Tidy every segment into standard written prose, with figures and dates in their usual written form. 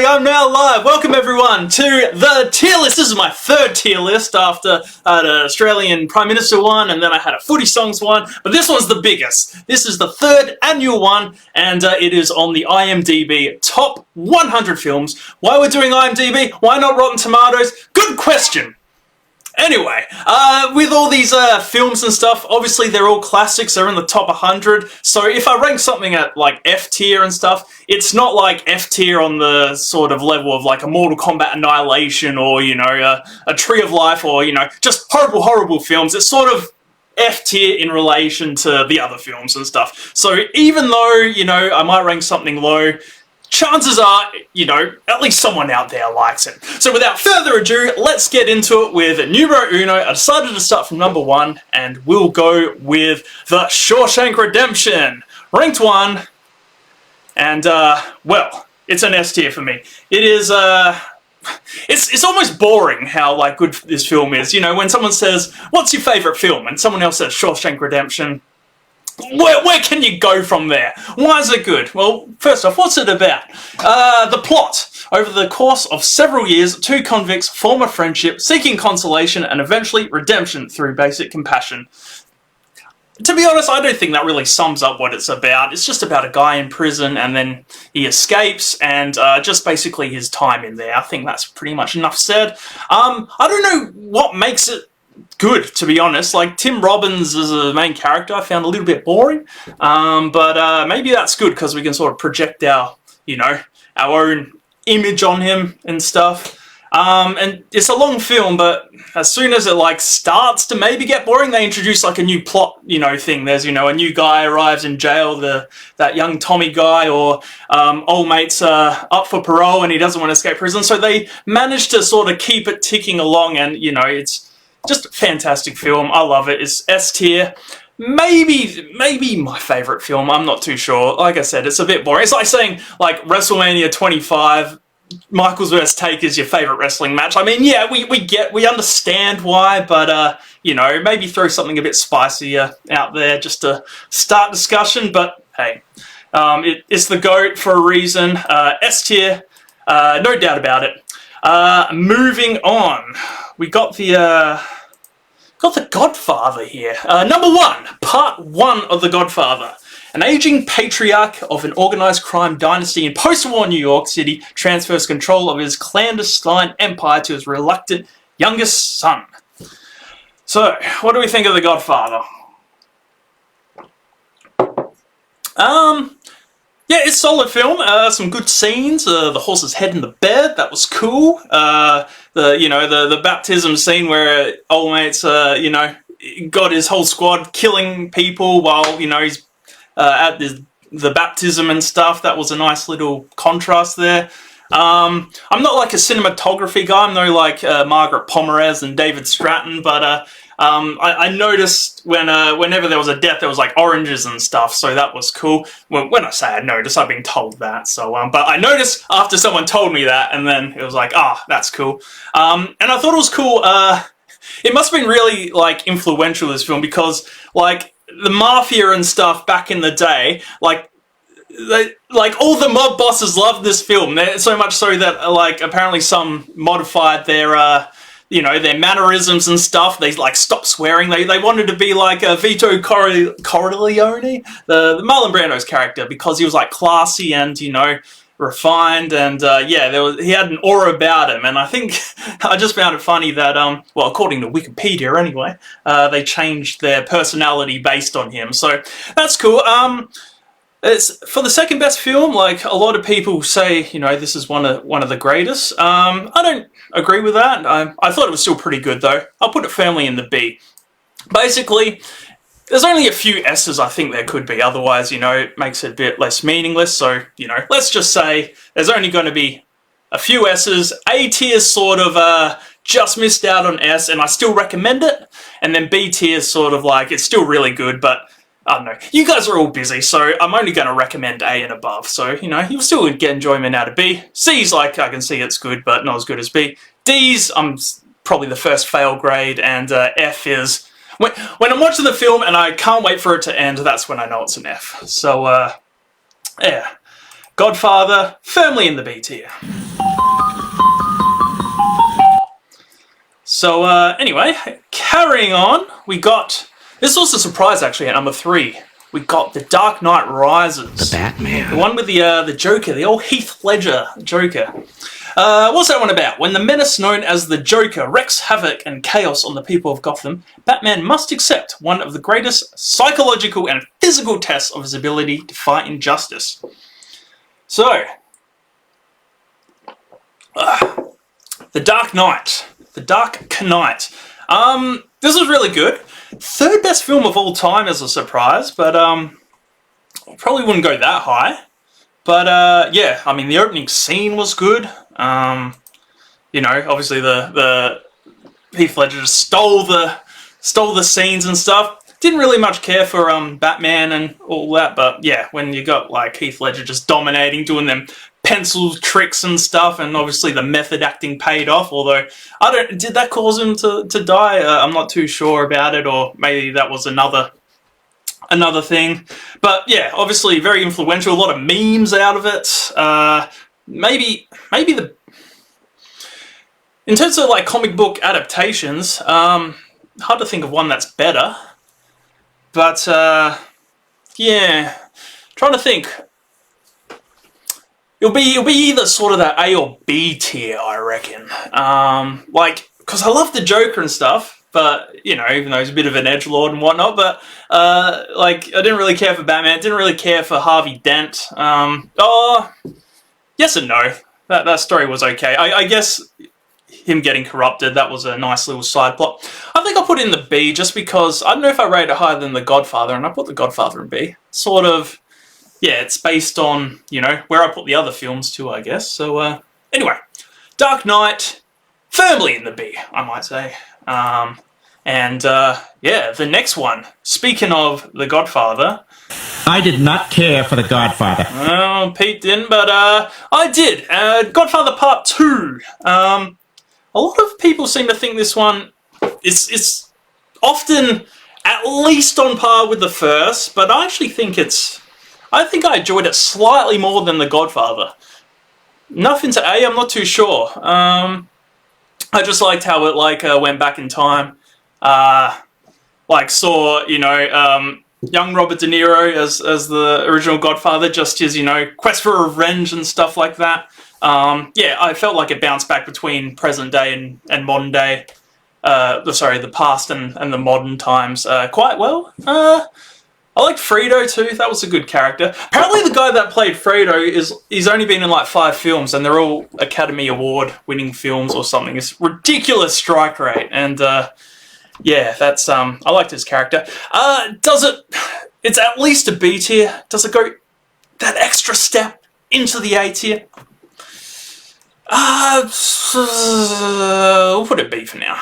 I'm now live. Welcome everyone to the tier list. This is my third tier list after I had an Australian Prime Minister one and then I had a footy songs one, but this one's the biggest. This is the third annual one and it is on the IMDB top 100 films. Why we're doing IMDB? Why not Rotten Tomatoes? Good question. Anyway, with all these films and stuff, obviously they're all classics, they're in the top 100, so if I rank something at like F tier and stuff, it's not like F tier on the sort of level of like a Mortal Kombat Annihilation or, you know, a Tree of Life or, you know, just horrible films. It's sort of F tier in relation to the other films and stuff. So even though, you know, I might rank something low, chances are, you know, at least someone out there likes it. So without further ado, let's get into it with numero uno. I decided to start from number one, and we'll go with The Shawshank Redemption. Ranked 1, and, well, it's an S tier for me. It is, it's almost boring how, like, good this film is. You know, when someone says, what's your favourite film? And someone else says Shawshank Redemption. Where can you go from there? Why is it good? Well, first off, what's it about? The plot. Over the course of several years, two convicts form a friendship, seeking consolation and eventually redemption through basic compassion. To be honest, I don't think that really sums up what it's about. It's just about a guy in prison and then he escapes and just basically his time in there. I think that's pretty much enough said. I don't know what makes it good, to be honest. Like, Tim Robbins as a main character I found a little bit boring, but maybe that's good because we can sort of project our, you know, our own image on him and stuff. And it's a long film, but as soon as it like starts to maybe get boring, they introduce like a new plot, you know, thing. There's, you know, a new guy arrives in jail, that young Tommy guy, or old mate's up for parole and he doesn't want to escape prison. So they manage to sort of keep it ticking along, and you know, it's just a fantastic film. I love it. It's S tier. Maybe my favourite film. I'm not too sure. Like I said, it's a bit boring. It's like saying, like, WrestleMania 25, Michaels vs. Taker's your favourite wrestling match. I mean, yeah, we understand why, but, you know, maybe throw something a bit spicier out there just to start discussion, but hey, it's the GOAT for a reason. S tier, no doubt about it. Moving on, we got the Godfather here. Number 1, Part 1 of The Godfather. An aging patriarch of an organised crime dynasty in post-war New York City transfers control of his clandestine empire to his reluctant youngest son. So, what do we think of The Godfather? Yeah, it's a solid film. Some good scenes. The horse's head in the bed, that was cool. The baptism scene where old mate's you know, got his whole squad killing people while, you know, he's at the baptism and stuff. That was a nice little contrast there. I'm not like a cinematography guy. I'm no like Margaret Pomerez and David Stratton, but I noticed whenever there was a death, there was like oranges and stuff, so that was cool. When I say I noticed, I've been told that, so, but I noticed after someone told me that, and then it was like, ah, that's cool. And I thought it was cool, it must have been really, like, influential, this film, because, like, the mafia and stuff back in the day, like all the mob bosses loved this film, so much so that, like, apparently some modified their, you know, their mannerisms and stuff. They, like, stopped swearing. They wanted to be like Vito Corleone, the Marlon Brando's character, because he was, like, classy and, you know, refined, and, yeah, he had an aura about him, and I think, I just found it funny that, well, according to Wikipedia anyway, they changed their personality based on him, so that's cool. It's for the second best film. Like, a lot of people say, you know, this is one of the greatest. I don't agree with that. I thought it was still pretty good though. I'll put it firmly in the B. Basically, there's only a few S's I think there could be. Otherwise, you know, it makes it a bit less meaningless. So, you know, let's just say there's only going to be a few S's. A tier sort of just missed out on S, and I still recommend it. And then B tier sort of like, it's still really good, but I don't know. You guys are all busy, so I'm only going to recommend A and above. So, you know, you'll still get enjoyment out of B. C's like, I can see it's good, but not as good as B. D's, I'm probably the first fail grade, and F is... When I'm watching the film and I can't wait for it to end, that's when I know it's an F. So, yeah. Godfather, firmly in the B tier. So anyway, carrying on, we got, this was a surprise actually at number 3. We got The Dark Knight Rises. The Batman. The one with the Joker, the old Heath Ledger Joker. What's that one about? When the menace known as the Joker wreaks havoc and chaos on the people of Gotham, Batman must accept one of the greatest psychological and physical tests of his ability to fight injustice. So, The Dark Knight. The Dark Knight. This was really good. Third best film of all time as a surprise, but probably wouldn't go that high. But yeah, I mean the opening scene was good. You know, obviously the Heath Ledger just stole the scenes and stuff. Didn't really much care for Batman and all that, but yeah, when you got like Heath Ledger just dominating, doing them pencil tricks and stuff, and obviously the method acting paid off, although did that cause him to die? I'm not too sure about it, or maybe that was another thing. But yeah, obviously very influential, a lot of memes out of it. Maybe in terms of like comic book adaptations, hard to think of one that's better. But yeah, trying to think. It'll be either sort of that A or B tier, I reckon. Like, because I love the Joker and stuff, but, you know, even though he's a bit of an edgelord and whatnot, but, like, I didn't really care for Batman, didn't really care for Harvey Dent. Yes and no. That story was okay. I guess him getting corrupted, that was a nice little side plot. I think I'll put it in the B just because, I don't know if I rate it higher than The Godfather, and I put The Godfather in B. Sort of... yeah, it's based on, you know, where I put the other films too, I guess. So, anyway, Dark Knight, firmly in the B, I might say. Yeah, the next one, speaking of The Godfather... I did not care for The Godfather. Oh, Pete didn't, but I did. Godfather Part II. A lot of people seem to think this one is often at least on par with the first, but I actually think I think I enjoyed it slightly more than The Godfather. Nothing to A, I'm not too sure. I just liked how it like went back in time. Like saw, you know, young Robert De Niro as the original Godfather, just his, you know, quest for revenge and stuff like that. Yeah, I felt like it bounced back between present day and modern day. Sorry, the past and the modern times quite well. I liked Fredo too, that was a good character. Apparently the guy that played Fredo he's only been in like 5 films and they're all Academy Award winning films or something. It's ridiculous strike rate, and yeah, that's I liked his character. It's at least a B tier. Does it go that extra step into the A tier? We'll put it B for now.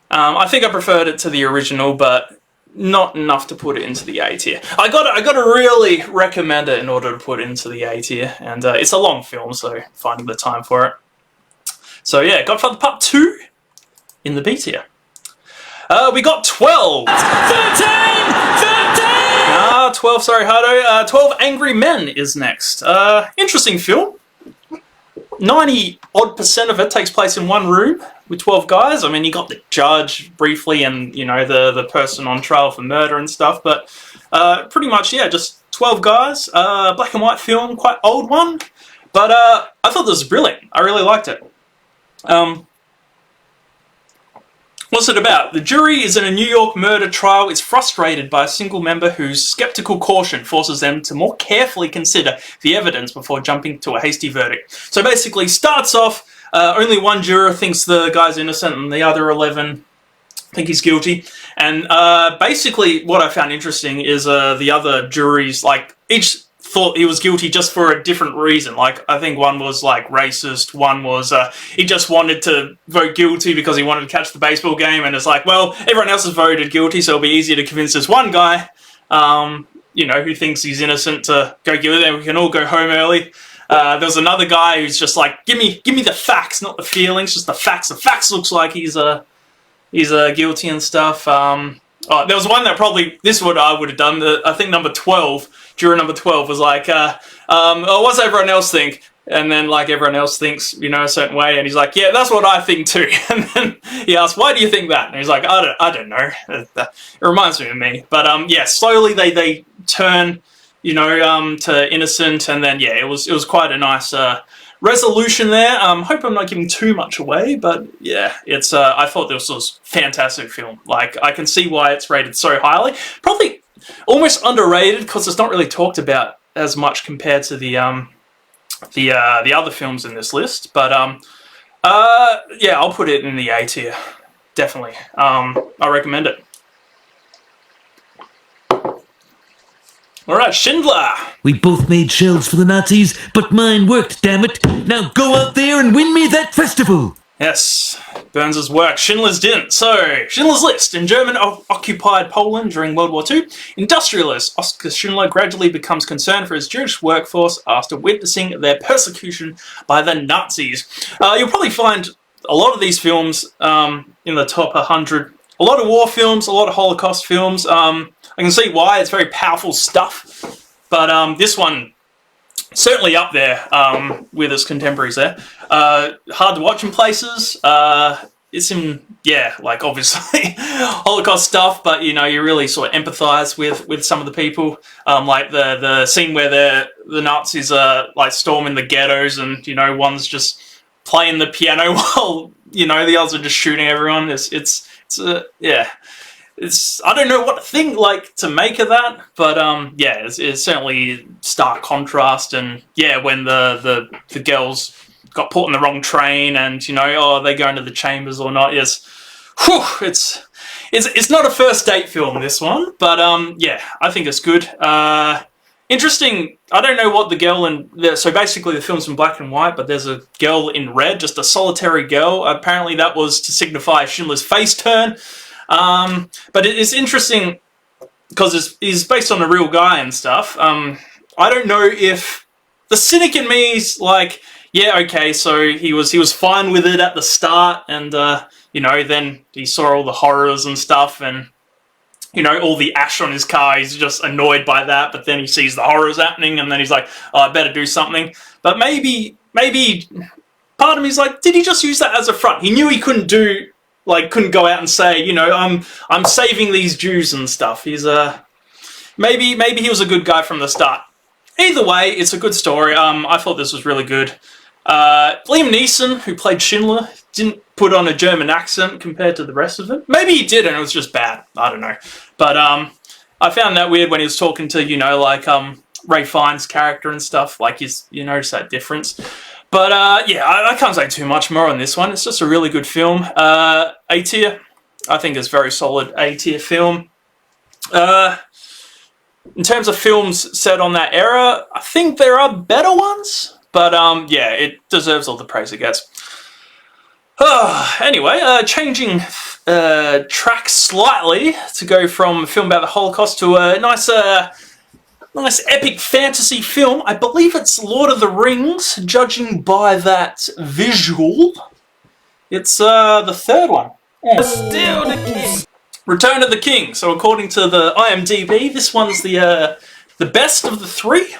I think I preferred it to the original, but not enough to put it into the A tier. I gotta really recommend it in order to put it into the A tier, and it's a long film, so finding the time for it. So yeah, Godfather Part 2 in the B tier. We got 12! 12, sorry Hardo. 12 Angry Men is next. Interesting film. 90% of it takes place in one room with 12 guys. I mean, you got the judge briefly and, you know, the person on trial for murder and stuff, but pretty much, yeah, just 12 guys. Black and white film, quite old one, but I thought this was brilliant. I really liked it. What's it about? The jury is in a New York murder trial. It's frustrated by a single member whose skeptical caution forces them to more carefully consider the evidence before jumping to a hasty verdict. So basically, starts off, only one juror thinks the guy's innocent and the other 11 think he's guilty. And basically, what I found interesting is the other juries, like, each thought he was guilty just for a different reason. Like, I think one was, like, racist, one was, he just wanted to vote guilty because he wanted to catch the baseball game, and it's like, well, everyone else has voted guilty, so it'll be easier to convince this one guy, you know, who thinks he's innocent to go guilty, and we can all go home early. There's another guy who's just like, give me the facts, not the feelings, just the facts. The facts looks like he's guilty and stuff. There was one that probably, this is what I would have done, I think number 12, juror number 12 was like, oh, what's everyone else think? And then, like, everyone else thinks, you know, a certain way, and he's like, yeah, that's what I think too. And then he asks, why do you think that? And he's like, I don't know. It reminds me of me. But, yeah, slowly they turn, you know, to innocent, and then, yeah, it was quite a nice resolution there. Hope I'm not giving too much away, but, yeah, it's, I thought this was a fantastic film. Like, I can see why it's rated so highly. Probably almost underrated, because it's not really talked about as much compared to the other films in this list, but yeah, I'll put it in the A tier, definitely. I recommend it. All right, Schindler. We both made shells for the Nazis, but mine worked, damn it. Now go out there and win me that festival. Yes, Burns' work. Schindler's didn't. So, Schindler's List. In German-occupied Poland during World War II, industrialist Oskar Schindler gradually becomes concerned for his Jewish workforce after witnessing their persecution by the Nazis. You'll probably find a lot of these films in the top 100. A lot of war films, a lot of Holocaust films. I can see why. It's very powerful stuff. But this one, certainly up there with its contemporaries there. Hard to watch in places. It's in, yeah, like obviously Holocaust stuff, but you know, you really sort of empathize with some of the people. Like the scene where the Nazis are like storming the ghettos, and you know, one's just playing the piano while you know the others are just shooting everyone. Yeah. I don't know what to think, like, to make of that, but, yeah, it's certainly stark contrast, and, yeah, when the girls got put on the wrong train, and, you know, are they going to the chambers or not, yes, whew, it's not a first date film, this one, but, yeah, I think it's good. Interesting, I don't know what the girl in, so basically the film's in black and white, but there's a girl in red, just a solitary girl. Apparently that was to signify Schindler's face turn. But it's interesting because it's based on a real guy and stuff. I don't know if the cynic in me is like, yeah, okay, so he was fine with it at the start, and you know, then he saw all the horrors and stuff, and you know, all the ash on his car. He's just annoyed by that, but then he sees the horrors happening, and then he's like, oh, I better do something. But maybe part of me is like, did he just use that as a front? He knew he couldn't go out and say, you know, I'm saving these Jews and stuff. He's maybe he was a good guy from the start. Either way, it's a good story. I thought this was really good. Liam Neeson, who played Schindler, didn't put on a German accent compared to the rest of it. Maybe he did, and it was just bad. I don't know. But I found that weird when he was talking to, you know, like Ray Fiennes' character and stuff. Like, you notice that difference. But, yeah, I can't say too much more on this one. It's just a really good film. A tier. I think it's very solid A tier film. In terms of films set on that era, I think there are better ones. But, yeah, it deserves all the praise it gets. Anyway, changing track slightly to go from a film about the Holocaust to a nice epic fantasy film. I believe it's Lord of the Rings, judging by that visual. It's the third one. Still the king. Return of the King. So according to the IMDB, this one's the best of the three.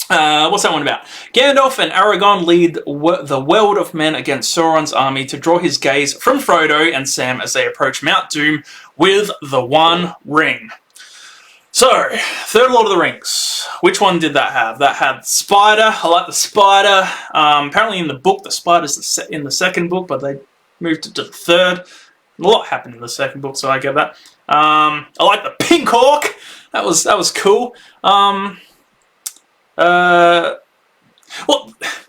What's that one about? Gandalf and Aragorn lead the world of men against Sauron's army to draw his gaze from Frodo and Sam as they approach Mount Doom with the One Ring. So, third Lord of the Rings. Which one did that have? That had Spider. I like the Spider. Apparently in the book, the Spider's in the second book, but they moved it to the third. A lot happened in the second book, so I get that. I like the Pink Hawk. That was cool. Well,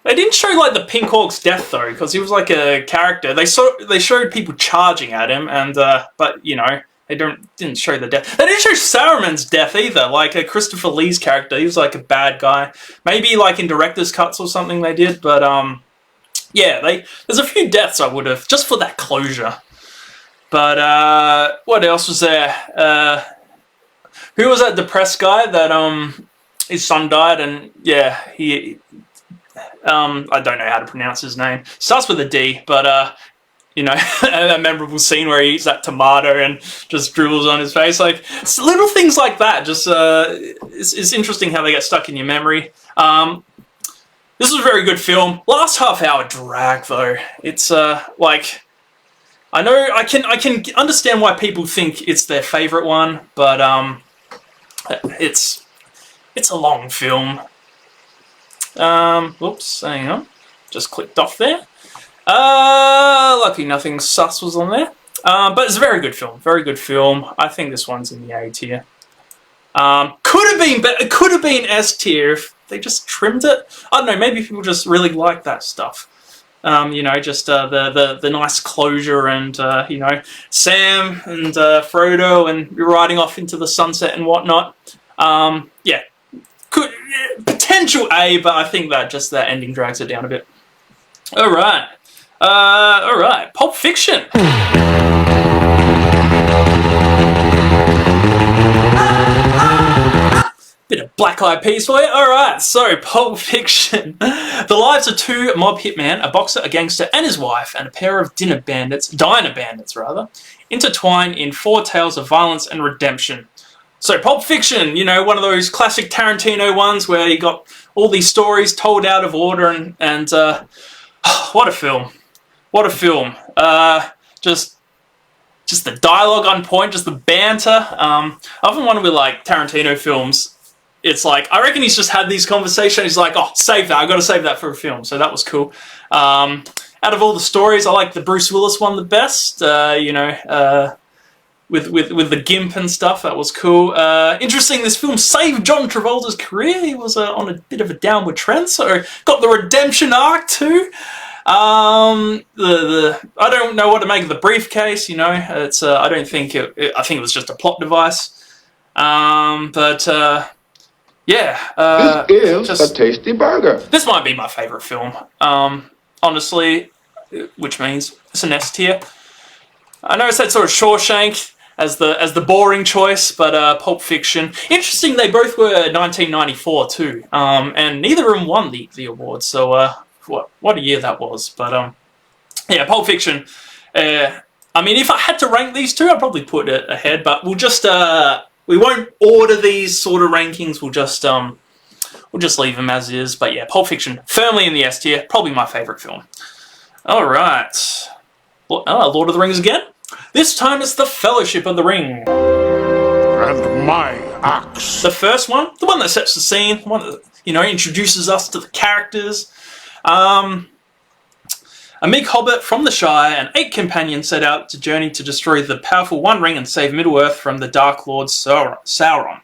they didn't show like the Pink Hawk's death though, because he was like a character. They showed people charging at him, and but you know. They didn't show the death. They didn't show Saruman's death either. Like Christopher Lee's character, he was like a bad guy. Maybe like in director's cuts or something they did, but yeah, there's a few deaths I would have just for that closure. But what else was there? Who was that depressed guy that his son died, and yeah, he I don't know how to pronounce his name. Starts with a D, but you know, a memorable scene where he eats that tomato and just drools on his face. Like, it's little things like that. Just it's interesting how they get stuck in your memory. This was a very good film. Last half hour drag though. It's like, I know I can understand why people think it's their favorite one, but it's a long film. Whoops, hang on, just clicked off there. Luckily nothing sus was on there. But it's a very good film. Very good film. I think this one's in the A tier. Could have been better. It could have been S tier if they just trimmed it. I don't know. Maybe people just really like that stuff. You know, just the nice closure and you know, Sam and Frodo and riding off into the sunset and whatnot. Yeah, potential A, but I think that just that ending drags it down a bit. All right. All right, Pulp Fiction. Bit of Black Eyed Peas for you. All right, so Pulp Fiction. The lives of two mob hitmen, a boxer, a gangster, and his wife, and a pair of diner bandits, intertwine in four tales of violence and redemption. So Pulp Fiction, you know, one of those classic Tarantino ones where you got all these stories told out of order, and what a film. What a film. Just the dialogue on point, just the banter. I often wonder with like Tarantino films, it's like, I reckon he's just had these conversations, he's like, oh, save that, I've got to save that for a film. So that was cool. Out of all the stories, I like the Bruce Willis one the best, you know, with the gimp and stuff, that was cool. Interesting, this film saved John Travolta's career. He was on a bit of a downward trend, so got the redemption arc too. I don't know what to make of the briefcase, you know, it's, I don't think I think it was just a plot device. Yeah, this is a tasty burger. This might be my favourite film, honestly, which means it's an S tier. I know I said sort of Shawshank as the boring choice, but Pulp Fiction. Interesting, they both were 1994 too, and neither of them won the award, so what a year that was. But yeah, Pulp Fiction. I mean, if I had to rank these two, I'd probably put it ahead, but we'll just we won't order these sort of rankings. We'll just leave them as is. But yeah, Pulp Fiction firmly in the S tier. Probably my favourite film. All right, Lord of the Rings again. This time it's the Fellowship of the Ring. And my axe. The first one, the one that sets the scene, the one that, you know, introduces us to the characters. A meek hobbit from the Shire and 8 companions set out to journey to destroy the powerful One Ring and save Middle-earth from the Dark Lord Sauron.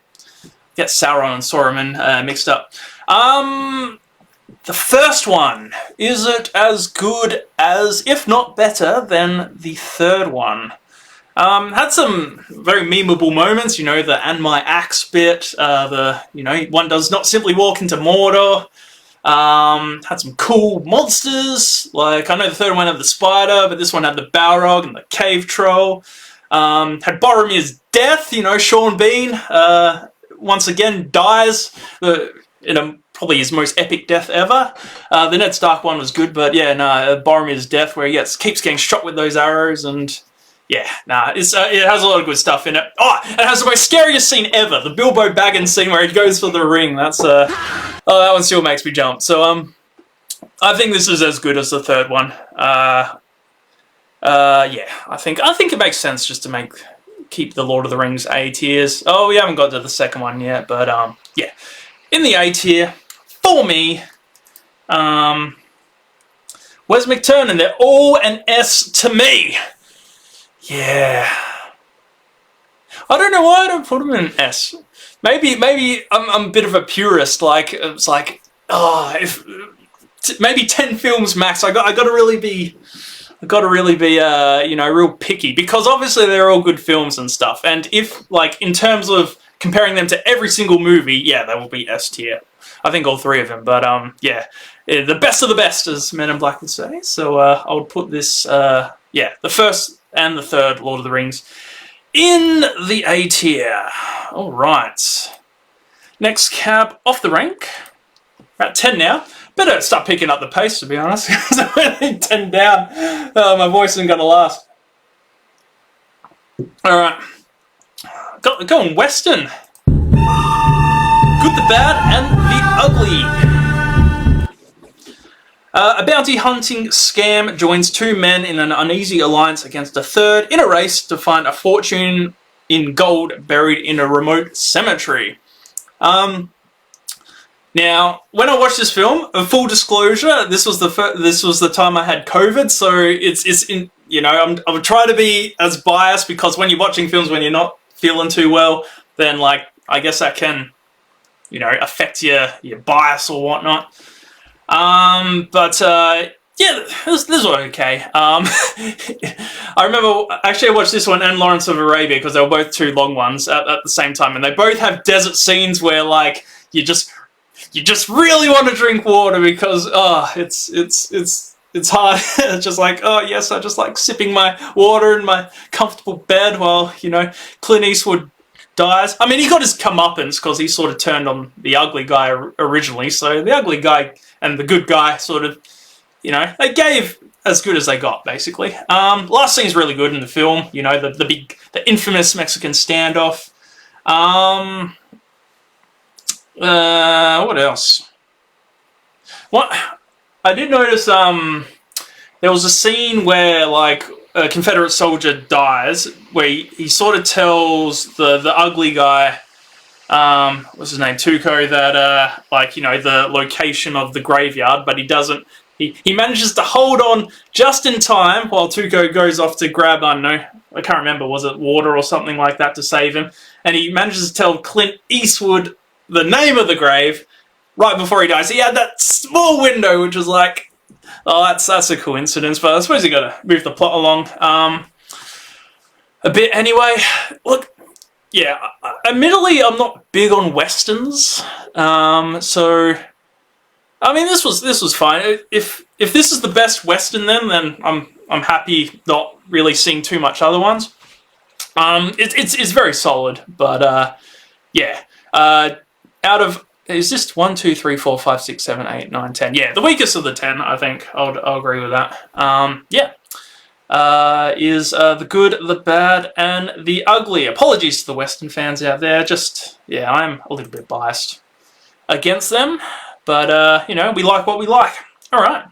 Get Sauron and Saruman mixed up. The first one, is it as good as, if not better, than the third one? Had some very memeable moments, you know, the "and my axe" bit, you know, one does not simply walk into Mordor. Had some cool monsters, like, I know the third one had the spider, but this one had the Balrog and the cave troll. Had Boromir's death, you know, Sean Bean, once again dies in probably his most epic death ever. The Ned Stark one was good, but yeah, no, Boromir's death where he keeps getting shot with those arrows, and yeah, nah, it has a lot of good stuff in it. Oh, it has the most scariest scene ever, the Bilbo Baggins scene where he goes for the ring. That's oh, that one still makes me jump. So I think this is as good as the third one. Yeah, I think it makes sense just to keep the Lord of the Rings A tiers. Oh, we haven't got to the second one yet, but yeah, in the A tier for me. Wes McTurnan, they're all an S to me. Yeah. I don't know why I don't put them in an S. Maybe I'm a bit of a purist. Like, it's like, oh, if maybe 10 films max. I got to really be, you know, real picky, because obviously they're all good films and stuff. And if, like, in terms of comparing them to every single movie, yeah, they will be S tier. I think all 3 of them. But yeah, the best of the best, as Men in Black would say. So I would put this, yeah, the first and the third Lord of the Rings in the A tier. All right. Next cab off the rank. We're at 10 now. Better start picking up the pace, to be honest, because I'm really 10 down. My voice isn't going to last. Alright. Going Western. Good, the Bad, and the Ugly. A bounty hunting scam joins two men in an uneasy alliance against a third in a race to find a fortune in gold buried in a remote cemetery. Now, when I watched this film, full disclosure, this was the time I had COVID, so I'm trying to be as biased, because when you're watching films when you're not feeling too well, then like I guess that can, affect your bias or whatnot. Yeah, this was okay. I remember, actually I watched this one and Lawrence of Arabia, because they were both two long ones at the same time, and they both have desert scenes where like you just really want to drink water, because it's hard. It's just like, oh yes, I just like sipping my water in my comfortable bed while, Clint Eastwood dies. I mean, he got his comeuppance because he sort of turned on the ugly guy originally, so the ugly guy and the good guy sort of, they gave as good as they got, basically. Last scene's really good in the film, the infamous Mexican standoff. What else? What I did notice, there was a scene where like a Confederate soldier dies, where he sort of tells the ugly guy, what's his name, Tuco, that the location of the graveyard, but he doesn't. He manages to hold on just in time while Tuco goes off to grab, I can't remember, was it water or something like that to save him, and he manages to tell Clint Eastwood the name of the grave right before he dies. He had that small window, which was like, oh, that's a coincidence, but I suppose you gotta move the plot along a bit anyway. Look, yeah, admittedly, I'm not big on westerns, so I mean, this was fine. If this is the best western, then I'm happy not really seeing too much other ones. It's very solid, but yeah. Out of, is this 1, 2, 3, 4, 5, 6, 7, 8, 9, 10? Yeah, the weakest of the 10, I think. I'll agree with that. Yeah. Is The Good, the Bad, and the Ugly. Apologies to the Western fans out there. Just, yeah, I'm a little bit biased against them. But, we like what we like. Alright.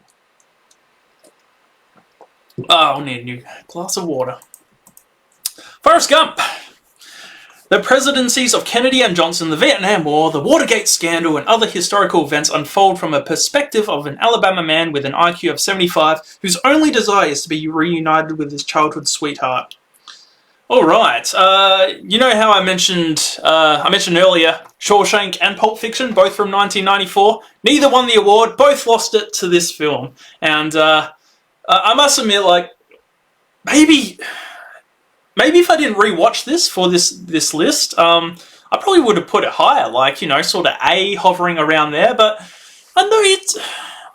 I'll need a new glass of water. Forrest Gump. The presidencies of Kennedy and Johnson, the Vietnam War, the Watergate scandal, and other historical events unfold from a perspective of an Alabama man with an IQ of 75 whose only desire is to be reunited with his childhood sweetheart. Alright, you know how I mentioned earlier Shawshank and Pulp Fiction, both from 1994? Neither won the award, both lost it to this film. And I must admit, like, maybe if I didn't rewatch this for this list, I probably would have put it higher, like, sort of A, hovering around there, but I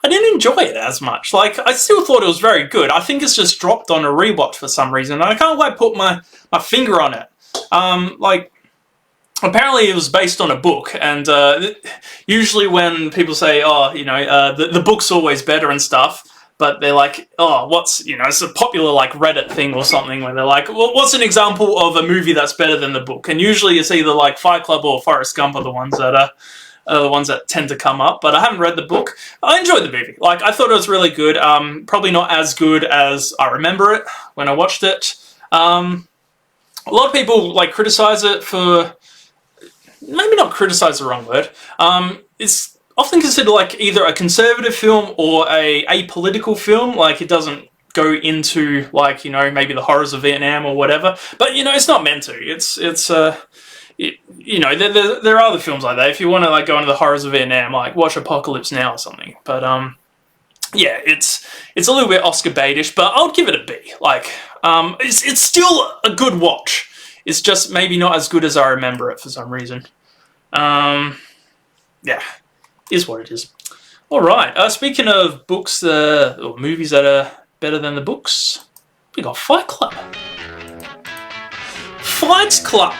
didn't enjoy it as much. Like, I still thought it was very good. I think it's just dropped on a rewatch for some reason, and I can't quite put my finger on it. Like, apparently it was based on a book, and usually when people say, oh, the book's always better and stuff, but they're like, oh, what's, it's a popular, like, Reddit thing or something where they're like, well, what's an example of a movie that's better than the book? And usually it's either, like, Fight Club or Forrest Gump are the ones that tend to come up, but I haven't read the book. I enjoyed the movie. Like, I thought it was really good. Probably not as good as I remember it when I watched it. A lot of people, like, criticize it for... Maybe not criticize the wrong word. It's often considered like either a conservative film or a apolitical film. Like, it doesn't go into, like, maybe the horrors of Vietnam or whatever. But, it's not meant to. There are other films like that. If you want to, like, go into the horrors of Vietnam, like, watch Apocalypse Now or something. But, yeah, it's a little bit Oscar baitish, but I'll give it a B. Like, it's still a good watch. It's just maybe not as good as I remember it for some reason. Yeah, is what it is. Alright, speaking of books, or movies that are better than the books, we got Fight Club. Fight Club.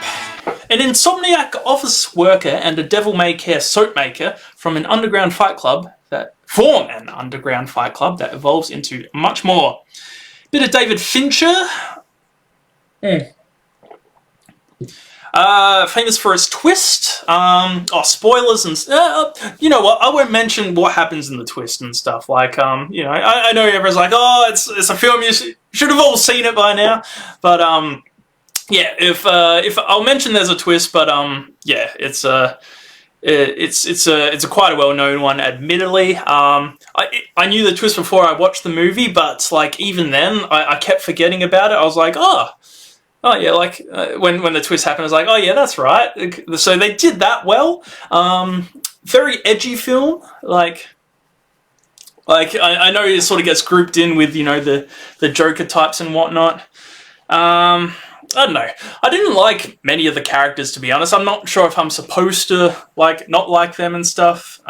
An insomniac office worker and a devil-may-care soap maker from an underground fight club that form an underground fight club that evolves into much more. Bit of David Fincher. Famous for his twist. Spoilers and you know what? I won't mention what happens in the twist and stuff. Like, you know, I know everyone's like, oh, it's a film you should have all seen it by now. But yeah, if I'll mention there's a twist, but yeah, it's a quite a well-known one, admittedly. I knew the twist before I watched the movie, but like even then, I kept forgetting about it. I was like, oh yeah, like when the twist happened, I was like, oh yeah, that's right. So they did that well. Very edgy film. Like I know it sort of gets grouped in with, you know, the Joker types and whatnot. I don't know. I didn't like many of the characters, to be honest. I'm not sure if I'm supposed to not like them and stuff.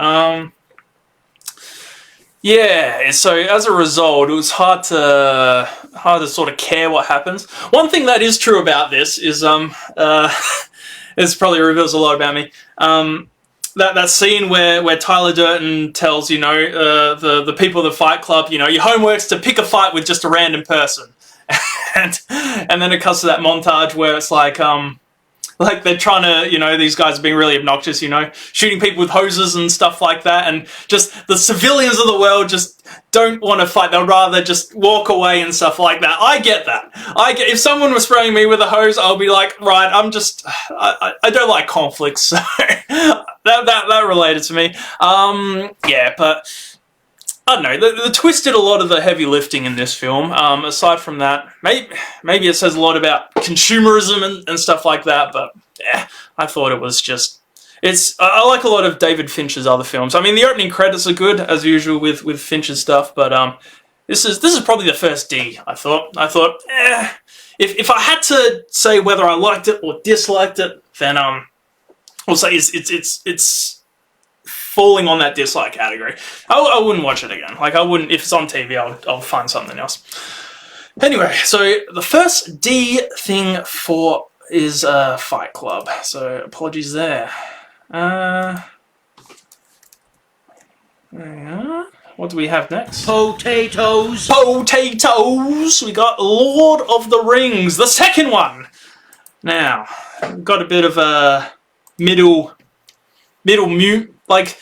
Yeah, so as a result, it was hard to sort of care what happens. One thing that is true about this is this probably reveals a lot about me. That scene where Tyler Durden tells, you know, the people of the Fight Club, you know, your homework's to pick a fight with just a random person. And then it comes to that montage where it's like they're trying to, you know, these guys are being really obnoxious, you know, shooting people with hoses and stuff like that, and just the civilians of the world just don't want to fight. They'll rather just walk away and stuff like that. I get that. If someone was spraying me with a hose, I'll be like, right, I don't like conflicts, so that related to me. Yeah, but I don't know, the twist did a lot of the heavy lifting in this film. Aside from that, maybe it says a lot about consumerism and stuff like that, but yeah, I thought it was just... I like a lot of David Fincher's other films. I mean, the opening credits are good, as usual, with Fincher's stuff, but this is probably the first D, I thought. If I had to say whether I liked it or disliked it, then I'll say it's falling on that dislike category. I wouldn't watch it again. Like, I wouldn't, if it's on TV, I'll find something else. Anyway, so the first D thing is Fight Club. So apologies there. There we are. What do we have next? Potatoes! Potatoes! We got Lord of the Rings, the second one! Now, got a bit of a middle mute. Like,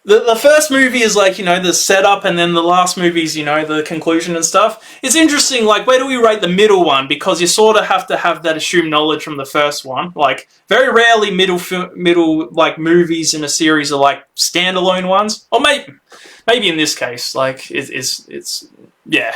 the first movie is like, you know, the setup, and then the last movie's, you know, the conclusion and stuff. It's interesting, like, where do we rate the middle one? Because you sort of have to have that assumed knowledge from the first one. Like, very rarely middle like, movies in a series are, like, standalone ones. Or maybe in this case, like, it's yeah.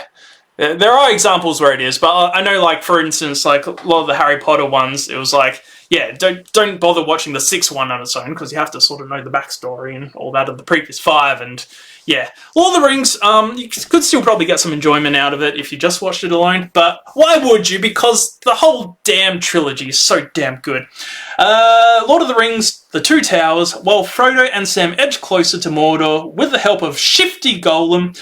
There are examples where it is, but I know, like, for instance, like, a lot of the Harry Potter ones, it was like, yeah, don't bother watching the sixth one on its own, because you have to sort of know the backstory and all that of the previous five, and yeah. Lord of the Rings, you could still probably get some enjoyment out of it if you just watched it alone, but why would you? Because the whole damn trilogy is so damn good. Lord of the Rings, The Two Towers, while Frodo and Sam edge closer to Mordor with the help of Shifty Golem,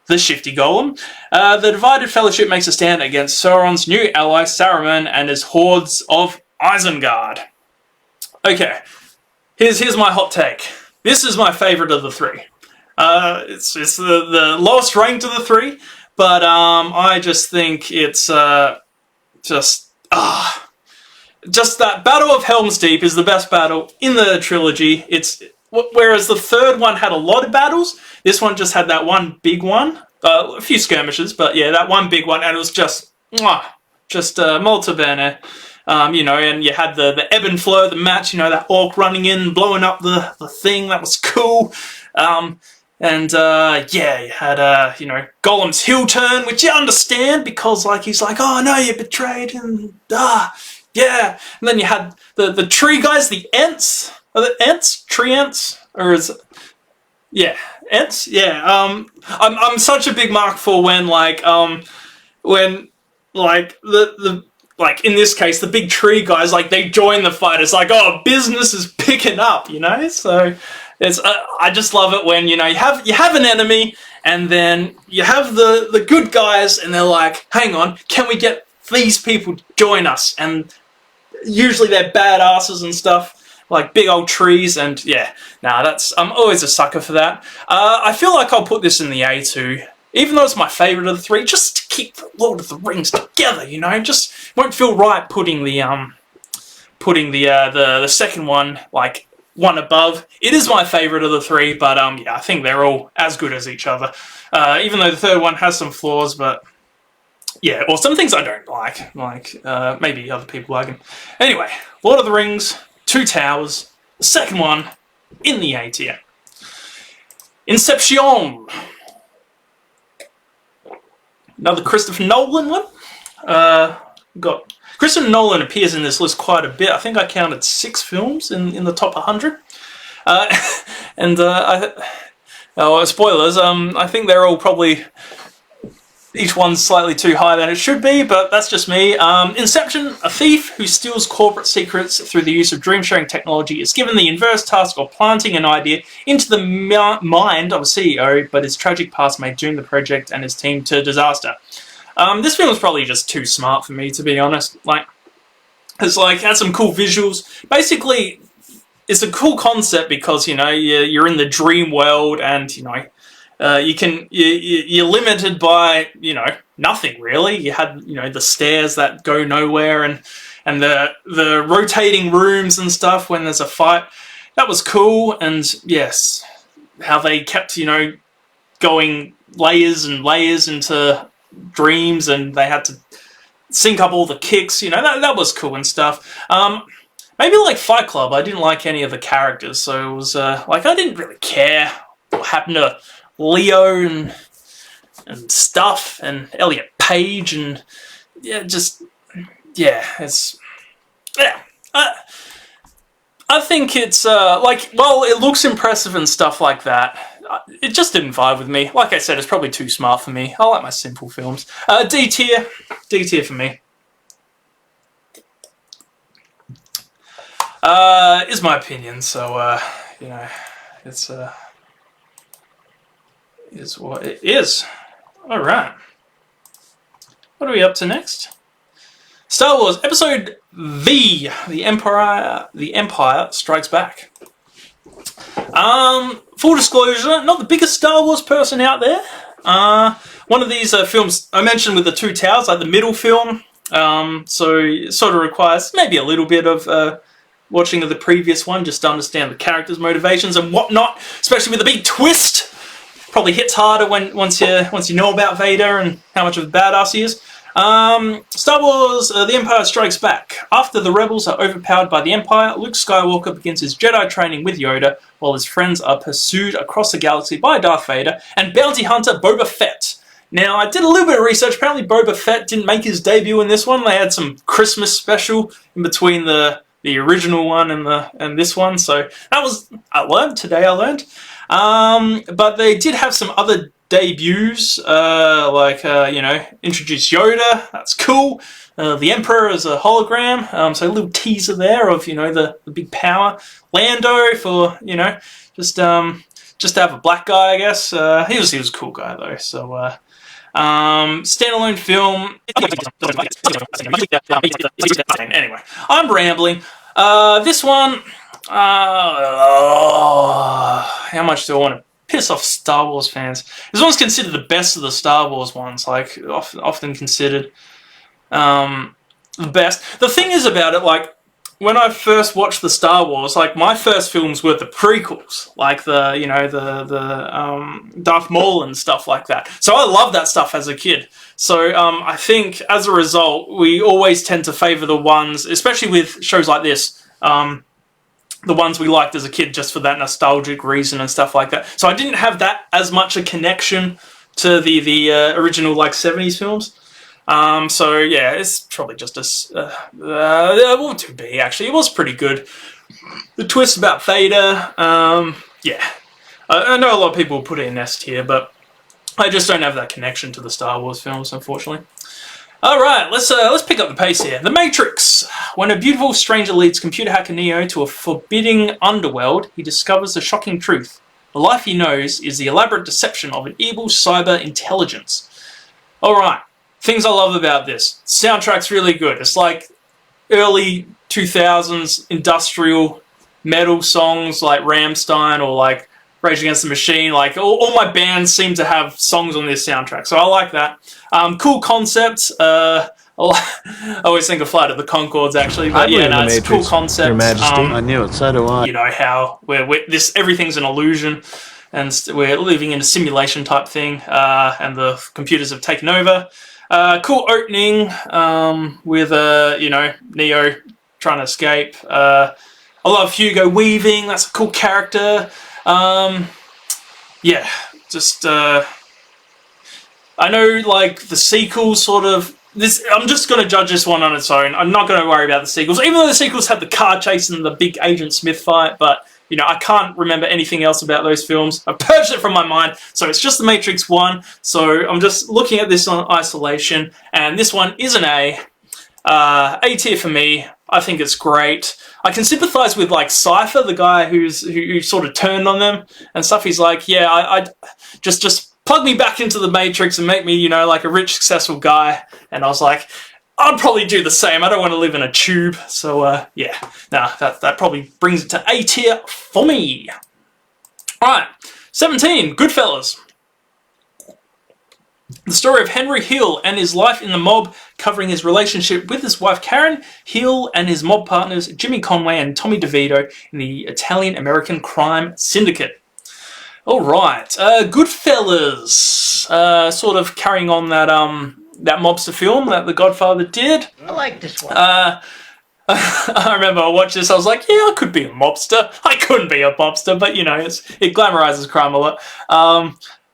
the divided fellowship makes a stand against Sauron's new ally Saruman and his hordes of Isengard. Okay, here's my hot take. This is my favourite of the three. It's the lowest ranked of the three, but I just think it's just that Battle of Helm's Deep is the best battle in the trilogy. Whereas the third one had a lot of battles, this one just had that one big one. A few skirmishes, but yeah, that one big one, and it was just molto bene. You know, and you had the ebb and flow of the match, you know, that orc running in, blowing up the thing, that was cool. Yeah, you had, you know, Gollum's heel turn, which you understand, because, like, he's like, oh no, you betrayed him, yeah. And then you had the tree guys, the Ents. Are the Ents? Tree Ents? Or is it... Yeah, Ents? Yeah, I'm such a big mark for when, like, like, in this case, the big tree guys, like, they join the fight. It's like, oh, business is picking up, you know? So, I just love it when, you know, you have an enemy, and then you have the good guys, and they're like, hang on, can we get these people to join us? And usually they're badasses and stuff. like big old trees, and yeah, nah, I'm always a sucker for that. I feel like I'll put this in the A2, even though it's my favourite of the three, just to keep the Lord of the Rings together, you know. Just won't feel right putting the second one like one above. It is my favourite of the three, but yeah, I think they're all as good as each other. Even though the third one has some flaws, but yeah, or some things I don't like maybe other people like them. Anyway, Lord of the Rings, Two Towers, the second one in the A tier. Inception. Another Christopher Nolan one. Christopher Nolan appears in this list quite a bit. I think I counted 6 films in the top 100. Spoilers. I think they're all probably, each one's slightly too high than it should be, but that's just me. Inception, a thief who steals corporate secrets through the use of dream-sharing technology is given the inverse task of planting an idea into the mind of a CEO, but his tragic past may doom the project and his team to disaster. This film is probably just too smart for me, to be honest. It's had some cool visuals. Basically, it's a cool concept because, you know, you're in the dream world, and, you know, you're limited by, you know, nothing really. You had, you know, the stairs that go nowhere, and the rotating rooms and stuff when there's a fight. That was cool, and yes, how they kept, you know, going layers and layers into dreams, and they had to sync up all the kicks, you know, that was cool and stuff. Maybe like Fight Club, I didn't like any of the characters, so it was, I didn't really care what happened to Leo and stuff, and Elliot Page, and it's I think it's it looks impressive and stuff like that. It just didn't vibe with me. Like I said, it's probably too smart for me. I like my simple films. D tier for me. Is my opinion. So you know, it's is what it is. All right. What are we up to next? Star Wars Episode V: The Empire Strikes Back. Full disclosure, not the biggest Star Wars person out there. One of these films I mentioned with the Two Towers, like the middle film, so it sort of requires maybe a little bit of watching of the previous one just to understand the characters' motivations and whatnot, especially with the big twist. Probably hits harder once you know about Vader and how much of a badass he is. Star Wars The Empire Strikes Back. After the rebels are overpowered by the Empire, Luke Skywalker begins his Jedi training with Yoda, while his friends are pursued across the galaxy by Darth Vader and bounty hunter Boba Fett. Now, I did a little bit of research. Apparently Boba Fett didn't make his debut in this one. They had some Christmas special in between the original one and this one, so that was I learned. But they did have some other debuts, you know, introduce Yoda, that's cool. The Emperor as a hologram, so a little teaser there of, you know, the big power. Lando for, you know, just to have a black guy, I guess. He was a cool guy though, so standalone film. Anyway, I'm rambling. This one, how much do I want to piss off Star Wars fans? This one's considered the best of the Star Wars ones, like often considered the best. The thing is about it, like, when I first watched the Star Wars, like, my first films were the prequels, like the Darth Maul and stuff like that. So I loved that stuff as a kid. So I think as a result, we always tend to favour the ones, especially with shows like this, the ones we liked as a kid just for that nostalgic reason and stuff like that. So I didn't have that as much a connection to the original, like, 70s films. So yeah, it's probably just well, to be, actually. It was pretty good. The twist about Vader, yeah. I know a lot of people will put it in S tier, but I just don't have that connection to the Star Wars films, unfortunately. Alright, let's pick up the pace here. The Matrix. When a beautiful stranger leads computer hacker Neo to a forbidding underworld, he discovers the shocking truth. The life he knows is the elaborate deception of an evil cyber intelligence. Alright, things I love about this. Soundtrack's really good. It's like early 2000s industrial metal songs like Rammstein or like Rage Against the Machine. Like all my bands seem to have songs on this soundtrack, so I like that. Cool concept. I always think of Flight of the Conchords, actually, but yeah, no, it's a cool concept. Your Majesty, I knew it. So do I. You know how everything's an illusion, and we're living in a simulation type thing, and the computers have taken over. Cool opening with Neo trying to escape. I love Hugo Weaving. That's a cool character. Yeah, just I know like the sequels sort of. I'm just going to judge this one on its own. I'm not going to worry about the sequels, even though the sequels had the car chase and the big Agent Smith fight, but, you know, I can't remember anything else about those films. I've purged it from my mind, so it's just The Matrix 1, so I'm just looking at this on isolation, and this one is an A. A tier for me. I think it's great. I can sympathise with, like, Cypher, the guy who sort of turned on them and stuff. He's like, yeah, I just plug me back into the Matrix and make me, you know, like a rich, successful guy. And I was like, I'd probably do the same. I don't want to live in a tube. So, yeah. Nah, that probably brings it to A tier for me. Alright, 17, Goodfellas. The story of Henry Hill and his life in the mob, covering his relationship with his wife Karen, Hill and his mob partners Jimmy Conway and Tommy DeVito in the Italian-American crime syndicate. Alright, Goodfellas, sort of carrying on that mobster film that The Godfather did. I like this one. I remember I watched this, I was like, yeah, I could be a mobster. I couldn't be a mobster, but you know, it glamorizes crime a lot.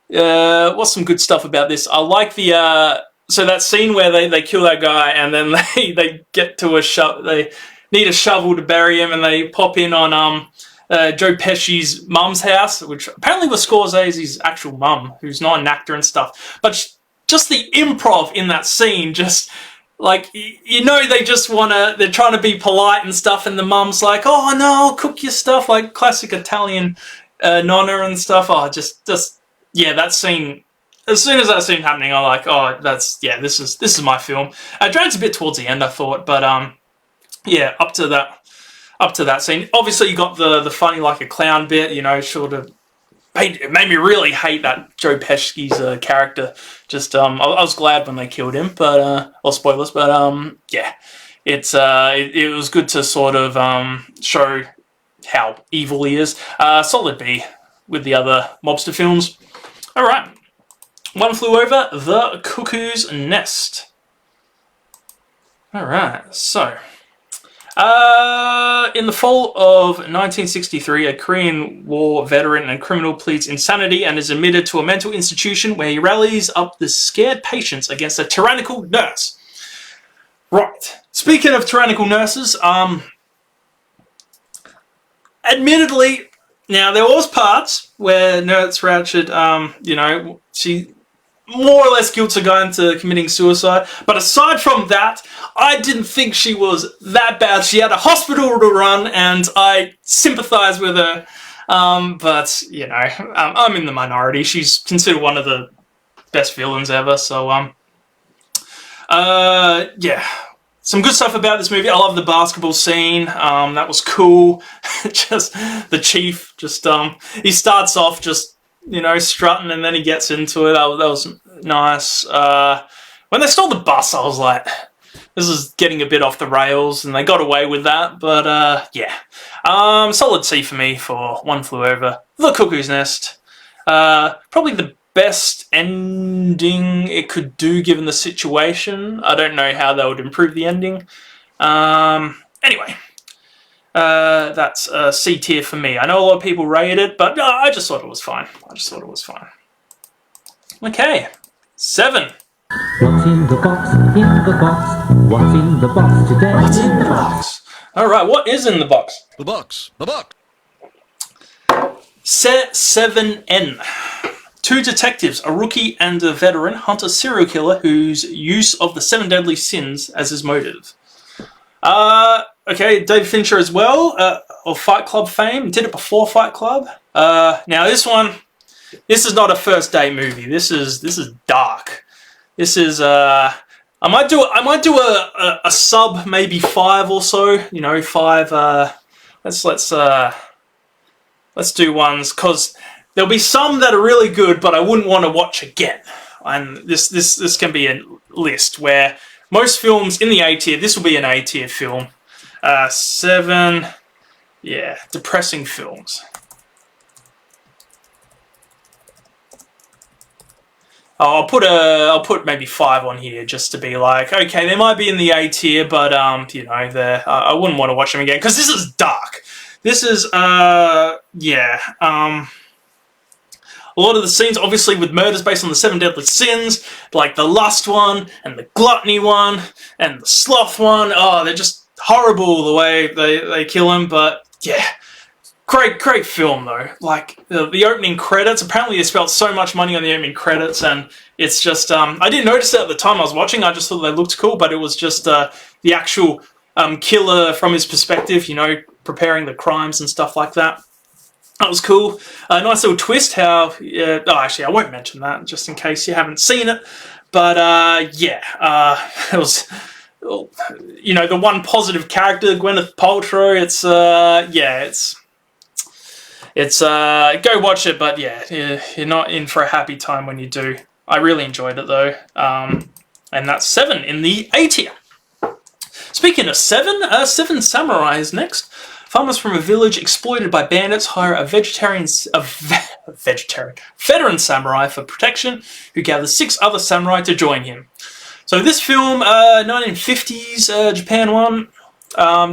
What's some good stuff about this? I like the, so that scene where they kill that guy and then they get to they need a shovel to bury him and they pop in on, Joe Pesci's mum's house, which apparently was Scorsese's actual mum, who's not an actor and stuff. But just the improv in that scene, just like, you know, they're trying to be polite and stuff, and the mum's like, oh no, I'll cook your stuff, like classic Italian nonna and stuff. Oh, just yeah, that scene. As soon as that scene happening, I'm like, oh, this is my film. It drags a bit towards the end, I thought, but yeah, up to that scene. Obviously, you got the funny like a clown bit, you know, sort of. It made me really hate that Joe Pesci's character. Just, I was glad when they killed him, but or spoilers, but yeah, it was good to sort of show how evil he is. Solid B with the other mobster films. All right, One Flew Over the Cuckoo's Nest. All right, so. In the fall of 1963, a Korean War veteran and criminal pleads insanity and is admitted to a mental institution where he rallies up the scared patients against a tyrannical nurse. Right. Speaking of tyrannical nurses, admittedly, now there was parts where Nurse Ratched, you know, she more or less guilts her guy into committing suicide. But aside from that, I didn't think she was that bad. She had a hospital to run, and I sympathise with her. But, you know, I'm in the minority. She's considered one of the best villains ever. So, yeah. Some good stuff about this movie. I love the basketball scene. That was cool. Just the chief, he starts off just, you know, strutting, and then he gets into it. That was nice. When they stole the bus, I was like, this is getting a bit off the rails, and they got away with that. But, yeah. Solid C for me for One Flew Over the Cuckoo's Nest. Probably the best ending it could do given the situation. I don't know how they would improve the ending. Anyway. That's C tier for me. I know a lot of people rated it, but I just thought it was fine. Okay, 7. What's in the box? In the box. What's in the box today? What's in the box? Alright, what is in the box? The box. 7N. Two detectives, a rookie and a veteran, hunt a serial killer whose use of the 7 deadly sins as his motive. Okay, David Fincher as well, of Fight Club fame, did it before Fight Club. Now this is not a first date movie. This is dark. This is I might do a sub, maybe 5 or so. You know, 5. let's do ones, because there'll be some that are really good, but I wouldn't want to watch again. And this can be a list where most films in the A tier. This will be an A tier film. 7, yeah, depressing films. I'll put maybe 5 on here just to be like, okay, they might be in the A tier, but you know, I wouldn't want to watch them again because this is dark. This is yeah. A lot of the scenes, obviously, with murders based on the 7 deadly sins, like the lust one and the gluttony one and the sloth one. Oh, they're just horrible the way they kill him. But yeah. Great film though. Like the opening credits. Apparently, they spent so much money on the opening credits, and it's just I didn't notice it at the time I was watching. I just thought they looked cool, but it was just the actual killer from his perspective. You know, preparing the crimes and stuff like that. That was cool. Nice little twist. How? Oh, actually, I won't mention that just in case you haven't seen it. But yeah, it was. You know, the one positive character, Gwyneth Paltrow. It's yeah, it's go watch it, but yeah, you're not in for a happy time when you do. I really enjoyed it though, and that's 7 in the A tier. Speaking of 7, 7 Samurai is next. Farmers from a village exploited by bandits hire a veteran samurai for protection, who gathers 6 other samurai to join him. So this film, 1950s Japan one.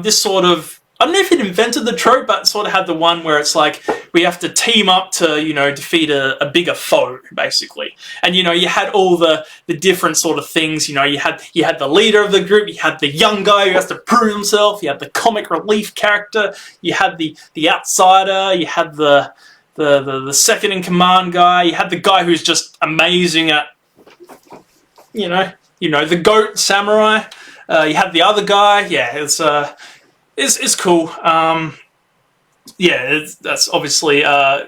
This sort of, I don't know if it invented the trope, but it sort of had the one where it's like we have to team up to, you know, defeat a bigger foe, basically. And, you know, you had all the different sort of things. You know, you had the leader of the group, you had the young guy who has to prove himself, you had the comic relief character, you had the outsider, you had the second in command guy, you had the guy who's just amazing at, you know, the goat samurai. You had the other guy. Yeah, it's cool. Yeah, that's obviously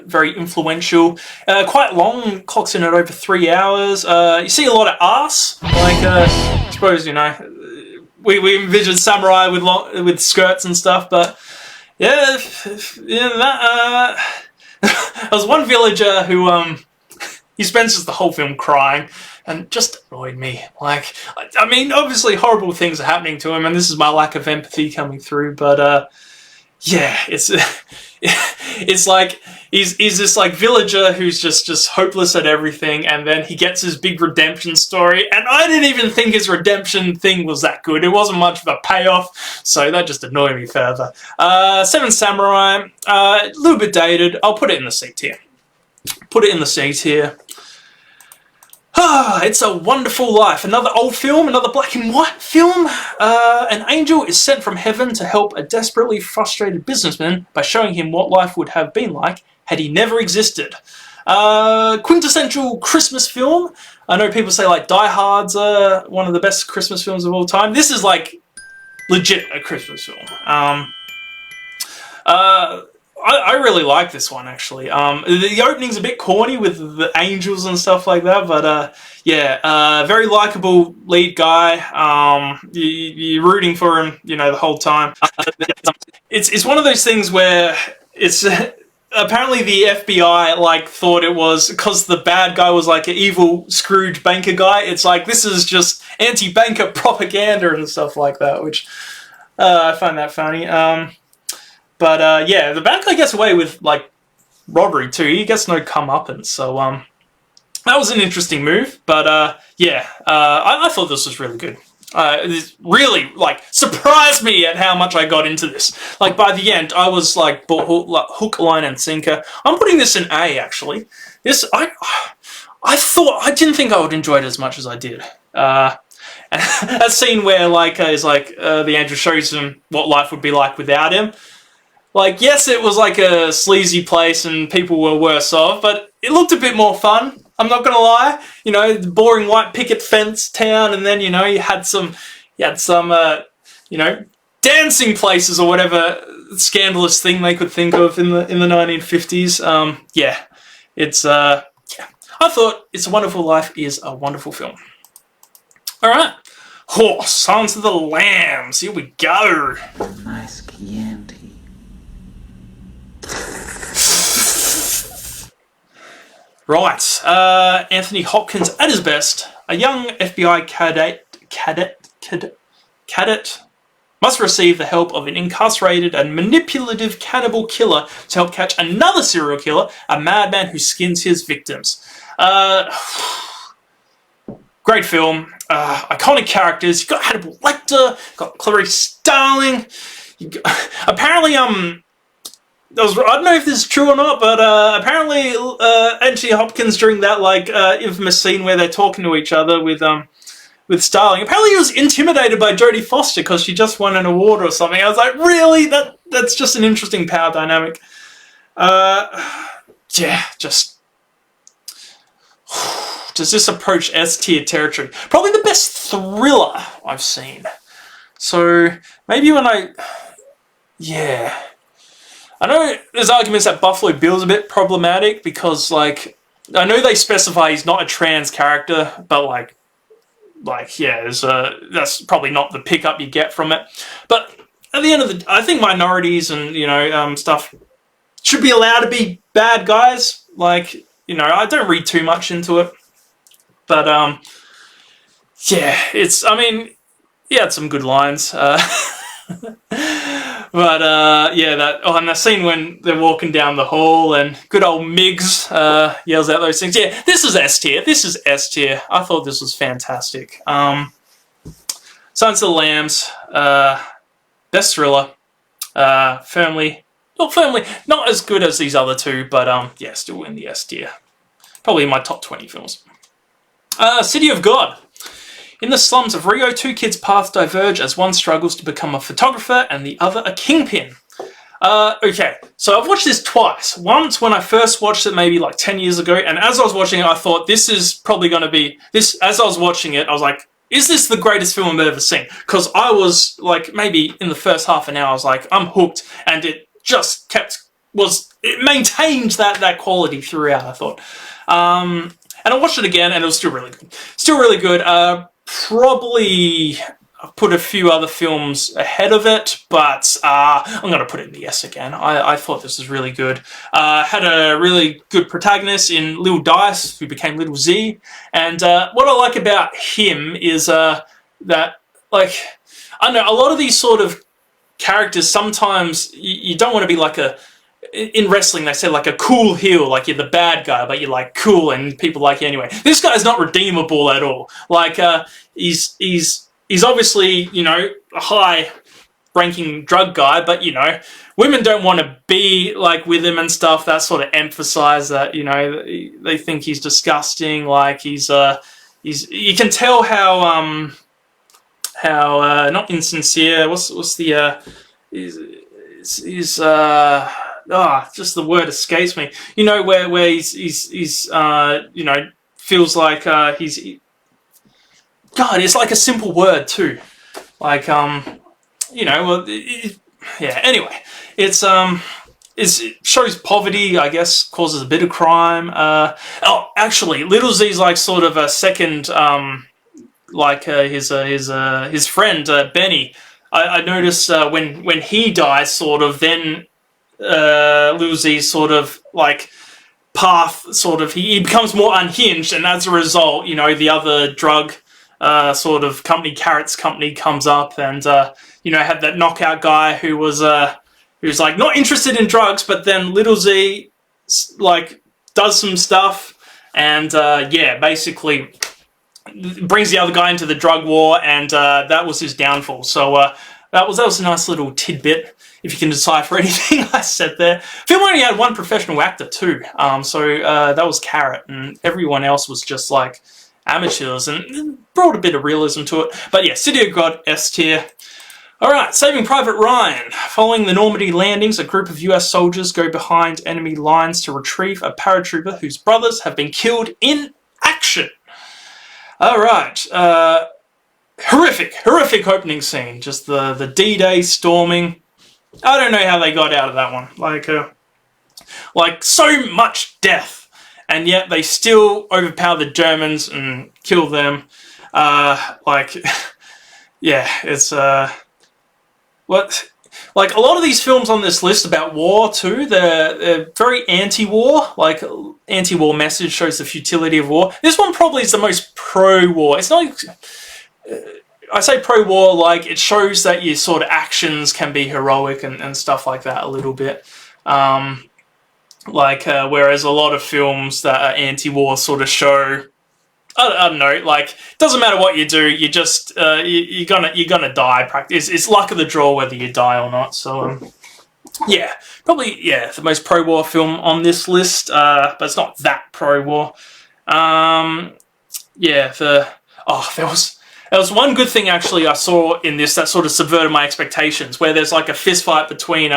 very influential. Quite long, clocks in at over 3 hours. You see a lot of arse. Like, I suppose, you know, we envision samurai with skirts and stuff, but yeah, that. There was one villager who he spends just the whole film crying. And just annoyed me. Like, I mean, obviously horrible things are happening to him, and this is my lack of empathy coming through. But yeah, it's like he's this like villager who's just hopeless at everything, and then he gets his big redemption story. And I didn't even think his redemption thing was that good. It wasn't much of a payoff, so that just annoyed me further. 7 Samurai, a little bit dated. I'll put it in the C tier. Put it in the C tier. It's a Wonderful Life. Another old film, another black and white film. An angel is sent from heaven to help a desperately frustrated businessman by showing him what life would have been like had he never existed. Quintessential Christmas film. I know people say like Die Hard's one of the best Christmas films of all time. This is like legit a Christmas film. I really like this one, actually. The opening's a bit corny with the angels and stuff like that, but yeah, very likable lead guy. You're rooting for him, you know, the whole time. It's one of those things where it's apparently the FBI like thought it was because the bad guy was like an evil Scrooge banker guy. It's like this is just anti-banker propaganda and stuff like that, which I find that funny. But yeah, the bad guy gets away with like robbery too. He gets no comeuppance, so that was an interesting move. But yeah, I thought this was really good. It really like surprised me at how much I got into this. Like by the end, I was like hook, line, and sinker. I'm putting this in A actually. This I didn't think I would enjoy it as much as I did. And that scene where like is like the angel shows him what life would be like without him. Like, yes, it was like a sleazy place and people were worse off, but it looked a bit more fun. I'm not gonna lie. You know, the boring white picket fence town, and then, you know, you had some, you know, dancing places or whatever scandalous thing they could think of in the 1950s. Yeah, it's, yeah. I thought It's a Wonderful Life is a wonderful film. Alright. Oh, Silence of the Lambs. Here we go. Nice Chianti. Right, Anthony Hopkins at his best. A young FBI cadet must receive the help of an incarcerated and manipulative cannibal killer to help catch another serial killer, a madman who skins his victims. Great film, iconic characters. You got Hannibal Lecter, got Clarice Starling. Apparently, I don't know if this is true or not, but apparently Anthony Hopkins during that infamous scene where they're talking to each other with Starling, apparently he was intimidated by Jodie Foster because she just won an award or something. I was like, really? That's just an interesting power dynamic. Yeah, just does this approach S-tier territory? Probably the best thriller I've seen. So maybe yeah. I know there's arguments that Buffalo Bill's a bit problematic because, I know they specify he's not a trans character, but yeah, that's probably not the pickup you get from it. But at the end of I think minorities and stuff should be allowed to be bad guys. I don't read too much into it, but yeah, he had some good lines. But yeah, and the scene when they're walking down the hall and good old Miggs yells out those things. Yeah, this is S tier. This is S tier. I thought this was fantastic. Silence of the Lambs, best thriller. Not as good as these other two, but yeah, still in the S tier. Probably in my top 20 films. City of God. In the slums of Rio, two kids' paths diverge as one struggles to become a photographer and the other a kingpin. Okay, so I've watched this twice. Once when I first watched it maybe 10 years ago, and as I was watching it I thought this is probably going to be... As I was watching it I was like, is this the greatest film I've ever seen? Because I was maybe in the first half an hour I was like, I'm hooked, and it just it maintained that quality throughout, I thought. And I watched it again and it was still really good. Still really good. Probably put a few other films ahead of it, but I'm going to put it in the S again. I thought this was really good. Had a really good protagonist in Lil Dice, who became Little Z. And what I like about him is that, I don't know, a lot of these sort of characters, sometimes you don't want to be in wrestling, they say a cool heel, you're the bad guy, but you're cool and people like you anyway. This guy's not redeemable at all. He's obviously, a high-ranking drug guy, but, women don't want to be, with him and stuff. That sort of emphasize that, they think he's disgusting, you can tell how not insincere, what's the, just the word escapes me. Where he's feels like he's... God, it's a simple word too. Yeah, anyway. It shows poverty, I guess, causes a bit of crime. Actually, Little Z's sort of a second, his friend, Benny. I noticed when he dies, sort of, then Lil Z's sort of path, sort of he becomes more unhinged, and as a result, the other drug sort of company, Carrot's company, comes up and had that knockout guy who was who's not interested in drugs, but then Little Z does some stuff and yeah, basically brings the other guy into the drug war, and that was his downfall. So that was a nice little tidbit, if you can decipher anything I said there. Film only had one professional actor too, so that was Carrot, and everyone else was just amateurs, and brought a bit of realism to it. But yeah, City of God, S tier. Alright, Saving Private Ryan. Following the Normandy landings, a group of US soldiers go behind enemy lines to retrieve a paratrooper whose brothers have been killed in action. Alright, horrific opening scene. Just the D-Day storming. I don't know how they got out of that one. So much death, and yet they still overpower the Germans and kill them. Yeah, it's what like a lot of these films on this list about war too, they're very anti-war, like anti-war message, shows the futility of war. This one probably is the most pro-war. It's not, I say pro-war, like it shows that your sort of actions can be heroic and stuff like that a little bit. Whereas a lot of films that are anti-war sort of show, I don't know, like it doesn't matter what you do, you just you're gonna die. It's luck of the draw whether you die or not. So yeah, probably the most pro-war film on this list, but it's not that pro-war. There was one good thing actually I saw in this that sort of subverted my expectations, where there's like a fist fight between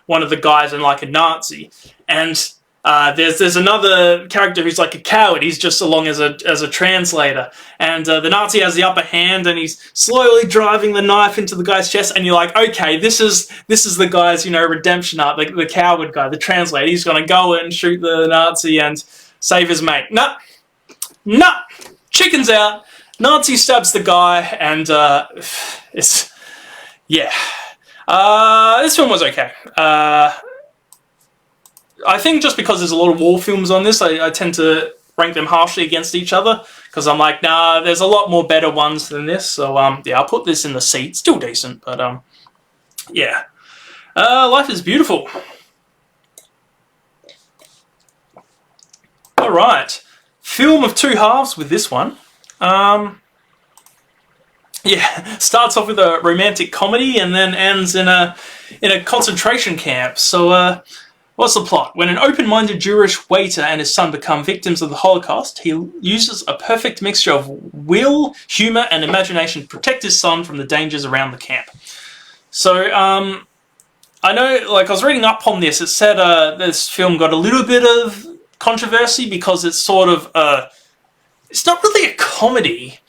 one of the guys and like a Nazi, and there's another character who's like a coward. He's just along as a translator, and the Nazi has the upper hand, and he's slowly driving the knife into the guy's chest. And you're like, okay, this is the guy's redemption arc. The coward guy, the translator. He's gonna go and shoot the Nazi and save his mate. Nah, chicken's out. Nazi stabs the guy, and this film was okay. I think just because there's a lot of war films on this, I tend to rank them harshly against each other, because I'm like, nah, there's a lot more better ones than this. So I'll put this in the C. It's still decent, but Life is Beautiful. All right, film of two halves with this one. Starts off with a romantic comedy and then ends in a concentration camp. So what's the plot? When an open-minded Jewish waiter and his son become victims of the Holocaust, he uses a perfect mixture of will, humor, and imagination to protect his son from the dangers around the camp. So I know, like I was reading up on this, it said this film got a little bit of controversy because it's sort of it's not really a comedy,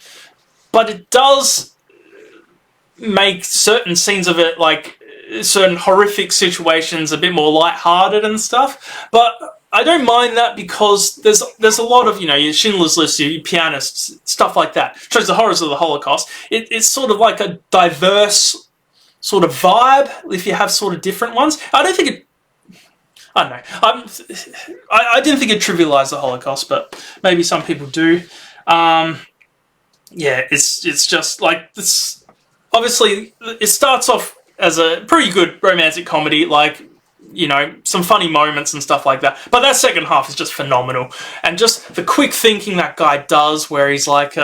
but it does make certain scenes of it, like certain horrific situations, a bit more lighthearted and stuff. But I don't mind that because there's a lot of, your Schindler's List, your Pianist, stuff like that. It shows the horrors of the Holocaust. It's sort of like a diverse sort of vibe if you have sort of different ones. I don't know. I didn't think it trivialized the Holocaust, but maybe some people do. It's just like this. Obviously, it starts off as a pretty good romantic comedy, like, some funny moments and stuff like that. But that second half is just phenomenal. And just the quick thinking that guy does, where he's like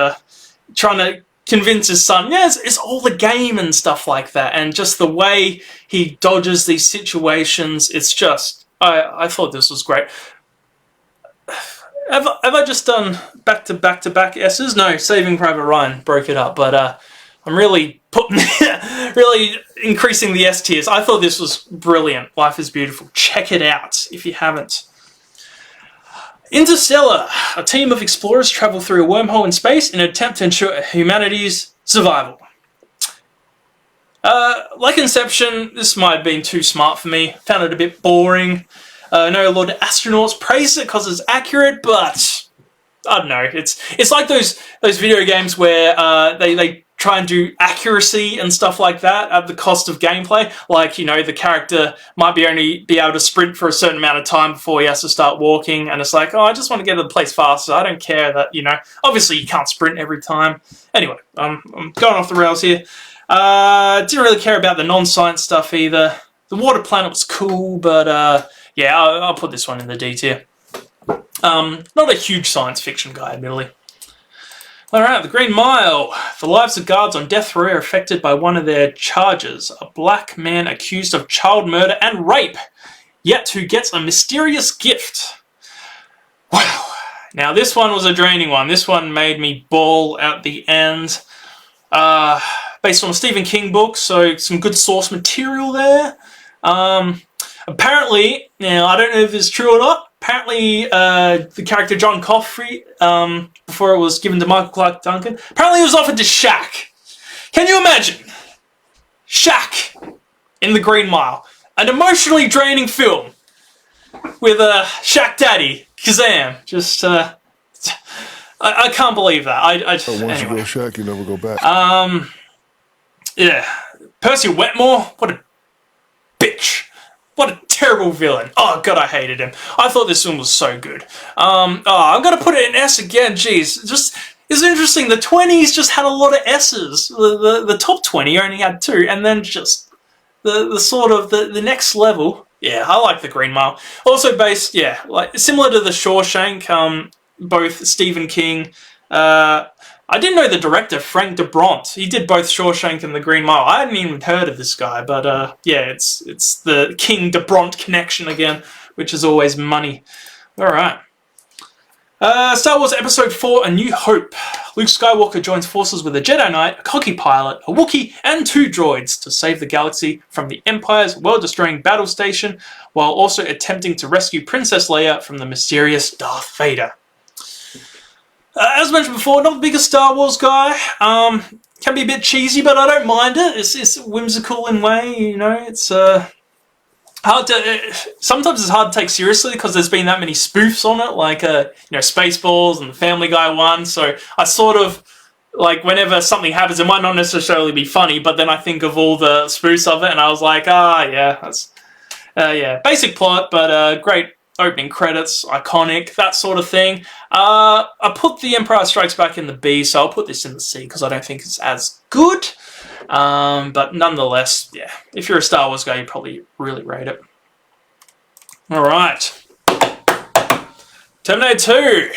trying to convince his son, it's all the game and stuff like that. And just the way he dodges these situations, it's just, I thought this was great. Have I just done back-to-back-to-back S's? No, Saving Private Ryan broke it up, but I'm really really increasing the S tiers. I thought this was brilliant. Life is Beautiful. Check it out if you haven't. Interstellar. A team of explorers travel through a wormhole in space in an attempt to ensure humanity's survival. Like Inception, this might have been too smart for me. Found it a bit boring. I know a lot of astronauts praise it because it's accurate, but I don't know. It's like those video games where they try and do accuracy and stuff like that at the cost of gameplay. Like, the character might only be able to sprint for a certain amount of time before he has to start walking, and it's like, I just want to get to the place faster. I don't care that, obviously you can't sprint every time. Anyway, I'm going off the rails here. Didn't really care about the non-science stuff either. The water planet was cool, but I'll put this one in the D tier. Not a huge science fiction guy, admittedly. Alright, The Green Mile. The lives of guards on death row are affected by one of their charges, a black man accused of child murder and rape, yet who gets a mysterious gift. Wow. Now, this one was a draining one. This one made me bawl at the end. Based on a Stephen King book, so some good source material there. Apparently, now I don't know if it's true or not, apparently the character John Coffey, before it was given to Michael Clark Duncan, apparently it was offered to Shaq. Can you imagine? Shaq in The Green Mile. An emotionally draining film with Shaq Daddy, Kazam. Just, I can't believe that. Once anyway. you go Shaq, you never go back. Percy Wetmore, what a What a terrible villain. Oh, God, I hated him. I thought this film was so good. I'm going to put it in S again. Jeez, just... It's interesting, the 20s just had a lot of S's. The top 20 only had 2, and then just the sort of the next level. Yeah, I like The Green Mile. Also based, yeah, like similar to The Shawshank, both Stephen King. I didn't know the director, Frank Darabont. He did both Shawshank and The Green Mile. I hadn't even heard of this guy, but yeah, it's the King Darabont connection again, which is always money. All right. Star Wars Episode 4, A New Hope. Luke Skywalker joins forces with a Jedi Knight, a cocky pilot, a Wookiee, and 2 droids to save the galaxy from the Empire's world-destroying battle station, while also attempting to rescue Princess Leia from the mysterious Darth Vader. As mentioned before, not the biggest Star Wars guy. Can be a bit cheesy, but I don't mind it. It's whimsical in a way, you know. It's sometimes it's hard to take seriously because there's been that many spoofs on it, like you know, Spaceballs and the Family Guy one. So I sort of like whenever something happens, it might not necessarily be funny, but then I think of all the spoofs of it, and I was like, yeah, that's yeah, basic plot, but great opening credits, iconic, that sort of thing. I put The Empire Strikes Back in the B, so I'll put this in the C because I don't think it's as good. But nonetheless, yeah, if you're a Star Wars guy, you probably really rate it. Alright. Terminator 2.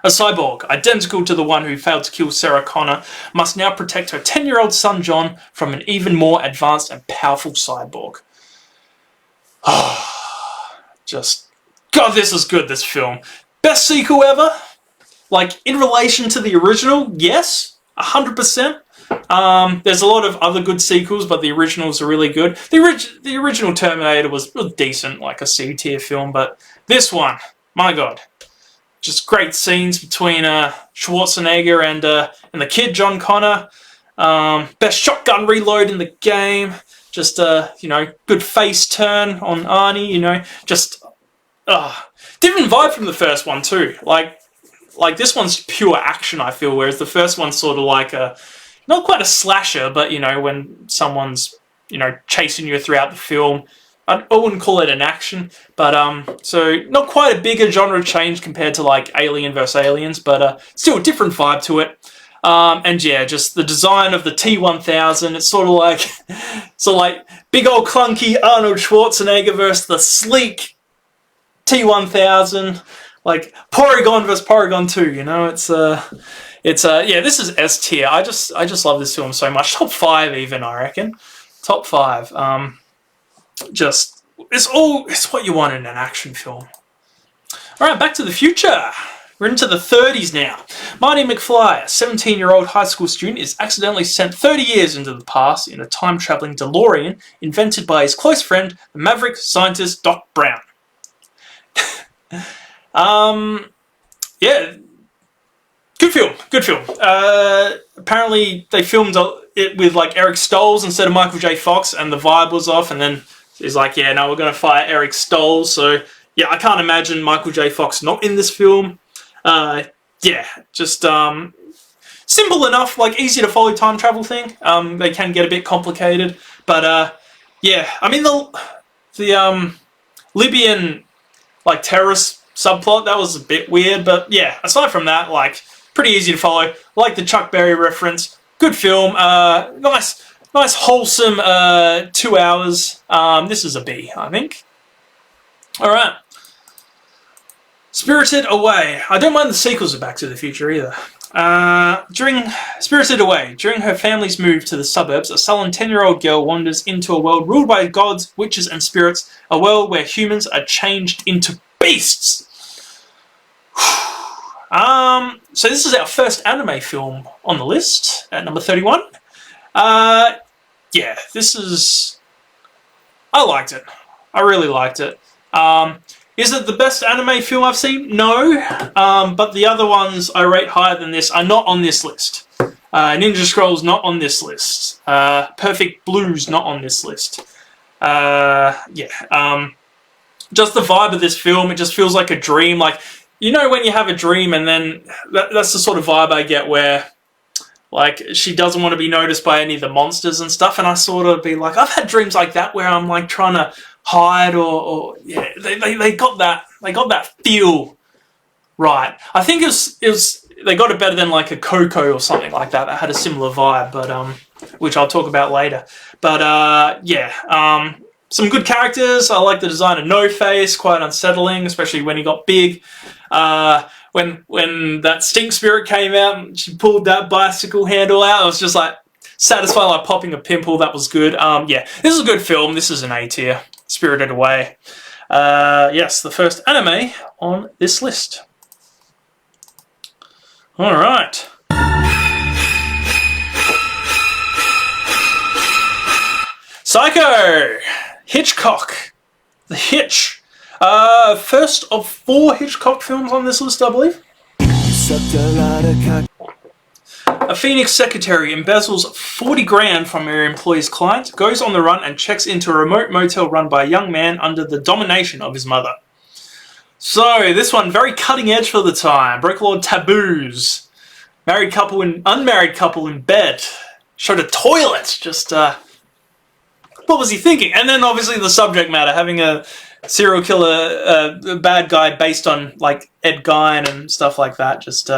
A cyborg, identical to the one who failed to kill Sarah Connor, must now protect her 10-year-old son John from an even more advanced and powerful cyborg. Just, God, this is good, this film. Best sequel ever? Like, in relation to the original, yes, 100%. There's a lot of other good sequels, but the originals are really good. The original Terminator was decent, like a C-tier film, but this one, my God, just great scenes between Schwarzenegger and the kid John Connor. Best shotgun reload in the game. Just you know, good face turn on Arnie. You know, just different vibe from the first one too. Like this one's pure action, I feel, whereas the first one's sort of like a, not quite a slasher, but, you know, when someone's, you know, chasing you throughout the film. I wouldn't call it an action, but, so, not quite a bigger genre change compared to, like, Alien vs. Aliens, but, still a different vibe to it. And, yeah, just the design of the T-1000, it's sort of like big old clunky Arnold Schwarzenegger versus the sleek T-1000, like, Porygon vs. Porygon 2, you know, yeah, this is S tier. I just love this film so much. Top 5 even, I reckon. Top 5. It's what you want in an action film. Alright, Back to the Future. We're into the 30s now. Marty McFly, a 17-year-old high school student, is accidentally sent 30 years into the past in a time-traveling DeLorean invented by his close friend, the maverick scientist Doc Brown. Yeah, good film. Apparently they filmed it with like Eric Stoltz instead of Michael J. Fox, and the vibe was off, and then he's like, yeah, no, we're going to fire Eric Stoltz, so yeah, I can't imagine Michael J. Fox not in this film. Yeah, just simple enough, like easy to follow time travel thing. They can get a bit complicated, but yeah, I mean the Libyan like terrorist subplot, that was a bit weird, but yeah, aside from that, like pretty easy to follow. Like the Chuck Berry reference, good film, nice wholesome 2 hours. This is a B, I think. All right. Spirited Away. I don't mind the sequels of Back to the Future either. During Spirited Away, during her family's move to the suburbs, a sullen 10-year-old girl wanders into a world ruled by gods, witches, and spirits, a world where humans are changed into beasts. So this is our first anime film on the list, at number 31. Yeah, this is... I liked it. I really liked it. Is it the best anime film I've seen? No, but the other ones I rate higher than this are not on this list. Ninja Scroll's not on this list. Perfect Blue's not on this list. Yeah, just the vibe of this film, it just feels like a dream. Like, you know when you have a dream and then that's the sort of vibe I get where, Like, she doesn't want to be noticed by any of the monsters and stuff, and I sort of be like, I've had dreams like that where I'm like trying to hide or yeah, they got that feel right. I think it was they got it better than like a Coco or something like that that had a similar vibe, but which I'll talk about later. But some good characters. I like the design of No Face, quite unsettling, especially when he got big. When that stink spirit came out and she pulled that bicycle handle out, I was just like satisfied, like popping a pimple. That was good. Yeah, this is a good film. This is an A tier. Spirited Away. Yes, the first anime on this list. All right. Psycho! Hitchcock. The Hitch. First of 4 Hitchcock films on this list, I believe. A Phoenix secretary embezzles 40 grand from her employer's client, goes on the run and checks into a remote motel run by a young man under the domination of his mother. So, this one, very cutting edge for the time. Broke a lot of taboos. Married couple and unmarried couple in bed. Showed a toilet. Just, what was he thinking? And then, obviously, the subject matter, having a serial killer, bad guy based on, like, Ed Gein and stuff like that. Just,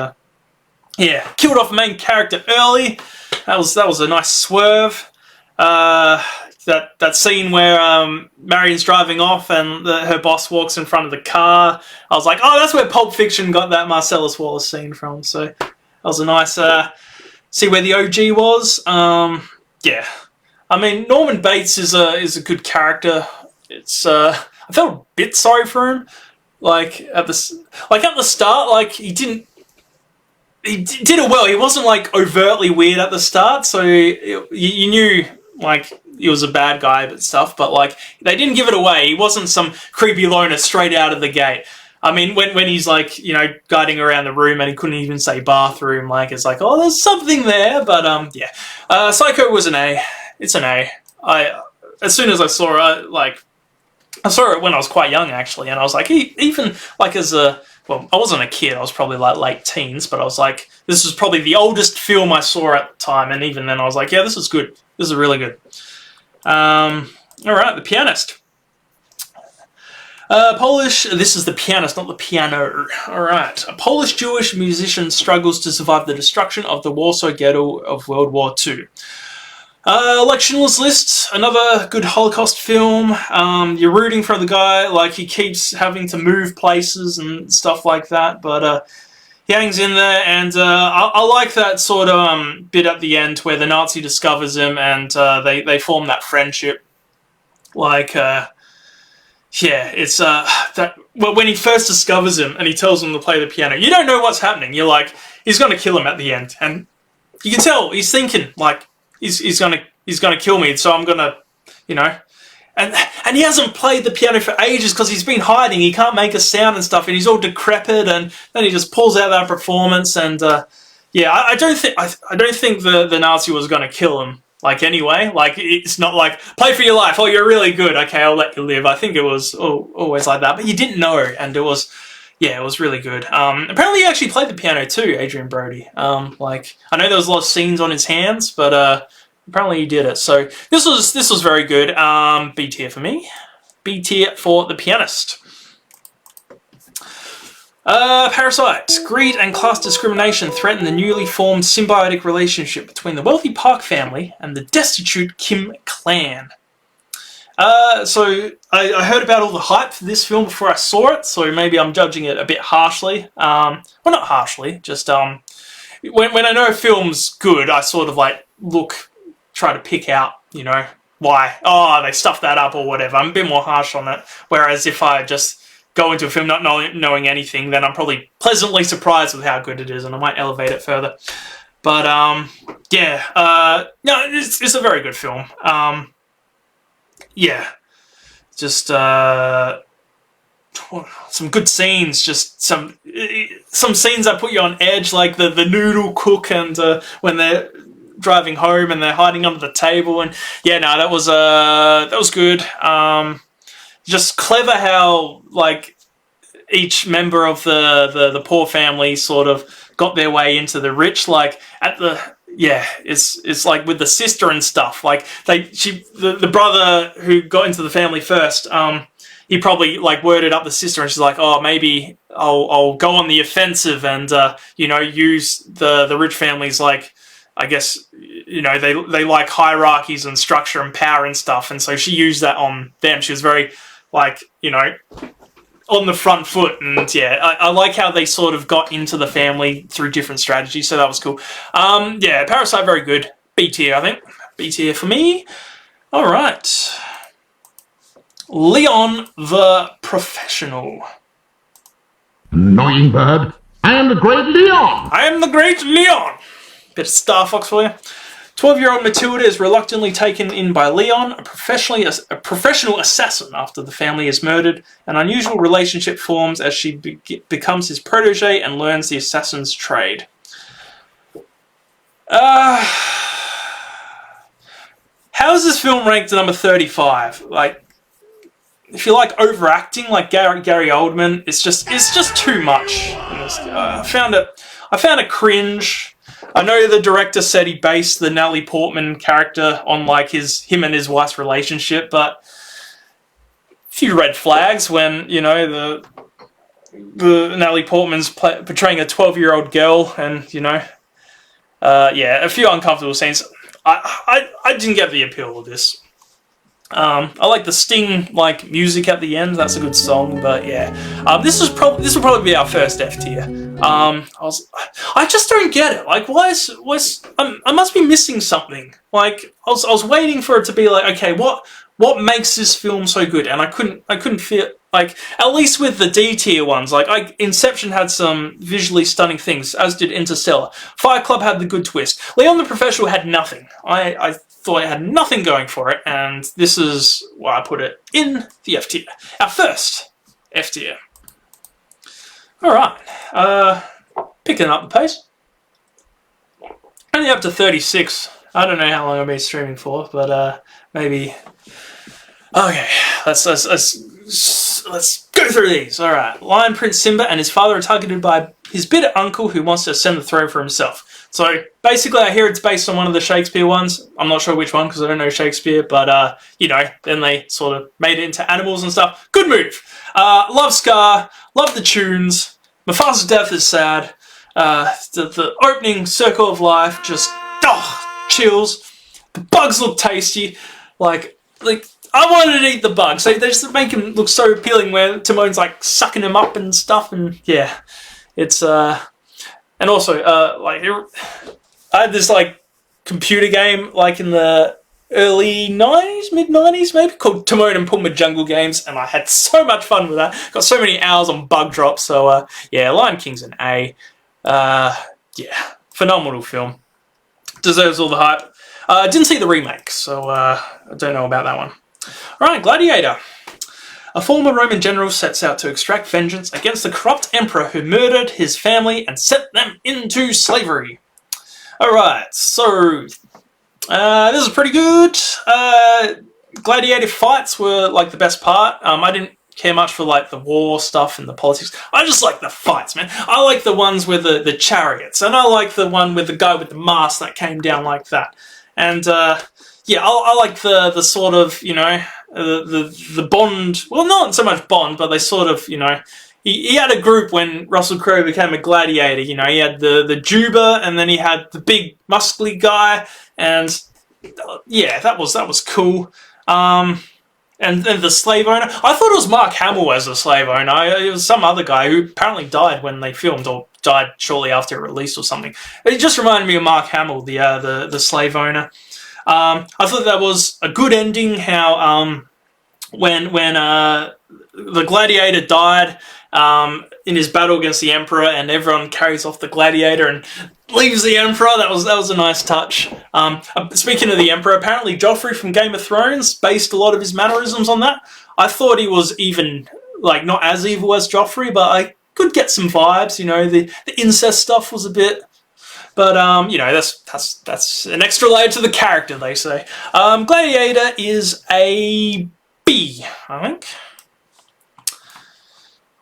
yeah, killed off the main character early. That was a nice swerve. That scene where Marion's driving off and her boss walks in front of the car. I was like, oh, that's where Pulp Fiction got that Marcellus Wallace scene from. So that was a nice see where the OG was. Yeah, I mean Norman Bates is a good character. It's I felt a bit sorry for him. Like at the start, like he did it well. He wasn't like overtly weird at the start, so you knew like he was a bad guy but stuff. But like they didn't give it away. He wasn't some creepy loner straight out of the gate. I mean, when he's like guiding around the room and he couldn't even say bathroom, like it's like, oh, there's something there. But yeah, Psycho was an A. It's an A. As soon as I saw it, I saw it when I was quite young actually, and I was like, even like as a well, I wasn't a kid, I was probably like late teens, but I was like, this was probably the oldest film I saw at the time, and even then I was like, yeah, this is good. This is really good. Alright, The Pianist. Polish, this is The Pianist, not The Piano. Alright, a Polish-Jewish musician struggles to survive the destruction of the Warsaw Ghetto of World War II. Like Schindler's List, another good Holocaust film. You're rooting for the guy, like he keeps having to move places and stuff like that, but he hangs in there, and I like that sort of bit at the end where the Nazi discovers him and they form that friendship. Like, yeah, it's that when he first discovers him and he tells him to play the piano, you don't know what's happening. You're like, he's going to kill him at the end, and you can tell he's thinking like, he's gonna kill me, so I'm gonna, and he hasn't played the piano for ages because he's been hiding. He can't make a sound and stuff, and he's all decrepit. And then he just pulls out that performance. And yeah, I don't think the Nazi was gonna kill him. Like anyway, like it's not like play for your life. Oh, you're really good. Okay, I'll let you live. I think it was always like that, but you didn't know, and it was. Yeah, it was really good. Apparently he actually played the piano too, Adrian Brody. Like, I know there was a lot of scenes on his hands, but apparently he did it. So this was very good. B tier for me. B tier for The Pianist. Parasite. Greed and class discrimination threaten the newly formed symbiotic relationship between the wealthy Park family and the destitute Kim clan. So I heard about all the hype for this film before I saw it, so maybe I'm judging it a bit harshly. Well, not harshly, just when I know a film's good, I sort of like try to pick out, why. Oh, they stuffed that up or whatever. I'm a bit more harsh on it. Whereas if I just go into a film not knowing anything, then I'm probably pleasantly surprised with how good it is, and I might elevate it further. But yeah, no, it's a very good film. Yeah, just some good scenes. Just some scenes that put you on edge, like the noodle cook and when they're driving home and they're hiding under the table. And yeah, no, that was good. Just clever how like each member of the poor family sort of got their way into the rich. Like at the yeah, it's like with the sister and stuff. Like the brother who got into the family first, he probably like worded up the sister, and she's like, oh, maybe I'll go on the offensive and you know, use the rich families, like, I guess, you know, they like hierarchies and structure and power and stuff, and so she used that on them. She was very like, you know, on the front foot, and yeah, I like how they sort of got into the family through different strategies, so that was cool. Yeah, Parasite, very good. B tier, I think. B tier for me. Alright. Leon the Professional. Annoying bird. I am the great Leon. I am the great Leon! Bit of Star Fox for you. 12-year-old Matilda is reluctantly taken in by Leon, a professional assassin, after the family is murdered. An unusual relationship forms as she becomes his protege and learns the assassin's trade. How is this film ranked at number 35? Like, if you like overacting, like Gary Oldman, it's just too much. I found it cringe. I know the director said he based the Natalie Portman character on like him and his wife's relationship, but a few red flags when, you know, the Natalie Portman's portraying a 12-year-old girl, and, you know, yeah, a few uncomfortable scenes. I didn't get the appeal of this. I like the Sting like music at the end. That's a good song, but yeah, this will probably be our first F tier. I just don't get it. Like, I must be missing something. Like, I was waiting for it to be like, okay, what makes this film so good? And I couldn't feel like, at least with the D tier ones, like Inception had some visually stunning things, as did Interstellar. Fight Club had the good twist. Leon the Professional had nothing. I thought it had nothing going for it, and this is why I put it in the F tier. Our first F tier. Alright, picking up the pace. Only up to 36. I don't know how long I've been streaming for, but maybe... Okay, let's go through these. Alright, Lion Prince Simba and his father are targeted by his bitter uncle who wants to ascend the throne for himself. So, basically, I hear it's based on one of the Shakespeare ones. I'm not sure which one, because I don't know Shakespeare, but, you know, then they sort of made it into animals and stuff. Good move! Love Scar, love the tunes, Mufasa's death is sad, the opening Circle of Life, just, chills. The bugs look tasty, like, I wanted to eat the bugs. They just make him look so appealing where Timon's, like, sucking him up and stuff, and, yeah, it's, and also, like, I had this, like, computer game, like, in the early 90s, mid-90s, maybe, called Timon and Pumbaa Jungle Games, and I had so much fun with that. Got so many hours on bug drops, so, yeah, Lion King's an A. Yeah, phenomenal film. Deserves all the hype. I didn't see the remake, so, I don't know about that one. Alright, Gladiator. A former Roman general sets out to extract vengeance against the corrupt emperor who murdered his family and sent them into slavery. Alright, so this is pretty good. Gladiator fights were like the best part. I didn't care much for like the war stuff and the politics. I just like the fights, man. I like the ones with the chariots, and I like the one with the guy with the mask that came down like that. And yeah, I like the sort of, you know, the Bond, well, not so much Bond, but they sort of, you know, he had a group when Russell Crowe became a gladiator, you know, he had the Juba, and then he had the big muscly guy, and yeah, that was cool. And then the slave owner, I thought it was Mark Hamill as the slave owner. It was some other guy who apparently died when they filmed, or died shortly after it released or something. It just reminded me of Mark Hamill, the slave owner. I thought that was a good ending, how when the gladiator died in his battle against the emperor, and everyone carries off the gladiator and leaves the emperor. That was a nice touch. Speaking of the emperor, apparently Joffrey from Game of Thrones based a lot of his mannerisms on that. I thought he was even, like, not as evil as Joffrey, but I could get some vibes, you know, the incest stuff was a bit... But, you know, that's an extra layer to the character, they say. Gladiator is a B, I think.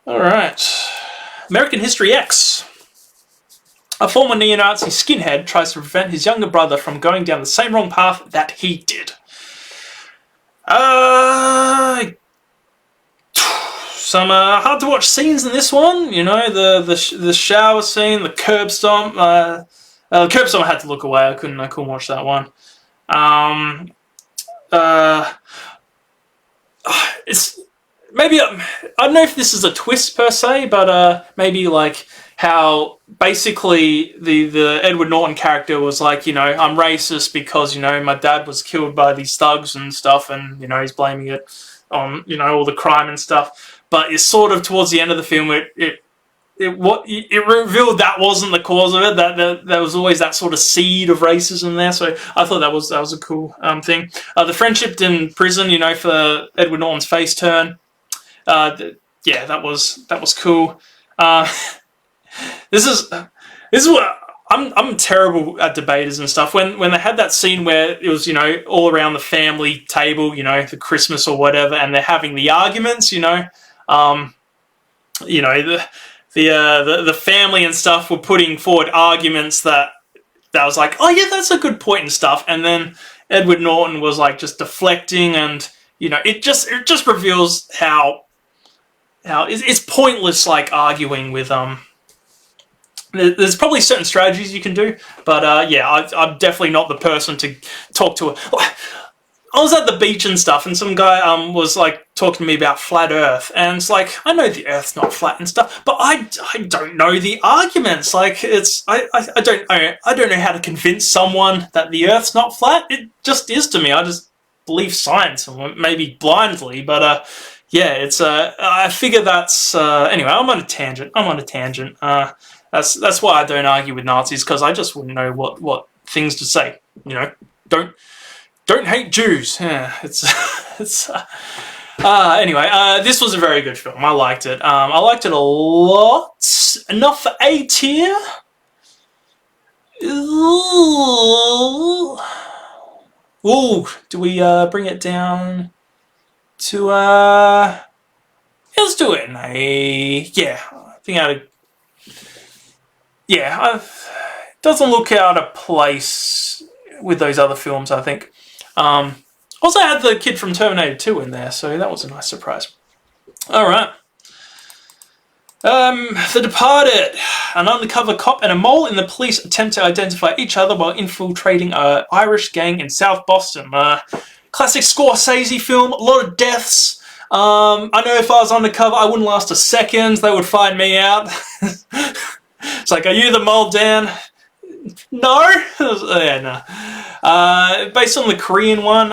Alright. American History X. A former neo-Nazi skinhead tries to prevent his younger brother from going down the same wrong path that he did. Some hard to watch scenes in this one. You know, the shower scene, the curb stomp. The curb stomp I had to look away. I couldn't watch that one. It's maybe I don't know if this is a twist per se, but maybe like how basically the Edward Norton character was like, you know, I'm racist because, you know, my dad was killed by these thugs and stuff, and, you know, he's blaming it on, you know, all the crime and stuff. But it's sort of towards the end of the film, it revealed that wasn't the cause of it. That there was always that sort of seed of racism there. So I thought that was a cool thing. The friendship in prison, you know, for Edward Norton's face turn. Yeah, that was cool. This is what I'm terrible at debaters and stuff. When they had that scene where it was, you know, all around the family table, you know, for Christmas or whatever, and they're having the arguments, you know, the family and stuff were putting forward arguments that was like, oh yeah, that's a good point and stuff, and then Edward Norton was like just deflecting, and, you know, it just reveals how it's pointless, like, arguing with There's probably certain strategies you can do, but yeah, I'm definitely not the person to talk to. I was at the beach and stuff, and some guy was like talking to me about flat Earth, and it's like, I know the Earth's not flat and stuff, but I don't know the arguments. Like, I don't know how to convince someone that the Earth's not flat. It just is to me. I just believe science, maybe blindly, but yeah, it's I figure that's anyway. I'm on a tangent. That's why I don't argue with Nazis, because I just wouldn't know what things to say. You know, don't hate Jews. Yeah, anyway, this was a very good film. I liked it. I liked it a lot. Enough for A tier. Ooh, do we bring it down to yeah, let's do it in a, yeah, I think out of, yeah, it doesn't look out of place with those other films, I think. Also had the kid from Terminator 2 in there, so that was a nice surprise. Alright. The Departed. An undercover cop and a mole in the police attempt to identify each other while infiltrating an Irish gang in South Boston. Classic Scorsese film, a lot of deaths. I know if I was undercover, I wouldn't last a second. They would find me out. It's like, are you the mole, Dan? No? Yeah, no. Based on the Korean one,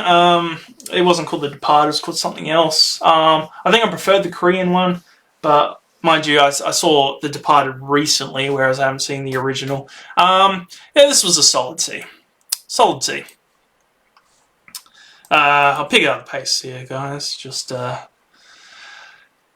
it wasn't called The Departed, it was called something else. I think I preferred the Korean one, but mind you, I saw The Departed recently, whereas I haven't seen the original. Yeah, this was a solid C. Solid C. I'll pick it up the pace here, guys. Just try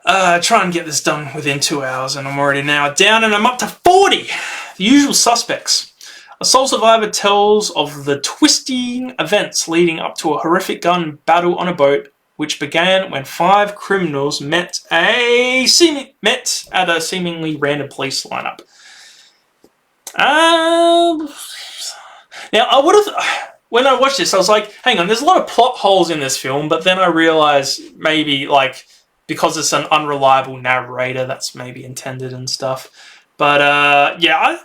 and get this done within 2 hours, and I'm already now down, and I'm up to 40! The Usual Suspects. A sole survivor tells of the twisting events leading up to a horrific gun battle on a boat, which began when 5 criminals met at a seemingly random police lineup. Now, I would have... When I watched this, I was like, hang on, there's a lot of plot holes in this film, but then I realised maybe, like, because it's an unreliable narrator, that's maybe intended and stuff. But, yeah,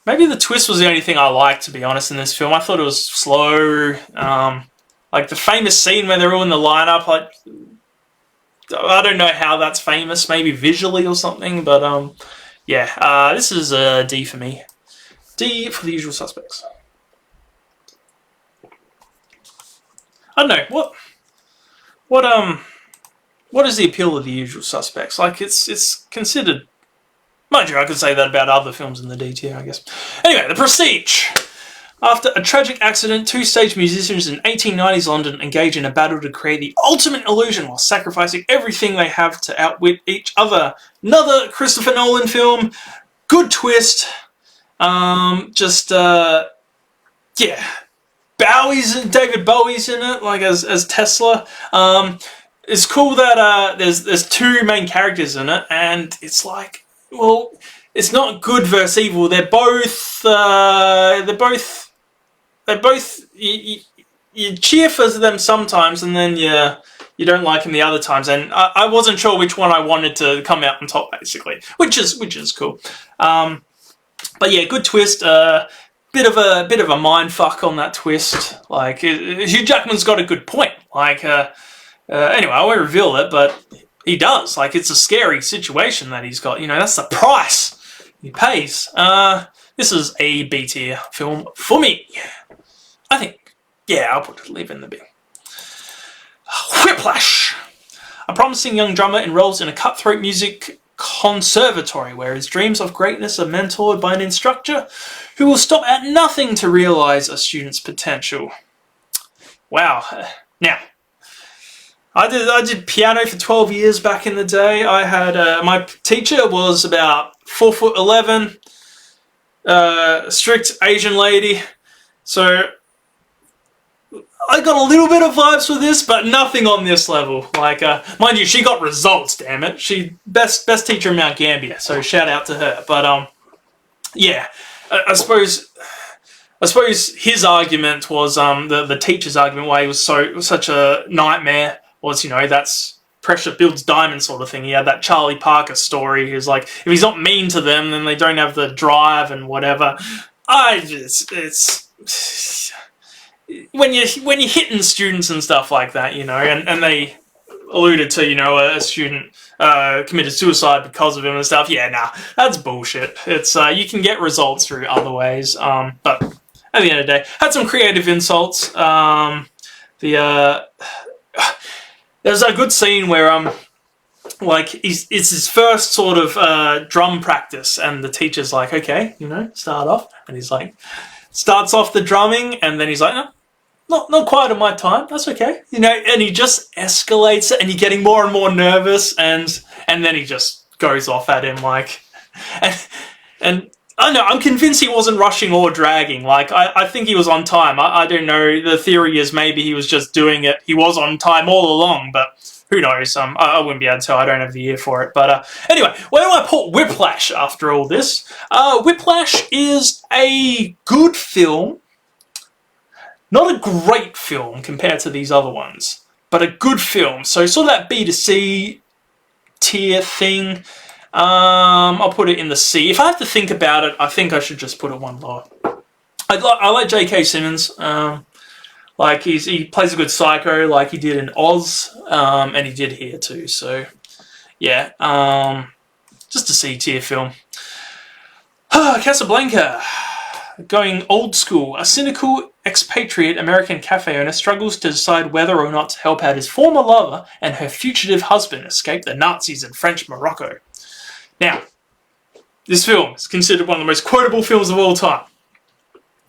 maybe the twist was the only thing I liked, to be honest, in this film. I thought it was slow. Like, the famous scene where they're all in the lineup, like, I don't know how that's famous, maybe visually or something, but, yeah, this is a D for me. D for The Usual Suspects. I don't know, what is the appeal of The Usual Suspects? Like, it's considered... Mind you, I could say that about other films in the D tier, I guess. Anyway, The Prestige. After a tragic accident, 2 stage musicians in 1890s London engage in a battle to create the ultimate illusion while sacrificing everything they have to outwit each other. Another Christopher Nolan film. Good twist. Yeah. David Bowie's in it, like as Tesla. It's cool that there's 2 main characters in it, and it's like, well, it's not good versus evil. They're both you cheer for them sometimes, and then you don't like them the other times. And I wasn't sure which one I wanted to come out on top, basically, which is cool. But yeah, good twist. Bit of a mind fuck on that twist. Like Hugh Jackman's got a good point. Like anyway, I won't reveal it, but he does. Like it's a scary situation that he's got. You know, that's the price he pays. This is a B tier film for me. I think. Yeah, I'll leave it in the bin. Whiplash. A promising young drummer enrolls in a cutthroat music conservatory where his dreams of greatness are mentored by an instructor who will stop at nothing to realise a student's potential. Wow. Now, I did piano for 12 years back in the day. I had my teacher was about 4'11", strict Asian lady. So I got a little bit of vibes with this, but nothing on this level. Like, mind you, she got results. Damn it, she best teacher in Mount Gambier. So shout out to her. But yeah, I suppose his argument was the teacher's argument why he was such a nightmare was, you know, that's pressure builds diamonds sort of thing. He had that Charlie Parker story. He was like, if he's not mean to them, then they don't have the drive and whatever. It's when you're hitting students and stuff like that, you know, and they alluded to, you know, a student committed suicide because of him and stuff. Yeah, nah, that's bullshit. It's you can get results through other ways, but at the end of the day, had some creative insults. There's a good scene where like it's his first sort of drum practice, and the teacher's like, okay, you know, start off, and he's like, starts off the drumming, and then he's like, no, not quite at my time, that's okay, you know, and he just escalates it, and you're getting more and more nervous, and then he just goes off at him, like, and I don't know, I'm convinced he wasn't rushing or dragging. Like, I think he was on time. I don't know, the theory is maybe he was just doing it, he was on time all along, but who knows, I wouldn't be able to tell, I don't have the ear for it. But anyway, where do I put Whiplash after all this? Whiplash is a good film, not a great film compared to these other ones, but a good film, so sort of that B to C tier thing. I'll put it in the C. If I have to think about it, I think I should just put it one lower. I like J.K. Simmons. Like he plays a good psycho, like he did in Oz, and he did here too. So yeah, just a C tier film. Casablanca, going old school. A cynical expatriate American cafe owner struggles to decide whether or not to help out his former lover and her fugitive husband escape the Nazis in French Morocco. Now, this film is considered one of the most quotable films of all time.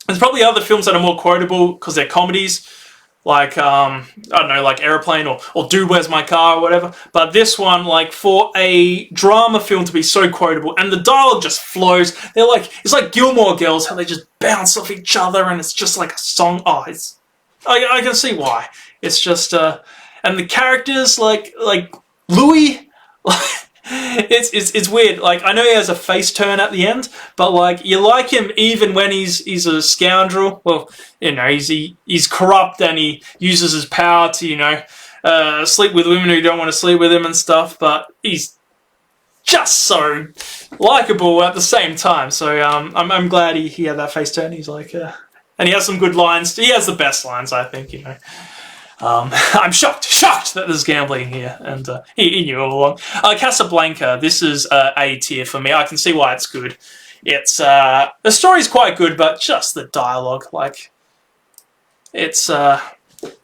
There's probably other films that are more quotable because they're comedies, like, I don't know, like Airplane or Dude, Where's My Car or whatever. But this one, like, for a drama film to be so quotable, and the dialogue just flows. They're like, it's like Gilmore Girls, how they just bounce off each other, and it's just like a song. Oh, I can see why. It's just, and the characters, like Louis, it's weird. Like, I know he has a face turn at the end, but like you like him even when he's a scoundrel. Well, you know, he's corrupt and he uses his power to, you know, sleep with women who don't want to sleep with him and stuff. But he's just so likable at the same time. So I'm glad he had that face turn. He's like, and he has some good lines. He has the best lines, I think. You know. I'm shocked that there's gambling here, and he knew all along. Casablanca, this is A tier for me. I can see why it's good. It's the story's quite good, but just the dialogue, like, it's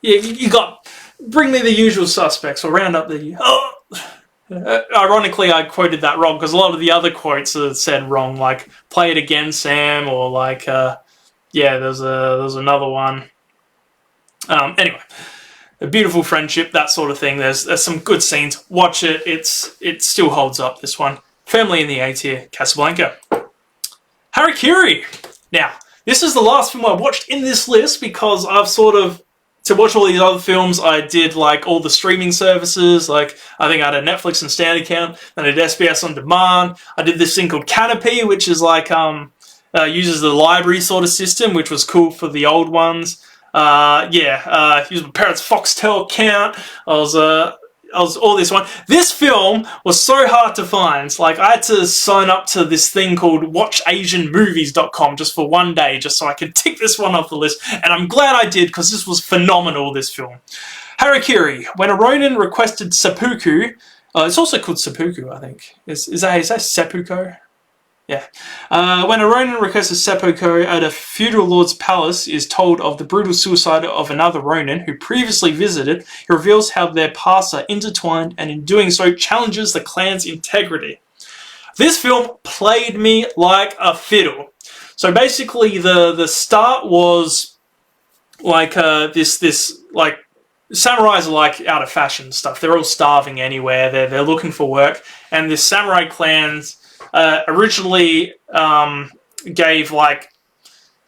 you got bring me the usual suspects or round up the. Ironically, I quoted that wrong because a lot of the other quotes are said wrong, like "Play it again, Sam," or like yeah, there's another one. Anyway. A beautiful friendship, that sort of thing. There's some good scenes. Watch it. It still holds up, this one. Firmly in the A tier. Casablanca. Harakiri. Now, this is the last film I watched in this list because I've sort of to watch all these other films, I did like all the streaming services. Like I think I had a Netflix and Stan account, then I did SBS on demand. I did this thing called Canopy, which is like uses the library sort of system, which was cool for the old ones. Used my parents' Foxtel account. I was all this one. This film was so hard to find. Like, I had to sign up to this thing called WatchAsianMovies.com just for one day, just so I could tick this one off the list. And I'm glad I did, because this was phenomenal, this film. Harakiri. When a Ronin requested seppuku, it's also called seppuku, I think. Is that how you say seppuku? Yeah. When a Ronin requests a seppuku at a feudal lord's palace is told of the brutal suicide of another Ronin who previously visited, he reveals how their paths are intertwined and in doing so challenges the clan's integrity. This film played me like a fiddle. So basically the start was like this like samurais are like out of fashion stuff. They're all starving anywhere. They're looking for work, and this samurai clans originally gave like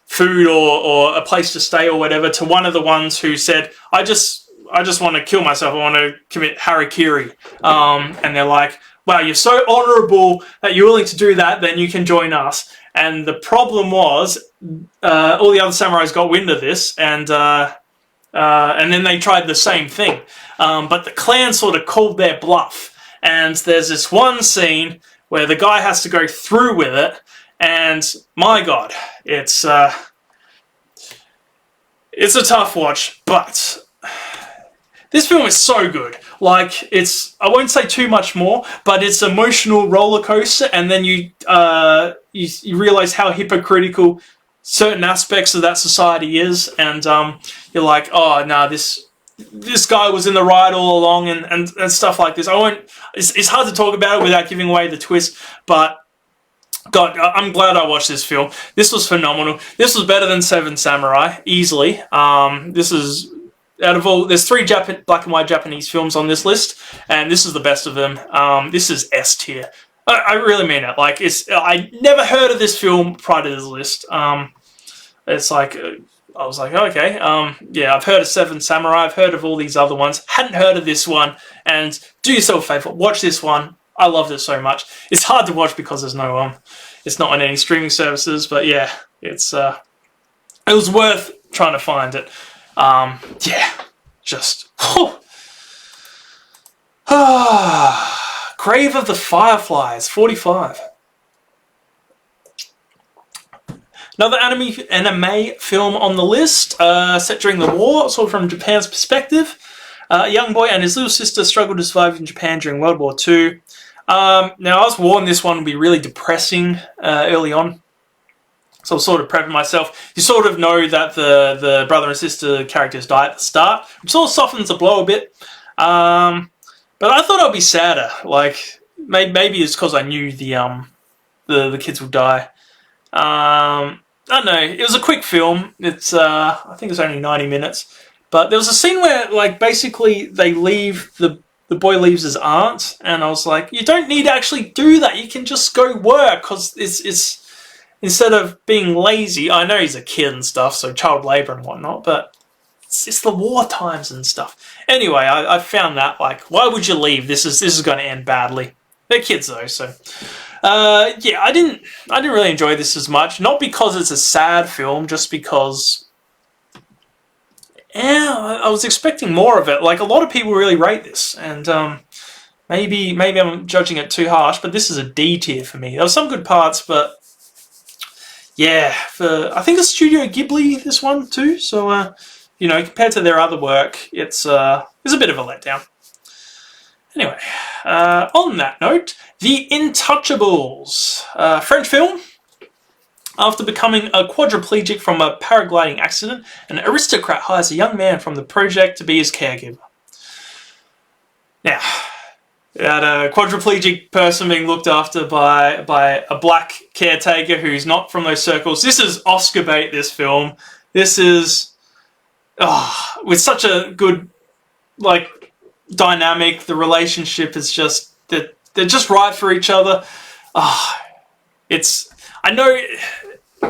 food or a place to stay or whatever to one of the ones who said, I just want to kill myself, I want to commit harakiri. And they're like, wow, you're so honorable that you're willing to do that, then you can join us. And the problem was all the other samurais got wind of this, and then they tried the same thing. But the clan sort of called their bluff, and there's this one scene where the guy has to go through with it, and my God, it's a tough watch, but this film is so good. Like, I won't say too much more, but it's emotional roller coaster, and then you realize how hypocritical certain aspects of that society is, and you're like, oh no, this guy was in the right all along, and stuff like this. It's hard to talk about it without giving away the twist, but God, I'm glad I watched this film. This was phenomenal. This was better than Seven Samurai, easily. This is, out of all, there's 3 black and white Japanese films on this list, and this is the best of them. This is S tier. I really mean it. Like, I never heard of this film prior to this list. It's like, I was like, okay, yeah, I've heard of Seven Samurai, I've heard of all these other ones, hadn't heard of this one, and do yourself a favour, watch this one. I loved it so much. It's hard to watch because there's no, it's not on any streaming services, but yeah, it was worth trying to find it. Yeah, just, Grave of the Fireflies, 45. Another anime film on the list, set during the war, sort of from Japan's perspective. A young boy and his little sister struggled to survive in Japan during World War II. Now, I was warned this one would be really depressing early on, so I was sort of prepping myself. You sort of know that the brother and sister characters die at the start, which sort of softens the blow a bit. But I thought I'd be sadder. Like, maybe it's because I knew the kids would die. I don't know, it was a quick film. It's I think it's only 90 minutes, but there was a scene where, like, basically they leave, the boy leaves his aunt, and I was like, you don't need to actually do that, you can just go work, because it's instead of being lazy. I know he's a kid and stuff, so child labour and whatnot, but it's the war times and stuff. Anyway, I found that, like, why would you leave? This is going to end badly. They're kids though, so yeah, I didn't really enjoy this as much. Not because it's a sad film, just because, yeah, I was expecting more of it. Like, a lot of people really rate this, and maybe I'm judging it too harsh, but this is a D tier for me. There were some good parts, but yeah, I think it's Studio Ghibli, this one too. So you know, compared to their other work, it's a bit of a letdown. Anyway, on that note, The Intouchables, French film. After becoming a quadriplegic from a paragliding accident, an aristocrat hires a young man from the project to be his caregiver. Now, that a quadriplegic person being looked after by a black caretaker who's not from those circles. This is Oscar bait, this film. This is, with such a good, like, dynamic. The relationship is just, they're just right for each other. I know,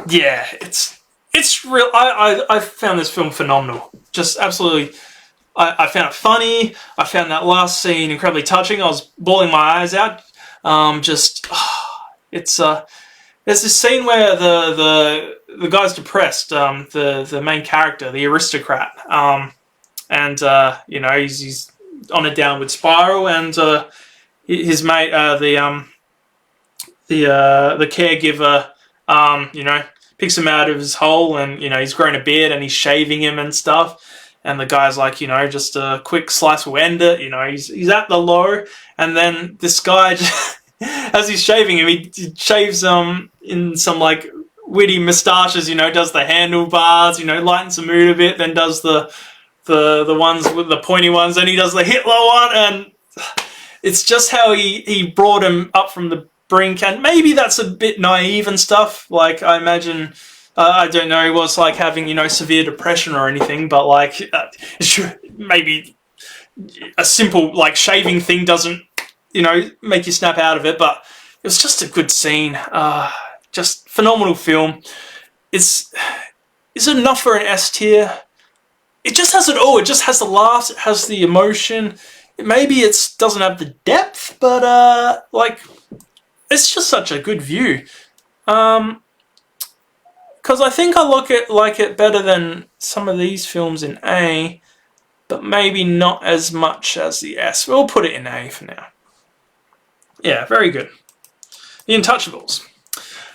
yeah, it's real. I found this film phenomenal. Just absolutely. I found it funny. I found that last scene incredibly touching. I was bawling my eyes out. It's there's this scene where the guy's depressed. The main character, the aristocrat, and you know, he's on a downward spiral, and his mate, the caregiver, you know, picks him out of his hole, and you know, he's grown a beard and he's shaving him and stuff. And the guy's like, you know, just a quick slice will end it. You know, he's at the low, and then this guy, just, as he's shaving him, he shaves in some like witty moustaches. You know, does the handlebars. You know, lightens the mood a bit. Then does the ones with the pointy ones. Then he does the Hitler one, and it's just how he brought him up from the brink. And maybe that's a bit naive and stuff. Like I imagine. I don't know what's like having, you know, severe depression or anything, but like maybe a simple like shaving thing doesn't, you know, make you snap out of it. But it was just a good scene, just phenomenal film. Is it enough for an S tier? It just has it all. It just has the laughs. It has the emotion. Maybe it doesn't have the depth, but like it's just such a good view. Because I think I like it better than some of these films in A, but maybe not as much as the S. We'll put it in A for now. Yeah, very good. The Intouchables.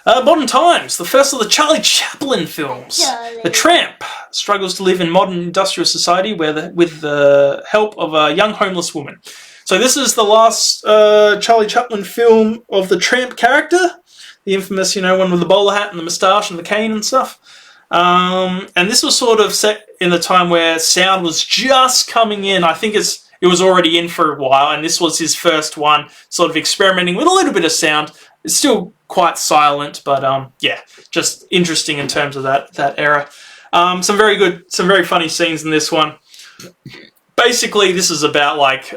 Modern Times, the first of the Charlie Chaplin films. The tramp struggles to live in modern industrial society with the help of a young homeless woman. So this is the last Charlie Chaplin film of the tramp character. The infamous, you know, one with the bowler hat and the moustache and the cane and stuff. And this was sort of set in the time where sound was just coming in. I think it was already in for a while, and this was his first one, sort of experimenting with a little bit of sound. It's still quite silent, but yeah, just interesting in terms of that era. Some very funny scenes in this one. Basically, this is about like,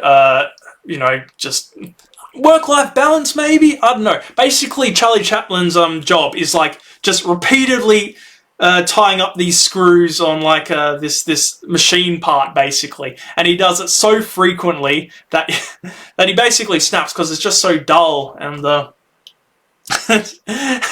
you know, just work-life balance, maybe? I don't know. Basically, Charlie Chaplin's job is like just repeatedly tying up these screws on like this machine part, basically, and he does it so frequently that that he basically snaps because it's just so dull. And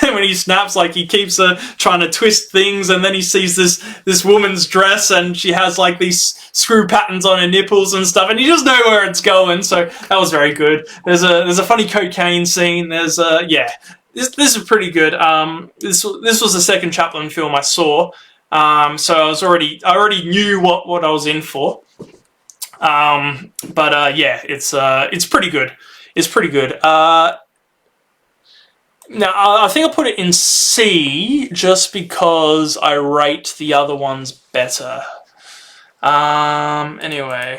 when he snaps, like he keeps trying to twist things, and then he sees this woman's dress, and she has like these screw patterns on her nipples and stuff, and you just know where it's going. So that was very good. There's a funny cocaine scene. There's yeah, this is pretty good. This was the second Chaplin film I saw, so I already knew what I was in for. But yeah, it's pretty good. It's pretty good. Now, I think I'll put it in C just because I rate the other ones better. Anyway,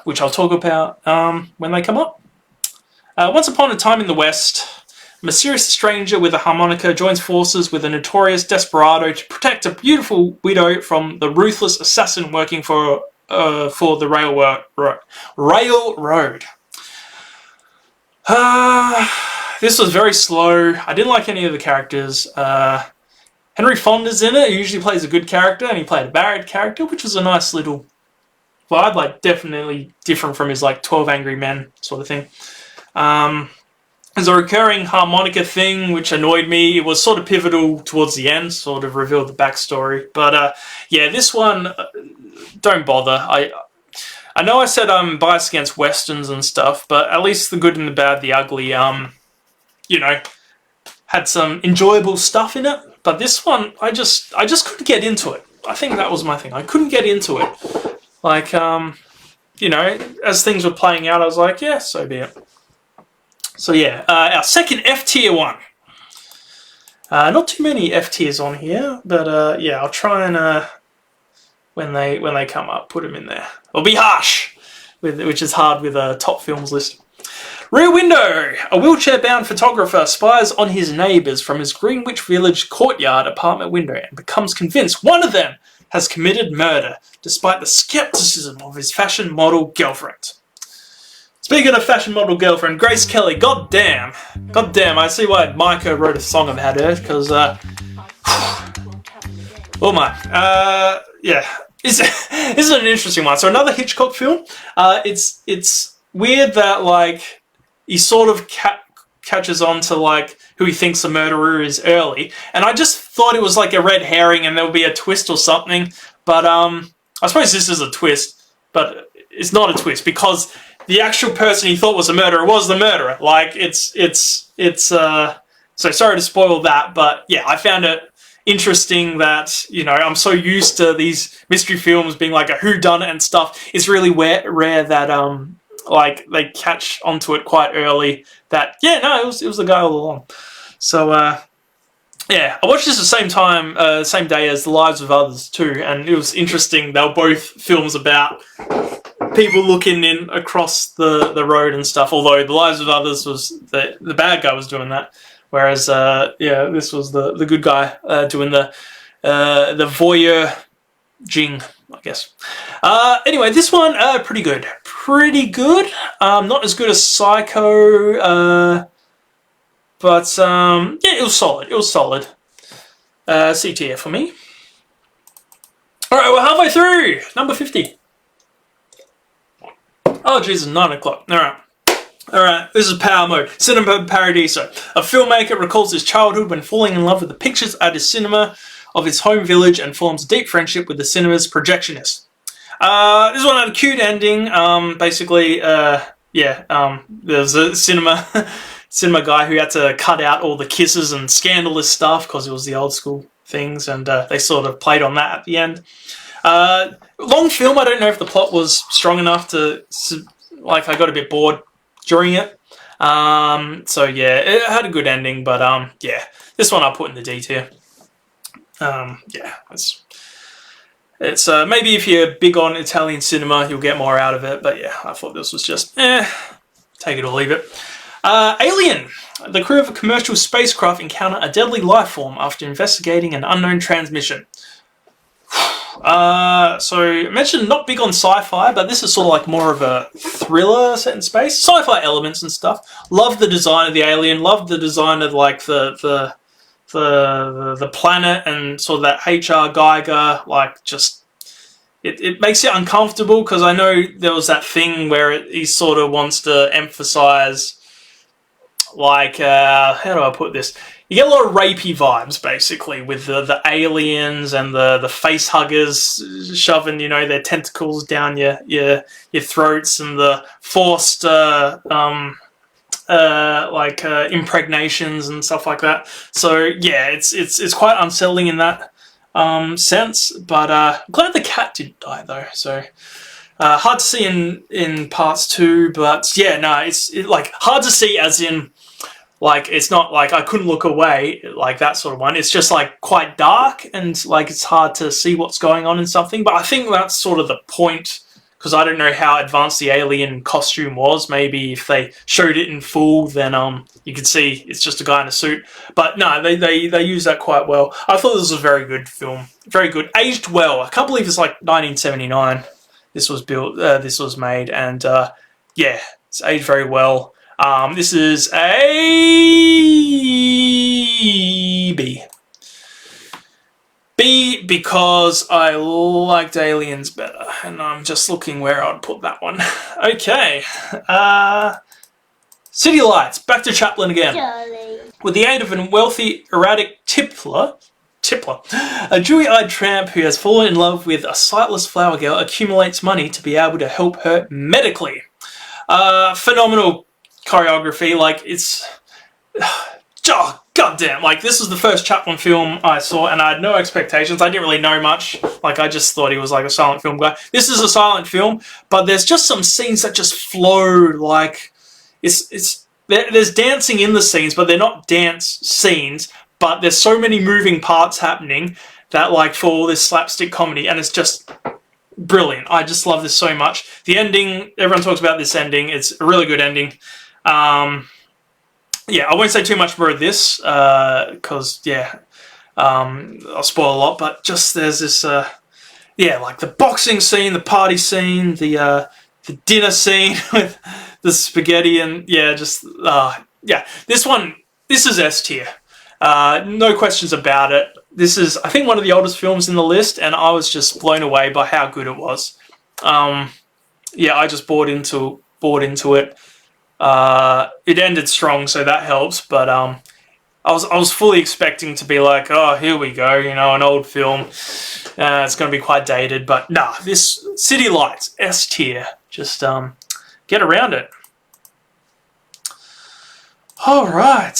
which I'll talk about when they come up. Once upon a time in the West, a mysterious stranger with a harmonica joins forces with a notorious desperado to protect a beautiful widow from the ruthless assassin working for the railroad. This was very slow. I didn't like any of the characters. Henry Fonda's in it. He usually plays a good character, and he played a bad character, which was a nice little vibe. Like, definitely different from his, like, 12 Angry Men sort of thing. There's a recurring harmonica thing, which annoyed me. It was sort of pivotal towards the end, sort of revealed the backstory. But, yeah, this one, don't bother. I know I said I'm biased against Westerns and stuff, but at least the good and the bad, the ugly, you know, had some enjoyable stuff in it. But this one, I just couldn't get into it. I think that was my thing. I couldn't get into it. Like, you know, as things were playing out, I was like, yeah, so be it. So yeah, our second F tier one. Not too many F tiers on here, but yeah, I'll try and when they come up, put them in there. Or be harsh, which is hard with a top films list. Rear Window. A wheelchair-bound photographer spies on his neighbours from his Greenwich Village courtyard apartment window and becomes convinced one of them has committed murder, despite the skepticism of his fashion model girlfriend. Speaking of fashion model girlfriend, Grace Kelly, goddamn, I see why Micah wrote a song about her, because Oh my. Yeah. This is an interesting one. So another Hitchcock film. It's weird that like he sort of catches on to like who he thinks the murderer is early, and I just thought it was like a red herring and there would be a twist or something. But I suppose this is a twist, but it's not a twist because the actual person he thought was the murderer was the murderer. Like it's so sorry to spoil that, but yeah, I found it interesting that, you know, I'm so used to these mystery films being like a whodunit and stuff. It's really rare that like they catch onto it quite early. That yeah, no, it was the guy all along. So yeah, I watched this at the same time, same day as The Lives of Others too, and it was interesting. They were both films about people looking in across the road and stuff. Although The Lives of Others was the bad guy was doing that. Whereas, yeah, this was the good guy doing the voyeur jing, I guess. Anyway, this one, pretty good. Pretty good. Not as good as Psycho, but yeah, it was solid. It was solid. C tier for me. All right, we're halfway through. Number 50. Oh, Jesus, 9 o'clock. All right. Alright, this is Power Mode. Cinema Paradiso. A filmmaker recalls his childhood when falling in love with the pictures at his cinema of his home village and forms a deep friendship with the cinema's projectionist. This one had a cute ending. Basically, there's a cinema guy who had to cut out all the kisses and scandalous stuff because it was the old school things, and they sort of played on that at the end. Long film, I don't know if the plot was strong enough to, like, I got a bit bored during it. So yeah, it had a good ending, but yeah, this one I'll put in the D tier. Yeah, it's maybe if you're big on Italian cinema, you'll get more out of it, but yeah, I thought this was just, take it or leave it. Alien. The crew of a commercial spacecraft encounter a deadly life form after investigating an unknown transmission. So I mentioned not big on sci-fi, but this is sort of like more of a thriller set in space. Sci-fi elements and stuff. Love the design of the alien. Love the design of like the planet and sort of that H.R. Geiger. Like just it makes it uncomfortable because I know there was that thing where he sort of wants to emphasize like how do I put this? You get a lot of rapey vibes, basically, with the aliens and the face huggers shoving, you know, their tentacles down your throats, and the forced impregnations and stuff like that. So yeah, it's quite unsettling in that sense. But I'm glad the cat didn't die though. So hard to see in parts 2, but yeah, no, it's like hard to see as in. Like, it's not like I couldn't look away, like that sort of one. It's just, like, quite dark and, like, it's hard to see what's going on in something. But I think that's sort of the point, because I don't know how advanced the alien costume was. Maybe if they showed it in full, then you could see it's just a guy in a suit. But no, they use that quite well. I thought this was a very good film. Very good. Aged well. I can't believe it's, like, 1979. This was built, this was made. And, yeah, it's aged very well. This is a B. B because I liked Aliens better, and I'm just looking where I'd put that one. Okay. City Lights. Back to Chaplin again. Charlie. With the aid of a wealthy, erratic Tippler, a dewy-eyed tramp who has fallen in love with a sightless flower girl, accumulates money to be able to help her medically. Phenomenal choreography, like it's goddamn, like this was the first Chaplin film I saw and I had no expectations. I didn't really know much, like I just thought he was like a silent film guy. This is a silent film, but there's just some scenes that just flow, like there's dancing in the scenes, but they're not dance scenes, but there's so many moving parts happening that like for all this slapstick comedy, and it's just brilliant. I just love this so much. The ending, everyone talks about this ending. It's a really good ending. Yeah, I won't say too much about this because yeah, I'll spoil a lot. But just there's this, yeah, like the boxing scene, the party scene, the dinner scene with the spaghetti, and yeah, just yeah, this is S tier. No questions about it. this is, I think, one of the oldest films in the list, and I was just blown away by how good it was. Yeah, I just bought into it. It ended strong, so that helps. But I was fully expecting to be like, oh, here we go, you know, an old film. It's going to be quite dated, but nah. This City Lights, S tier. Just get around it. All right,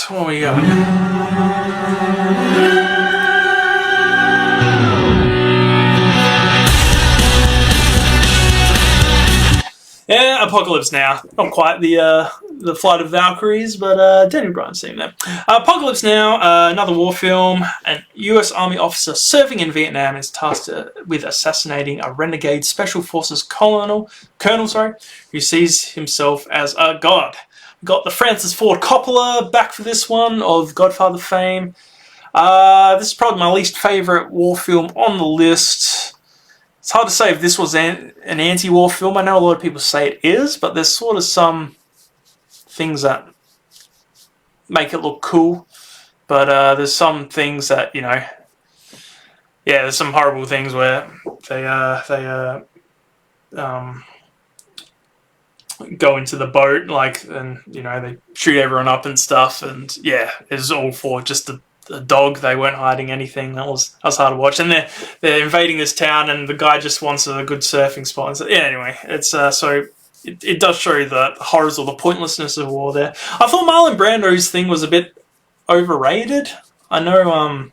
what we got? Yeah, Apocalypse Now. Not quite the Flight of Valkyries, but Danny Bryan's seen there. Apocalypse Now, another war film. An US Army officer serving in Vietnam is tasked with assassinating a renegade Special Forces colonel, who sees himself as a god. We got the Francis Ford Coppola back for this one, of Godfather fame. This is probably my least favourite war film on the list. It's hard to say if this was an anti-war film. I know a lot of people say it is, but there's sort of some things that make it look cool. But there's some things that, you know, yeah, there's some horrible things where they go into the boat, like, and, you know, they shoot everyone up and stuff. And yeah, it's all for just the dog. They weren't hiding anything. That was hard to watch. And they're invading this town, and the guy just wants a good surfing spot. So, yeah, anyway, it's so it does show the horrors or the pointlessness of war there. I thought Marlon Brando's thing was a bit overrated. I know,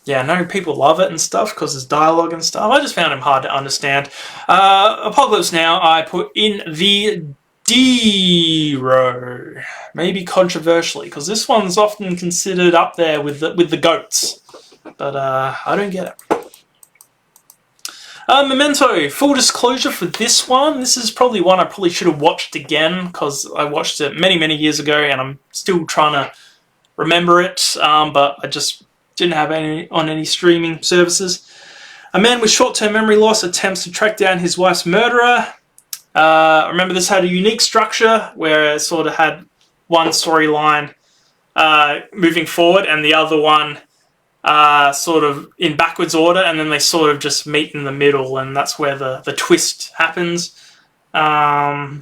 yeah, I know people love it and stuff because there's dialogue and stuff. I just found him hard to understand. Apocalypse Now, I put in the D row, maybe controversially, because this one's often considered up there with the goats, but I don't get it. Memento, full disclosure for this one, this is probably one I probably should have watched again, because I watched it many years ago, and I'm still trying to remember it, but I just didn't have any on any streaming services. A man with short-term memory loss attempts to track down his wife's murderer. Remember, this had a unique structure where it sort of had one storyline moving forward and the other one sort of in backwards order, and then they sort of just meet in the middle, and that's where the twist happens. Yeah,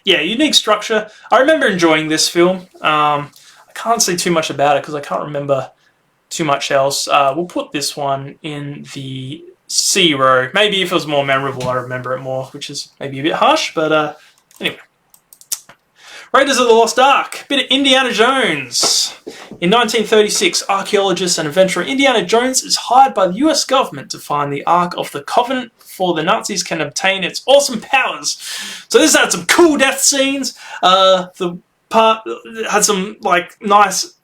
unique structure. I remember enjoying this film. I can't say too much about it because I can't remember too much else. We'll put this one in the C row. Maybe if it was more memorable, I remember it more, which is maybe a bit harsh, but anyway. Raiders of the Lost Ark, bit of Indiana Jones. In 1936, archaeologist and adventurer Indiana Jones is hired by the US government to find the Ark of the Covenant before the Nazis can obtain its awesome powers. So this had some cool death scenes. The part had some like nice,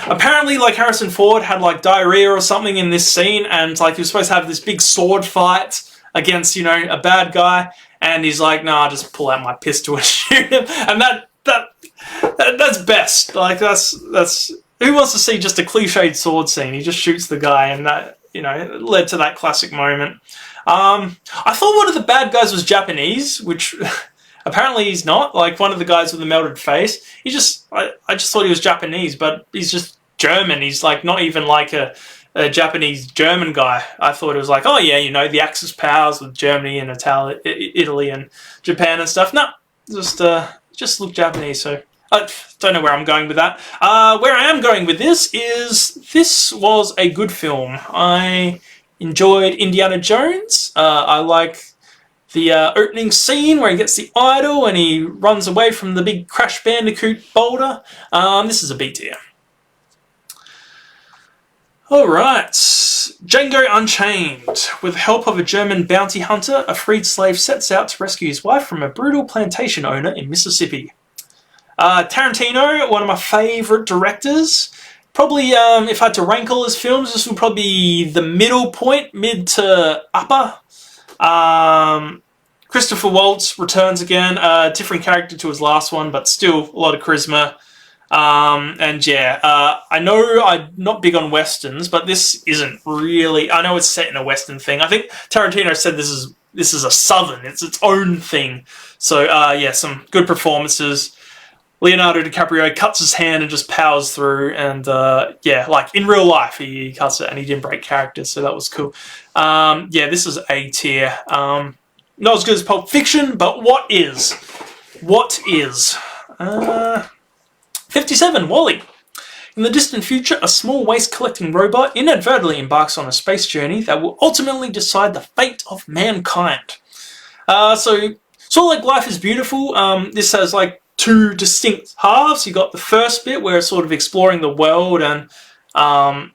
apparently like Harrison Ford had like diarrhea or something in this scene, and like he was supposed to have this big sword fight against, you know, a bad guy, and he's like, nah, I'll just pull out my pistol and shoot him. And that's best. Like that's who wants to see just a cliched sword scene? He just shoots the guy, and that, you know, led to that classic moment. I thought one of the bad guys was Japanese, which apparently he's not. Like one of the guys with the melted face, I just thought he was Japanese, but he's just German. He's like not even like a Japanese German guy. I thought it was like, oh yeah, you know, the Axis powers with Germany and Italy and Japan and stuff. No, just looked Japanese. So I don't know where I'm going with that. Where I am going with this was a good film. I enjoyed Indiana Jones. I like the opening scene where he gets the idol and he runs away from the big Crash Bandicoot boulder. This is a B tier. Alright, Django Unchained. With the help of a German bounty hunter, a freed slave sets out to rescue his wife from a brutal plantation owner in Mississippi. Tarantino, one of my favourite directors. Probably, if I had to rank all his films, this would probably be the middle point, mid to upper. Christopher Waltz returns again, different character to his last one, but still a lot of charisma. And yeah, I know I'm not big on westerns, but this isn't really. I know it's set in a western thing. I think Tarantino said this is a southern. It's its own thing. So yeah, some good performances. Leonardo DiCaprio cuts his hand and just powers through, and yeah, like in real life he cuts it and he didn't break character, so that was cool. Yeah, this is A tier. Not as good as Pulp Fiction, but what is? 57, WALL-E. In the distant future, a small waste-collecting robot inadvertently embarks on a space journey that will ultimately decide the fate of mankind. So, sort of like Life is Beautiful, this has like two distinct halves. You got the first bit where it's sort of exploring the world and,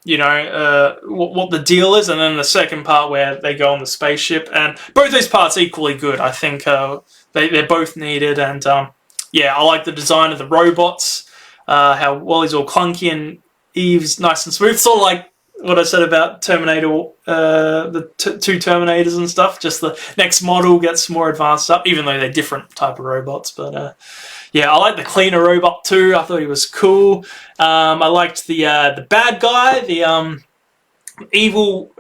you know, what the deal is, and then the second part where they go on the spaceship. And both these parts are equally good. I think they're both needed, and yeah, I like the design of the robots. How WALL-E's all clunky and Eve's nice and smooth. Sort of like what I said about Terminator, the two Terminators and stuff. Just the next model gets more advanced up, even though they're different type of robots. But yeah, I like the cleaner robot too. I thought he was cool. I liked the bad guy, the evil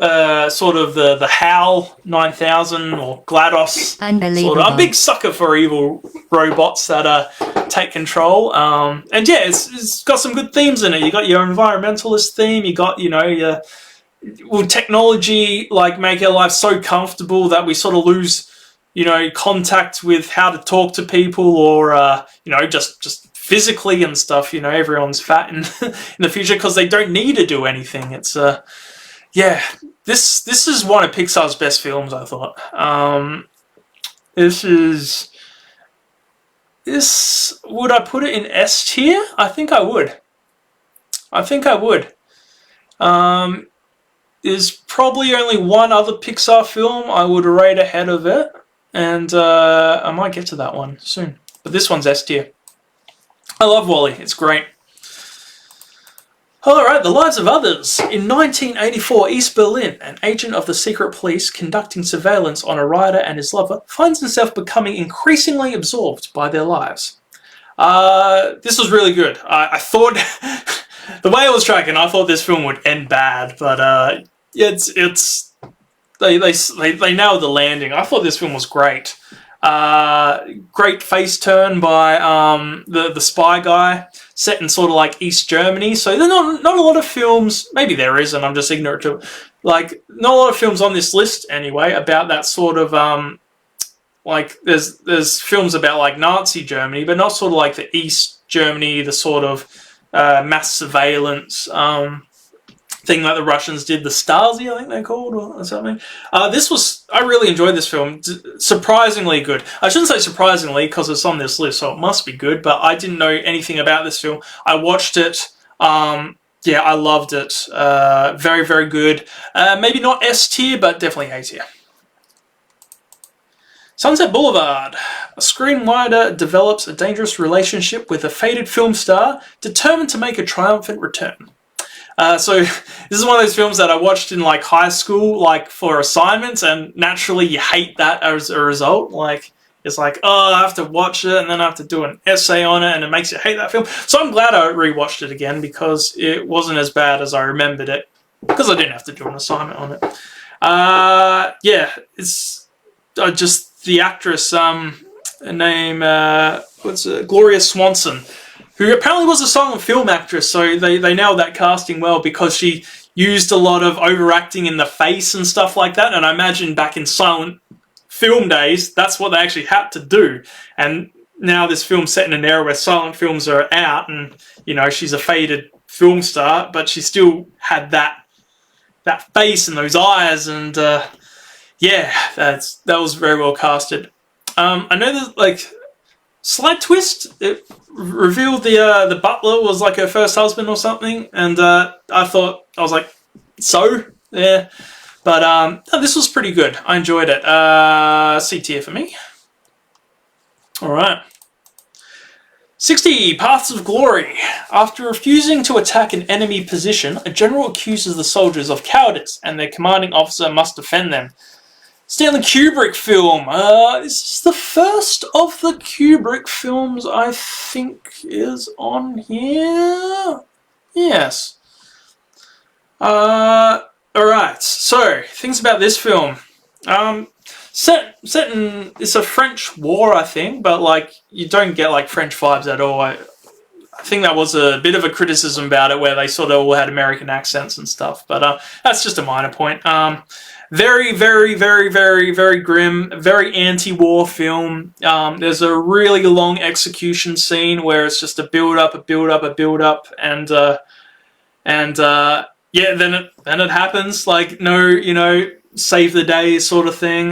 sort of the HAL 9000 or GLaDOS. Unbelievable. Sort of. I'm a big sucker for evil robots that take control. And yeah, it's got some good themes in it. You got your environmentalist theme. You got, you know, your will technology like make our life so comfortable that we sort of lose, you know, contact with how to talk to people, or you know, just physically and stuff. You know, everyone's fat in the future because they don't need to do anything. It's yeah, this is one of Pixar's best films, I thought. Would I put it in S tier? I think I would. There's probably only one other Pixar film I would rate ahead of it, and I might get to that one soon. But this one's S tier. I love WALL-E. It's great. Alright, The Lives of Others. In 1984, East Berlin, an agent of the secret police conducting surveillance on a writer and his lover finds himself becoming increasingly absorbed by their lives. This was really good. I thought, the way I was tracking, I thought this film would end bad, but they nailed the landing. I thought this film was great. Great face turn by the spy guy, set in sort of like East Germany. So there's not a lot of films, maybe there is and I'm just ignorant to, like, not a lot of films on this list anyway about that sort of like there's films about like Nazi Germany, but not sort of like the East Germany, the sort of mass surveillance thing like the Russians did, the Stasi, I think they're called, or something. I really enjoyed this film. Surprisingly good. I shouldn't say surprisingly, because it's on this list, so it must be good, but I didn't know anything about this film. I watched it. Yeah, I loved it. Very, very good. Maybe not S tier, but definitely A tier. Sunset Boulevard. A screenwriter develops a dangerous relationship with a faded film star, determined to make a triumphant return. So this is one of those films that I watched in like high school, like for assignments, and naturally you hate that as a result. Like, it's like, oh, I have to watch it and then I have to do an essay on it, and it makes you hate that film. So I'm glad I rewatched it again because it wasn't as bad as I remembered it, because I didn't have to do an assignment on it. Yeah, it's just the actress, name, Gloria Swanson, who apparently was a silent film actress, so they nailed that casting well because she used a lot of overacting in the face and stuff like that, and I imagine back in silent film days, that's what they actually had to do. And now this film's set in an era where silent films are out, and, you know, she's a faded film star, but she still had that face and those eyes, and yeah, that was very well casted. I know there's, like, slight twist. It revealed the butler was like her first husband or something, and I was like, so yeah, but no, this was pretty good. I enjoyed it. C tier for me. All right. 60, Paths of Glory. After refusing to attack an enemy position, a general accuses the soldiers of cowardice, and their commanding officer must defend them. Stanley Kubrick film. This is the first of the Kubrick films I think is on here. Yes. Alright, so, things about this film. Set in, it's a French war, I think, but, like, you don't get, like, French vibes at all. I think that was a bit of a criticism about it, where they sort of all had American accents and stuff. But that's just a minor point. Very, very, very, very, very grim, very anti-war film. There's a really long execution scene where it's just a build-up, a build-up, a build-up, and yeah, then it happens. Like, no, you know, save the day sort of thing.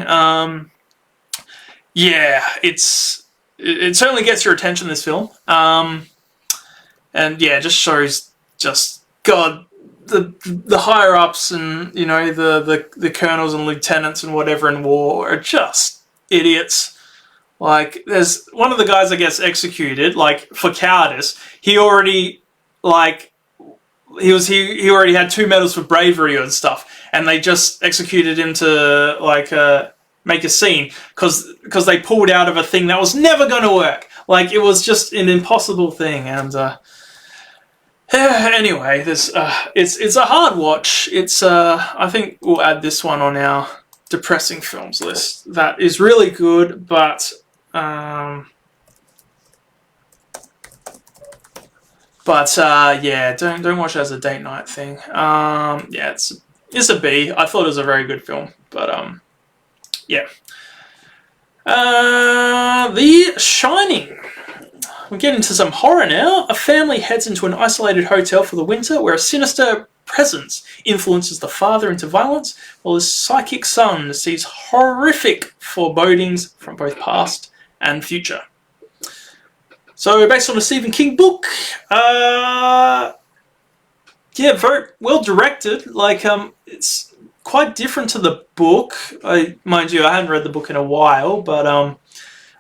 Yeah, it certainly gets your attention, this film. And yeah, it just shows God, the higher ups and, you know, the colonels and lieutenants and whatever in war are just idiots. Like, there's one of the guys that gets executed, like, for cowardice. He already, like, he already had 2 medals for bravery and stuff, and they just executed him to, like, make a scene because they pulled out of a thing that was never going to work. Like, it was just an impossible thing. And anyway, it's a hard watch. It's I think we'll add this one on our depressing films list. That is really good, but yeah, don't watch it as a date night thing. Yeah, it's a B. I thought it was a very good film, but yeah. The Shining. We get into some horror now. A family heads into an isolated hotel for the winter where a sinister presence influences the father into violence, while his psychic son sees horrific forebodings from both past and future. So, based on a Stephen King book, yeah, very well directed. Like, it's quite different to the book. Mind you, I hadn't read the book in a while, but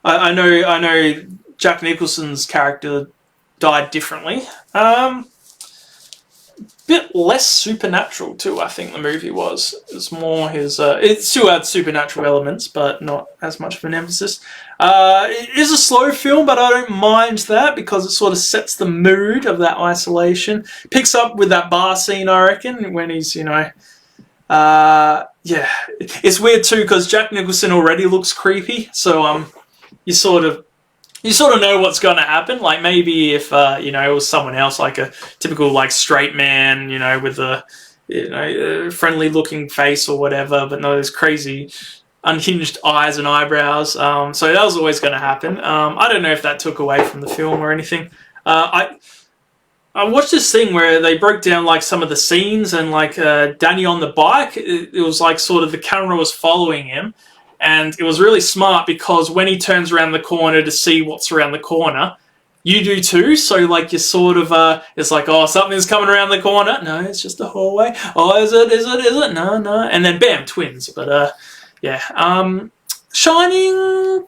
I know Jack Nicholson's character died differently. Bit less supernatural too, I think the movie was. It's more his... it still had supernatural elements, but not as much of an emphasis. It is a slow film, but I don't mind that because it sort of sets the mood of that isolation. Picks up with that bar scene, I reckon, when he's, you know... yeah. It's weird too, because Jack Nicholson already looks creepy, so you sort of know what's going to happen. Like, maybe if, you know, it was someone else, like a typical, like, straight man, you know, with a, you know, friendly-looking face or whatever, but no, those crazy, unhinged eyes and eyebrows. So that was always going to happen. I don't know if that took away from the film or anything. I watched this thing where they broke down, like, some of the scenes, and, like, Danny on the bike, it was, like, sort of the camera was following him. And it was really smart because when he turns around the corner to see what's around the corner, you do too. So, like, you sort of, it's like, oh, something's coming around the corner. No, it's just a hallway. Oh, is it? No. And then, bam, twins. But, yeah. Shining,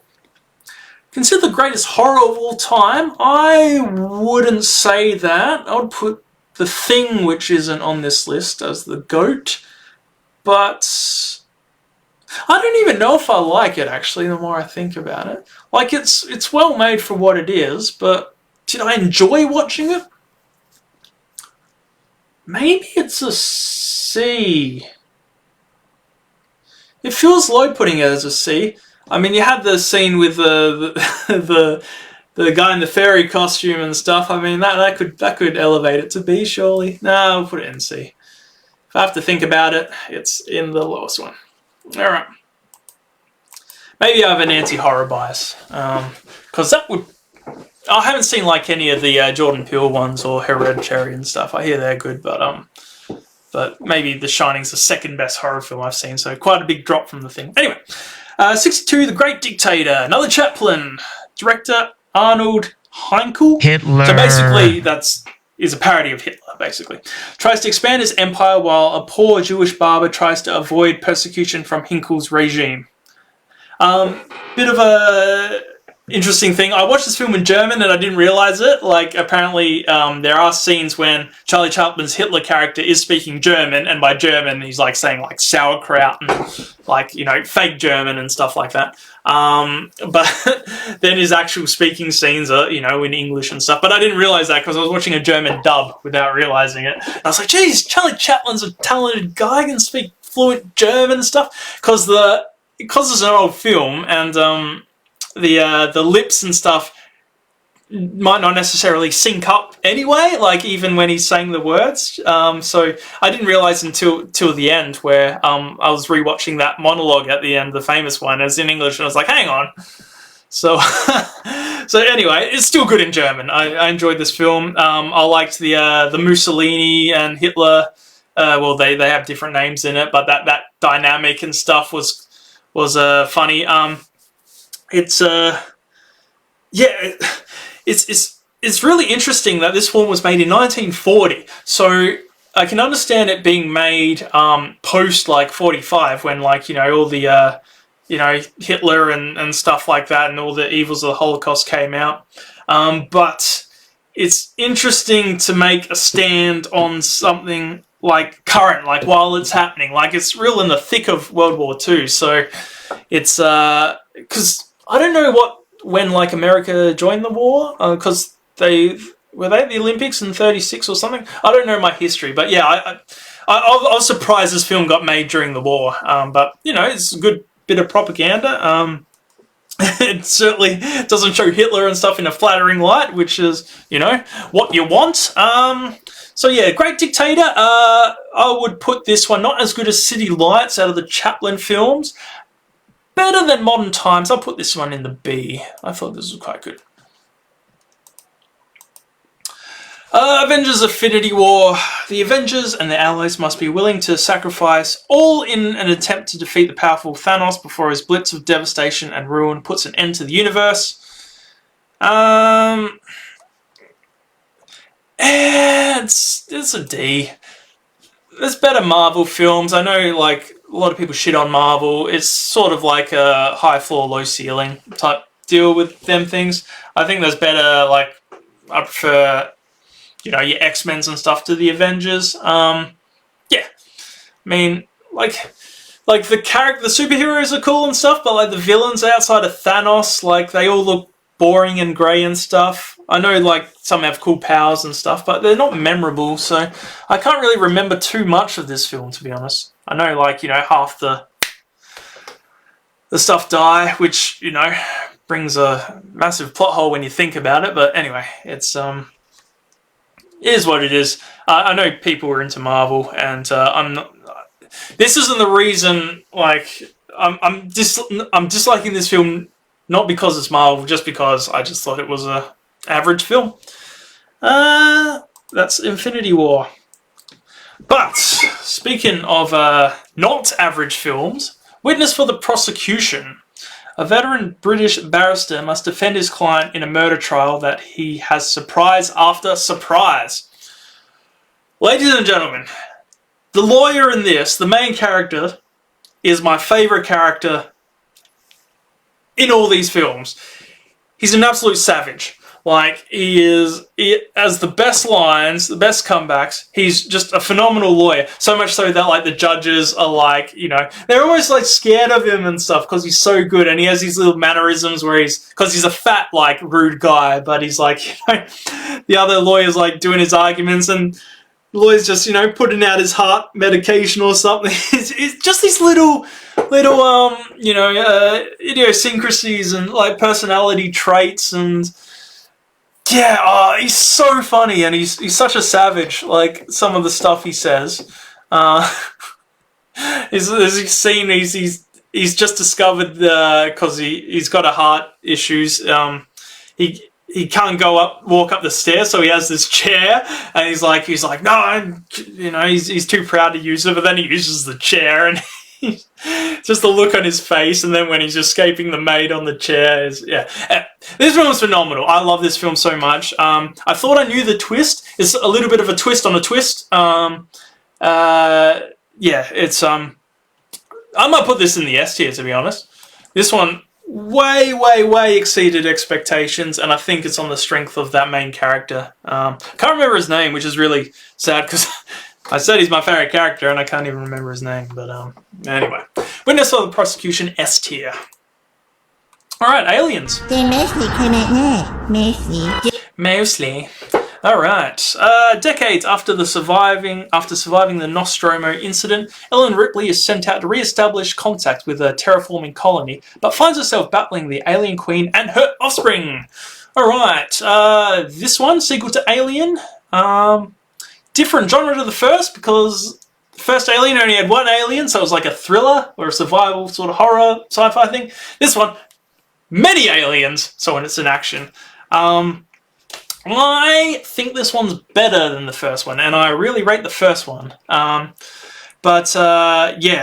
considered the greatest horror of all time. I wouldn't say that. I would put The Thing, which isn't on this list, as the GOAT. But... I don't even know if I like it, actually, the more I think about it. Like, it's well made for what it is, but did I enjoy watching it? Maybe it's a C. It feels low putting it as a C. I mean, you had the scene with the guy in the fairy costume and stuff. I mean, that could elevate it to B, surely. No, I'll put it in C. If I have to think about it, it's in the lowest one. Alright. Maybe I have an anti-horror bias. Because that would... I haven't seen, like, any of the Jordan Peele ones or Hereditary and stuff. I hear they're good, but maybe The Shining's the second best horror film I've seen, so quite a big drop from The Thing. Anyway, 62, The Great Dictator. Another Chaplin. Director, Arnold Heinkel. Hitler. So basically, is a parody of Hitler, basically. Tries to expand his empire while a poor Jewish barber tries to avoid persecution from Hinkel's regime. Bit of a interesting thing. I watched this film in German and I didn't realize it. Like, apparently there are scenes when Charlie Chaplin's Hitler character is speaking German, and by German he's like saying like sauerkraut and like, you know, fake German and stuff like that. But then his actual speaking scenes are, you know, in English and stuff. But I didn't realize that because I was watching a German dub without realizing it. And I was like, geez, Charlie Chaplin's a talented guy, can speak fluent German and stuff. Because it's an old film, and the lips and stuff might not necessarily sync up anyway, like even when he's saying the words. So I didn't realize until the end, where I was rewatching that monologue at the end, the famous one, as in English, and I was like, hang on. So so anyway, it's still good in German. I enjoyed this film. I liked the Mussolini and Hitler. Well, they have different names in it, but that dynamic and stuff was funny. It's really interesting that this film was made in 1940. So I can understand it being made post like 45, when like all the Hitler and stuff like that, and all the evils of the Holocaust came out. But it's interesting to make a stand on something like current, like while it's happening, like it's real in the thick of World War II. So it's because I don't know when like America joined the war, because they at the Olympics in '36 or something. I don't know my history, but yeah, I was surprised this film got made during the war. But it's a good bit of propaganda. It certainly doesn't show Hitler and stuff in a flattering light, which is what you want. So yeah, Great Dictator. I would put this one not as good as City Lights out of the Chaplin films. Better than Modern Times. I'll put this one in the B. I thought this was quite good. Avengers Infinity War. The Avengers and their allies must be willing to sacrifice all in an attempt to defeat the powerful Thanos before his blitz of devastation and ruin puts an end to the universe. It's a D. There's better Marvel films. I know like a lot of people shit on Marvel. It's sort of like a high floor, low ceiling type deal with them things. I think there's better, like, I prefer, your X-Men's and stuff to the Avengers. Yeah. I mean, like the superheroes are cool and stuff, but like the villains outside of Thanos, like they all look boring and grey and stuff. I know like some have cool powers and stuff, but they're not memorable, so I can't really remember too much of this film, to be honest. I know like, half the stuff die, which, brings a massive plot hole when you think about it, but anyway, it is what it is. I know people are into Marvel, and I'm not. This isn't the reason. Like, I'm disliking this film, not because it's Marvel, just because I just thought it was a average film. That's Infinity War. But speaking of not average films, witness for the prosecution. A veteran British barrister must defend his client in a murder trial that he has surprise after surprise. Ladies and gentlemen, the lawyer in this, the main character, is my favourite character in all these films. He's an absolute savage. Like, he has the best lines, the best comebacks. He's just a phenomenal lawyer. So much so that, like, the judges are like, they're almost, like, scared of him and stuff because he's so good. And he has these little mannerisms where because he's a fat, like, rude guy, but he's like, the other lawyer's, like, doing his arguments, and the lawyer's just, putting out his heart medication or something. It's just these little idiosyncrasies and, like, personality traits and... Yeah, he's so funny, and he's such a savage, like, some of the stuff he says. There's a scene, he's just discovered, because he's got a heart issues, he can't walk up the stairs, so he has this chair, and he's like, no, he's too proud to use it, but then he uses the chair, and just the look on his face, and then when he's escaping the maid on the chair is, yeah. This film is phenomenal. I love this film so much. I thought I knew the twist. It's a little bit of a twist on a twist. Yeah, it's I might put this in the S tier, to be honest. This one way exceeded expectations, and I think it's on the strength of that main character. Can't remember his name, which is really sad because I said he's my favourite character and I can't even remember his name, but anyway. Witness for the prosecution, S tier. Alright, Aliens. They mostly come at night. Mostly. All right. Decades after surviving the Nostromo incident, Ellen Ripley is sent out to re-establish contact with a terraforming colony, but finds herself battling the alien queen and her offspring. All right. This one, sequel to Alien, different genre to the first because the first Alien only had one alien, so it was like a thriller or a survival sort of horror sci-fi thing. This one, many aliens, so when it's in action. I think this one's better than the first one, and I really rate the first one. Yeah,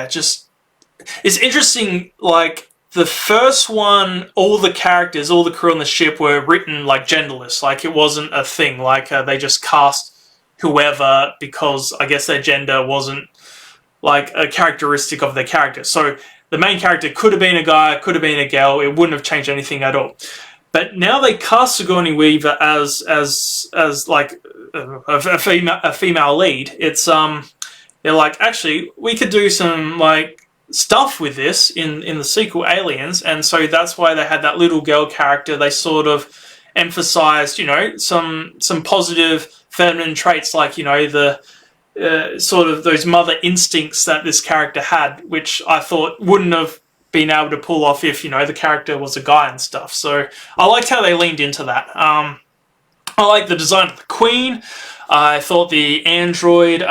just it's interesting. Like the first one, all the characters, all the crew on the ship were written like genderless. Like it wasn't a thing. Like they just cast whoever because I guess their gender wasn't like a characteristic of their character. So the main character could have been a guy, could have been a girl. It wouldn't have changed anything at all. But now they cast Sigourney Weaver as like a female lead. It's they're like, actually we could do some like stuff with this in the sequel Aliens, and so that's why they had that little girl character. They sort of emphasized, you know, some positive feminine traits, like, you know, the sort of those mother instincts that this character had, which I thought wouldn't have been able to pull off if, you know, the character was a guy and stuff. So I liked how they leaned into that. I like the design of the Queen. I thought the android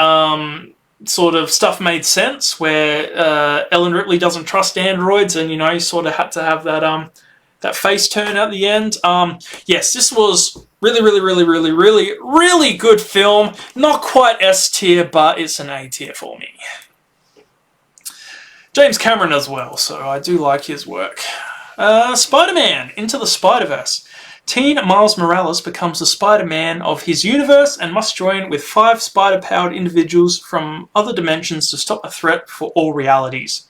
sort of stuff made sense, where Ellen Ripley doesn't trust androids, and, you know, you sort of had to have that that face turn at the end. Yes, this was really good film. Not quite S tier, but it's an A tier for me. James Cameron as well, so I do like his work. Spider-Man, Into the Spider-Verse. Teen Miles Morales becomes the Spider-Man of his universe and must join with 5 spider-powered individuals from other dimensions to stop a threat for all realities.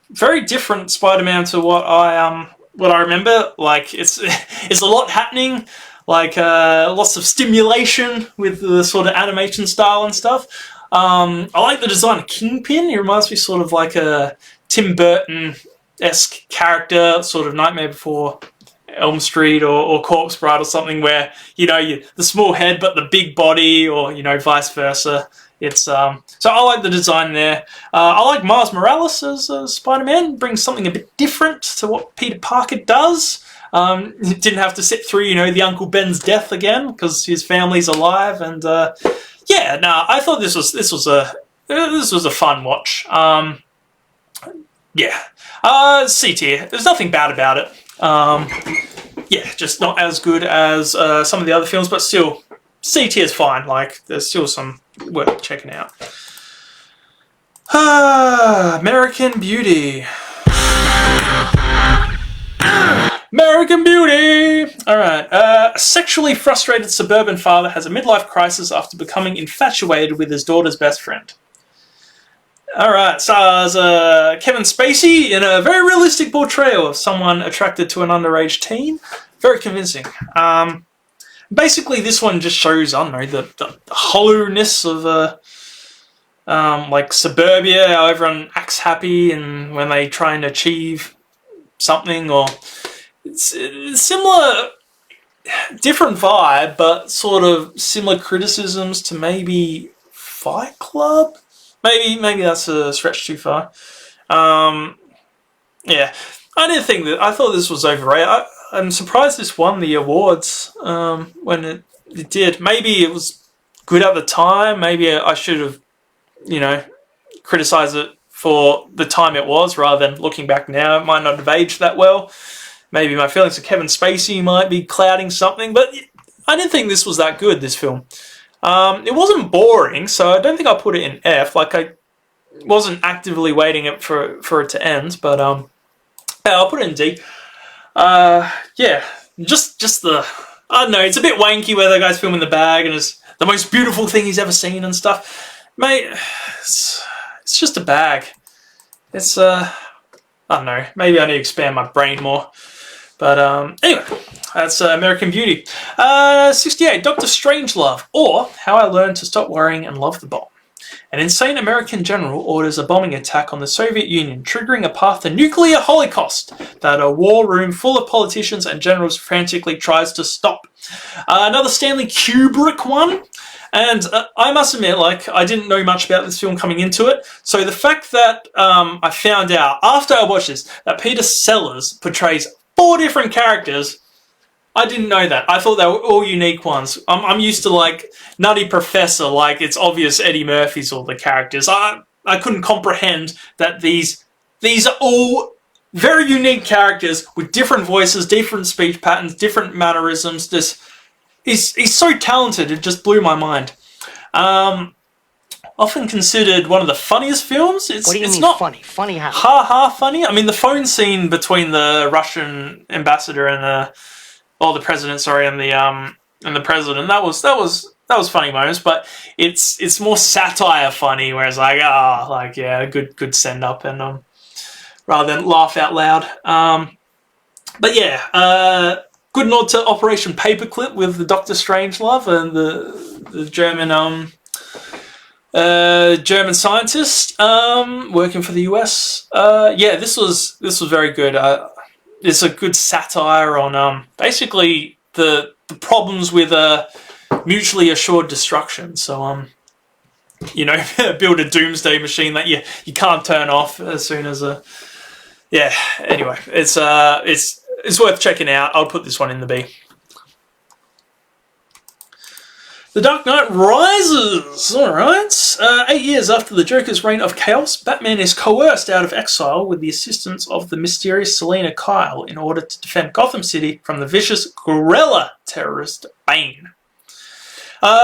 Very different Spider-Man to what I remember. Like it's a lot happening, like lots of stimulation with the sort of animation style and stuff. I like the design of Kingpin. He reminds me sort of like a Tim Burton-esque character, sort of Nightmare Before Elm Street or Corpse Bride or something, where, you know, the small head but the big body, or, you know, vice versa. It's so I like the design there. I like Miles Morales as Spider-Man. Brings something a bit different to what Peter Parker does. Didn't have to sit through, you know, the Uncle Ben's death again because his family's alive, and yeah, no, I thought this was a fun watch. Yeah, C tier. There's nothing bad about it. Yeah, just not as good as some of the other films, but still, C tier is fine. Like, there's still some worth checking out. American Beauty. American Beauty! Alright, a sexually frustrated suburban father has a midlife crisis after becoming infatuated with his daughter's best friend. Alright, stars Kevin Spacey in a very realistic portrayal of someone attracted to an underage teen. Very convincing. Basically, this one just shows, I don't know, the hollowness of like suburbia, how everyone acts happy and when they try and achieve something, or it's similar, different vibe, but sort of similar criticisms to maybe Fight Club. Maybe that's a stretch too far. Yeah, I thought this was overrated. I'm surprised this won the awards when it did. Maybe it was good at the time. Maybe I should have, you know, criticized it for the time it was rather than looking back now. It might not have aged that well. Maybe my feelings of Kevin Spacey might be clouding something, but I didn't think this was that good, this film. It wasn't boring, so I don't think I'll put it in F. Like, I wasn't actively waiting for it to end, but yeah, I'll put it in D. Yeah, just the, I don't know, it's a bit wanky where the guy's filming the bag and it's the most beautiful thing he's ever seen and stuff. Mate, it's just a bag. It's, I don't know, maybe I need to expand my brain more. But anyway, that's American Beauty. 68, Dr. Strangelove, or How I Learned to Stop Worrying and Love the Bomb. An insane American general orders a bombing attack on the Soviet Union, triggering a path to nuclear holocaust that a war room full of politicians and generals frantically tries to stop. Another Stanley Kubrick one. And I must admit, like, I didn't know much about this film coming into it. So the fact that I found out after I watched this that Peter Sellers portrays 4 different characters, I didn't know that. I thought they were all unique ones. I'm used to, like, Nutty Professor, like, it's obvious Eddie Murphy's all the characters. I couldn't comprehend that these are all very unique characters with different voices, different speech patterns, different mannerisms. He's so talented, it just blew my mind. Often considered one of the funniest films. What do you mean not funny? Funny how? Ha funny. I mean, the phone scene between the Russian ambassador and the president, sorry, and the president. That was funny moments, but it's more satire funny, whereas good send up, and rather than laugh out loud. But yeah. Good nod to Operation Paperclip with the Dr. Strangelove and the German scientist working for the US. Yeah, this was very good. It's a good satire on basically the problems with mutually assured destruction. So build a doomsday machine that you can't turn off as soon as yeah. Anyway, it's worth checking out. I'll put this one in the B. The Dark Knight Rises. Alright. 8 years after the Joker's reign of chaos, Batman is coerced out of exile with the assistance of the mysterious Selena Kyle in order to defend Gotham City from the vicious guerrilla terrorist Bane.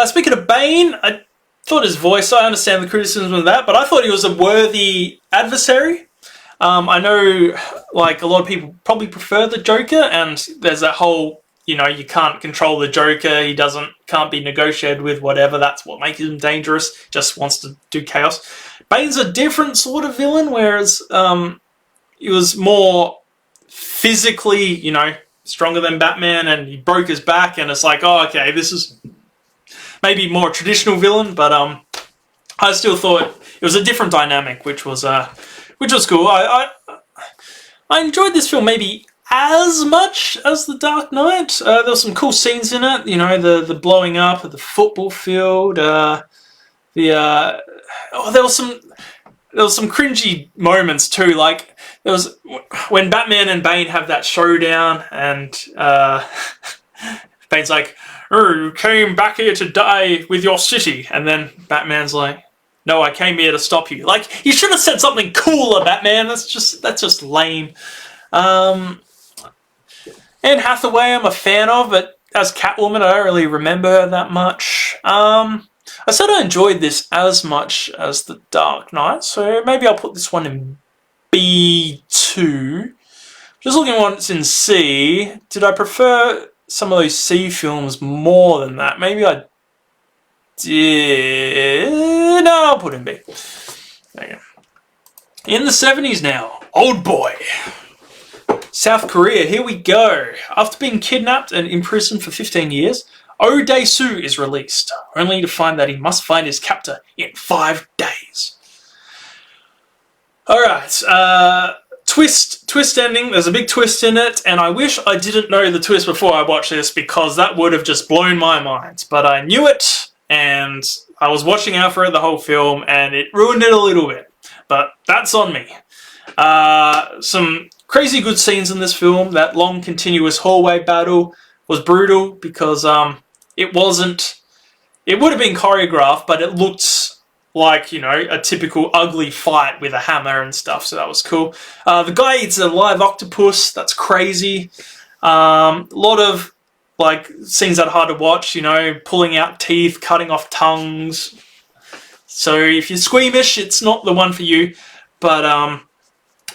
Speaking of Bane, I thought his voice, I understand the criticism of that, but I thought he was a worthy adversary. I know, like, a lot of people probably prefer the Joker, and there's that whole, you can't control the Joker, he can't be negotiated with, whatever, that's what makes him dangerous, just wants to do chaos. Bane's a different sort of villain, whereas he was more physically, stronger than Batman, and he broke his back, and it's like, oh, okay, this is maybe more a traditional villain, but I still thought it was a different dynamic, which was cool. I enjoyed this film maybe as much as The Dark Knight. There were some cool scenes in it. The blowing up of the football field. There was some cringy moments too. Like there was when Batman and Bane have that showdown, and Bane's like, "Oh, you came back here to die with your city," and then Batman's like, "No, I came here to stop you." Like, you should have said something cooler, Batman. That's just lame. Anne Hathaway, I'm a fan of, but as Catwoman, I don't really remember her that much. I said I enjoyed this as much as The Dark Knight, so maybe I'll put this one in B2. Just looking at what's in C. Did I prefer some of those C films more than that? Maybe I did. No, I'll put in B. There you go. In the 70s now, Oldboy. South Korea, here we go. After being kidnapped and imprisoned for 15 years, Oh Dae-soo is released, only to find that he must find his captor in 5 days. Alright, twist ending. There's a big twist in it, and I wish I didn't know the twist before I watched this, because that would have just blown my mind. But I knew it, and I was watching out for it the whole film, and it ruined it a little bit. But that's on me. Some crazy good scenes in this film. That long, continuous hallway battle was brutal because it wasn't... It would have been choreographed, but it looked like, a typical ugly fight with a hammer and stuff, so that was cool. The guy eats a live octopus. That's crazy. A lot of scenes that are hard to watch, pulling out teeth, cutting off tongues. So if you're squeamish, it's not the one for you. But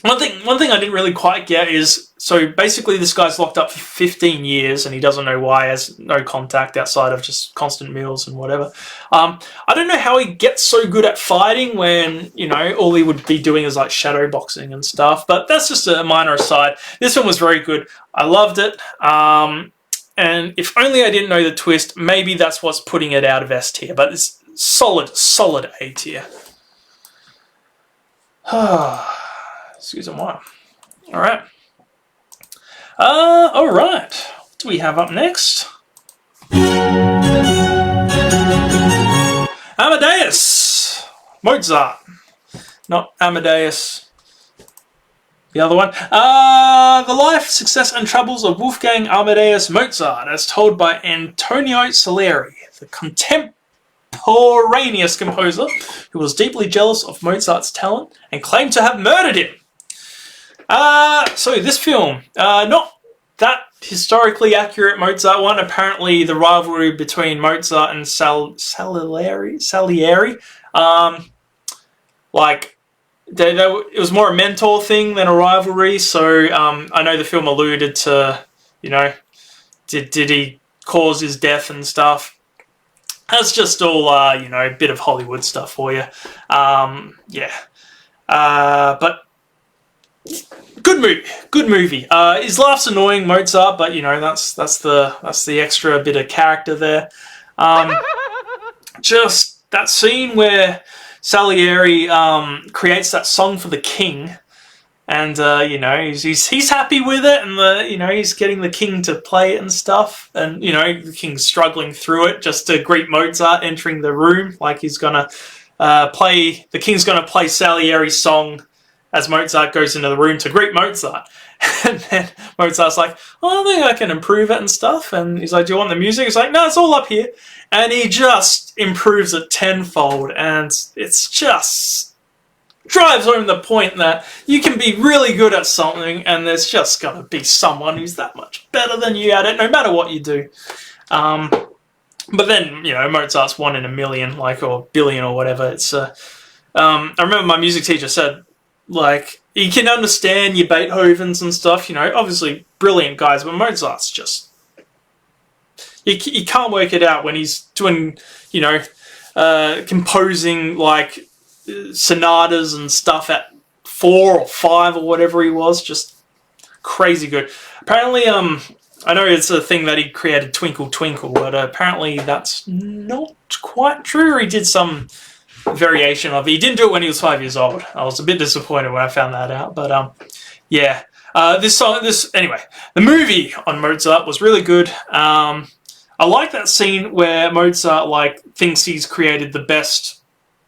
one thing I didn't really quite get is, so basically this guy's locked up for 15 years and he doesn't know why, has no contact outside of just constant meals and whatever. I don't know how he gets so good at fighting when, all he would be doing is shadow boxing and stuff, but that's just a minor aside. This one was very good. I loved it. And if only I didn't know the twist, maybe that's what's putting it out of S tier, but it's solid A tier. Excuse me. All right. All right. What do we have up next? Amadeus. Mozart. Not Amadeus. The other one. The life, success, and troubles of Wolfgang Amadeus Mozart, as told by Antonio Salieri, the contemporaneous composer who was deeply jealous of Mozart's talent and claimed to have murdered him. So this film, not that historically accurate Mozart one. Apparently, the rivalry between Mozart and Salieri, like, it was more a mentor thing than a rivalry. So I know the film alluded to, you know, did he cause his death and stuff. That's just all, you know, a bit of Hollywood stuff for you. Yeah. But good movie. His laugh's annoying, Mozart, but you know that's the extra bit of character there. Just that scene where Salieri creates that song for the king, and you know he's happy with it, and you know he's getting the king to play it and stuff, and you know the king's struggling through it just to greet Mozart entering the room, like he's gonna play. The king's gonna play Salieri's song as Mozart goes into the room to greet Mozart. And then Mozart's like, oh, I think I can improve it and stuff. And he's like, do you want the music? He's like, no, it's all up here. And he just improves it tenfold. And it's just drives home the point that you can be really good at something and there's just going to be someone who's that much better than you at it, no matter what you do. But then, you know, Mozart's 1 in a million, like, or billion or whatever. It's I remember my music teacher said, like, you can understand your Beethovens and stuff, you know, obviously brilliant guys, but Mozart's just... You can't work it out when he's doing, you know, composing, like, sonatas and stuff at 4 or 5 or whatever he was, just crazy good. Apparently, I know it's a thing that he created Twinkle Twinkle, but apparently that's not quite true. He did some variation of it. He didn't do it when he was 5 years old. I was a bit disappointed when I found that out, but yeah. Anyway, the movie on Mozart was really good. I like that scene where Mozart, like, thinks he's created the best,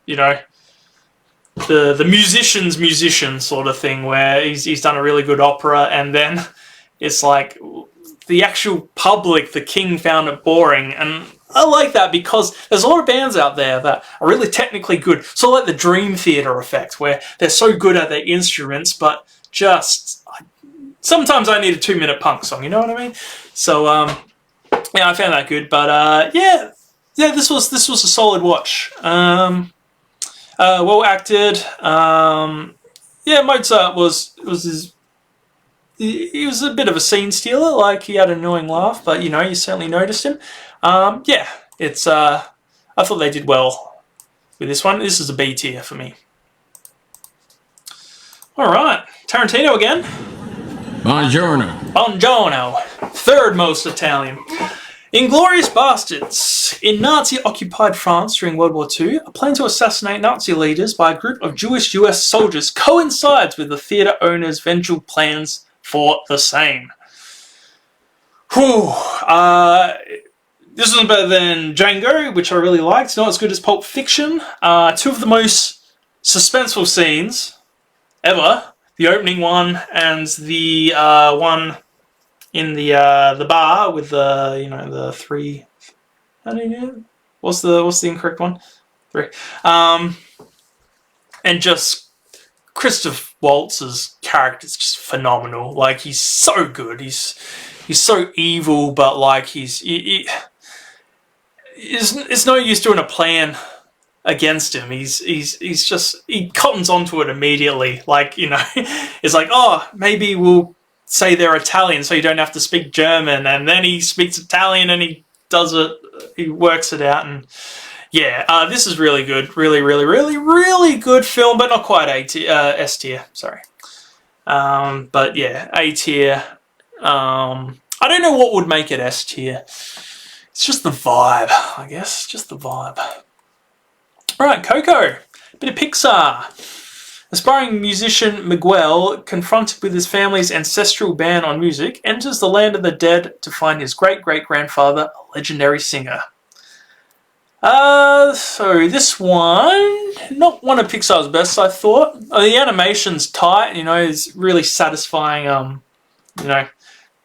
you know, the musician's musician sort of thing, where he's done a really good opera, and then it's like the actual public, the king, found it boring. And I like that because there's a lot of bands out there that are really technically good. Sort of like the Dream Theater effect, where they're so good at their instruments, but just... sometimes I need a 2-minute punk song, you know what I mean? So, yeah, I found that good. But, yeah, this was a solid watch. Well acted. Yeah, Mozart he was a bit of a scene stealer, like he had an annoying laugh, but you know, you certainly noticed him. Yeah, it's I thought they did well with this one. This is a B tier for me. Alright, Tarantino again. Buongiorno. Third most Italian. Inglourious Basterds. In Nazi-occupied France during World War II, a plan to assassinate Nazi leaders by a group of Jewish US soldiers coincides with the theatre owner's vengeful plans for the same. Whew. This was better than Django, which I really liked. Not as good as Pulp Fiction. 2 of the most suspenseful scenes ever. The opening one and the one in the bar with the, you know, the 3. How do you do it? What's the incorrect one? 3. And just Christoph Waltz's character is just phenomenal. Like, he's so good. He's so evil, but like it's no use doing a plan against him. He cottons onto it immediately. Like, you know, it's like, oh, maybe we'll say they're Italian so you don't have to speak German, and then he speaks Italian and he works it out. And yeah, this is really good. Really, really, really, really good film, but not quite S tier, sorry. But yeah, A tier. I don't know what would make it S tier. It's just the vibe, I guess. Just the vibe. Alright, Coco. Bit of Pixar. Aspiring musician Miguel, confronted with his family's ancestral ban on music, enters the land of the dead to find his great-great-grandfather, a legendary singer. So this one, not one of Pixar's best, I thought. The animation's tight, it's really satisfying,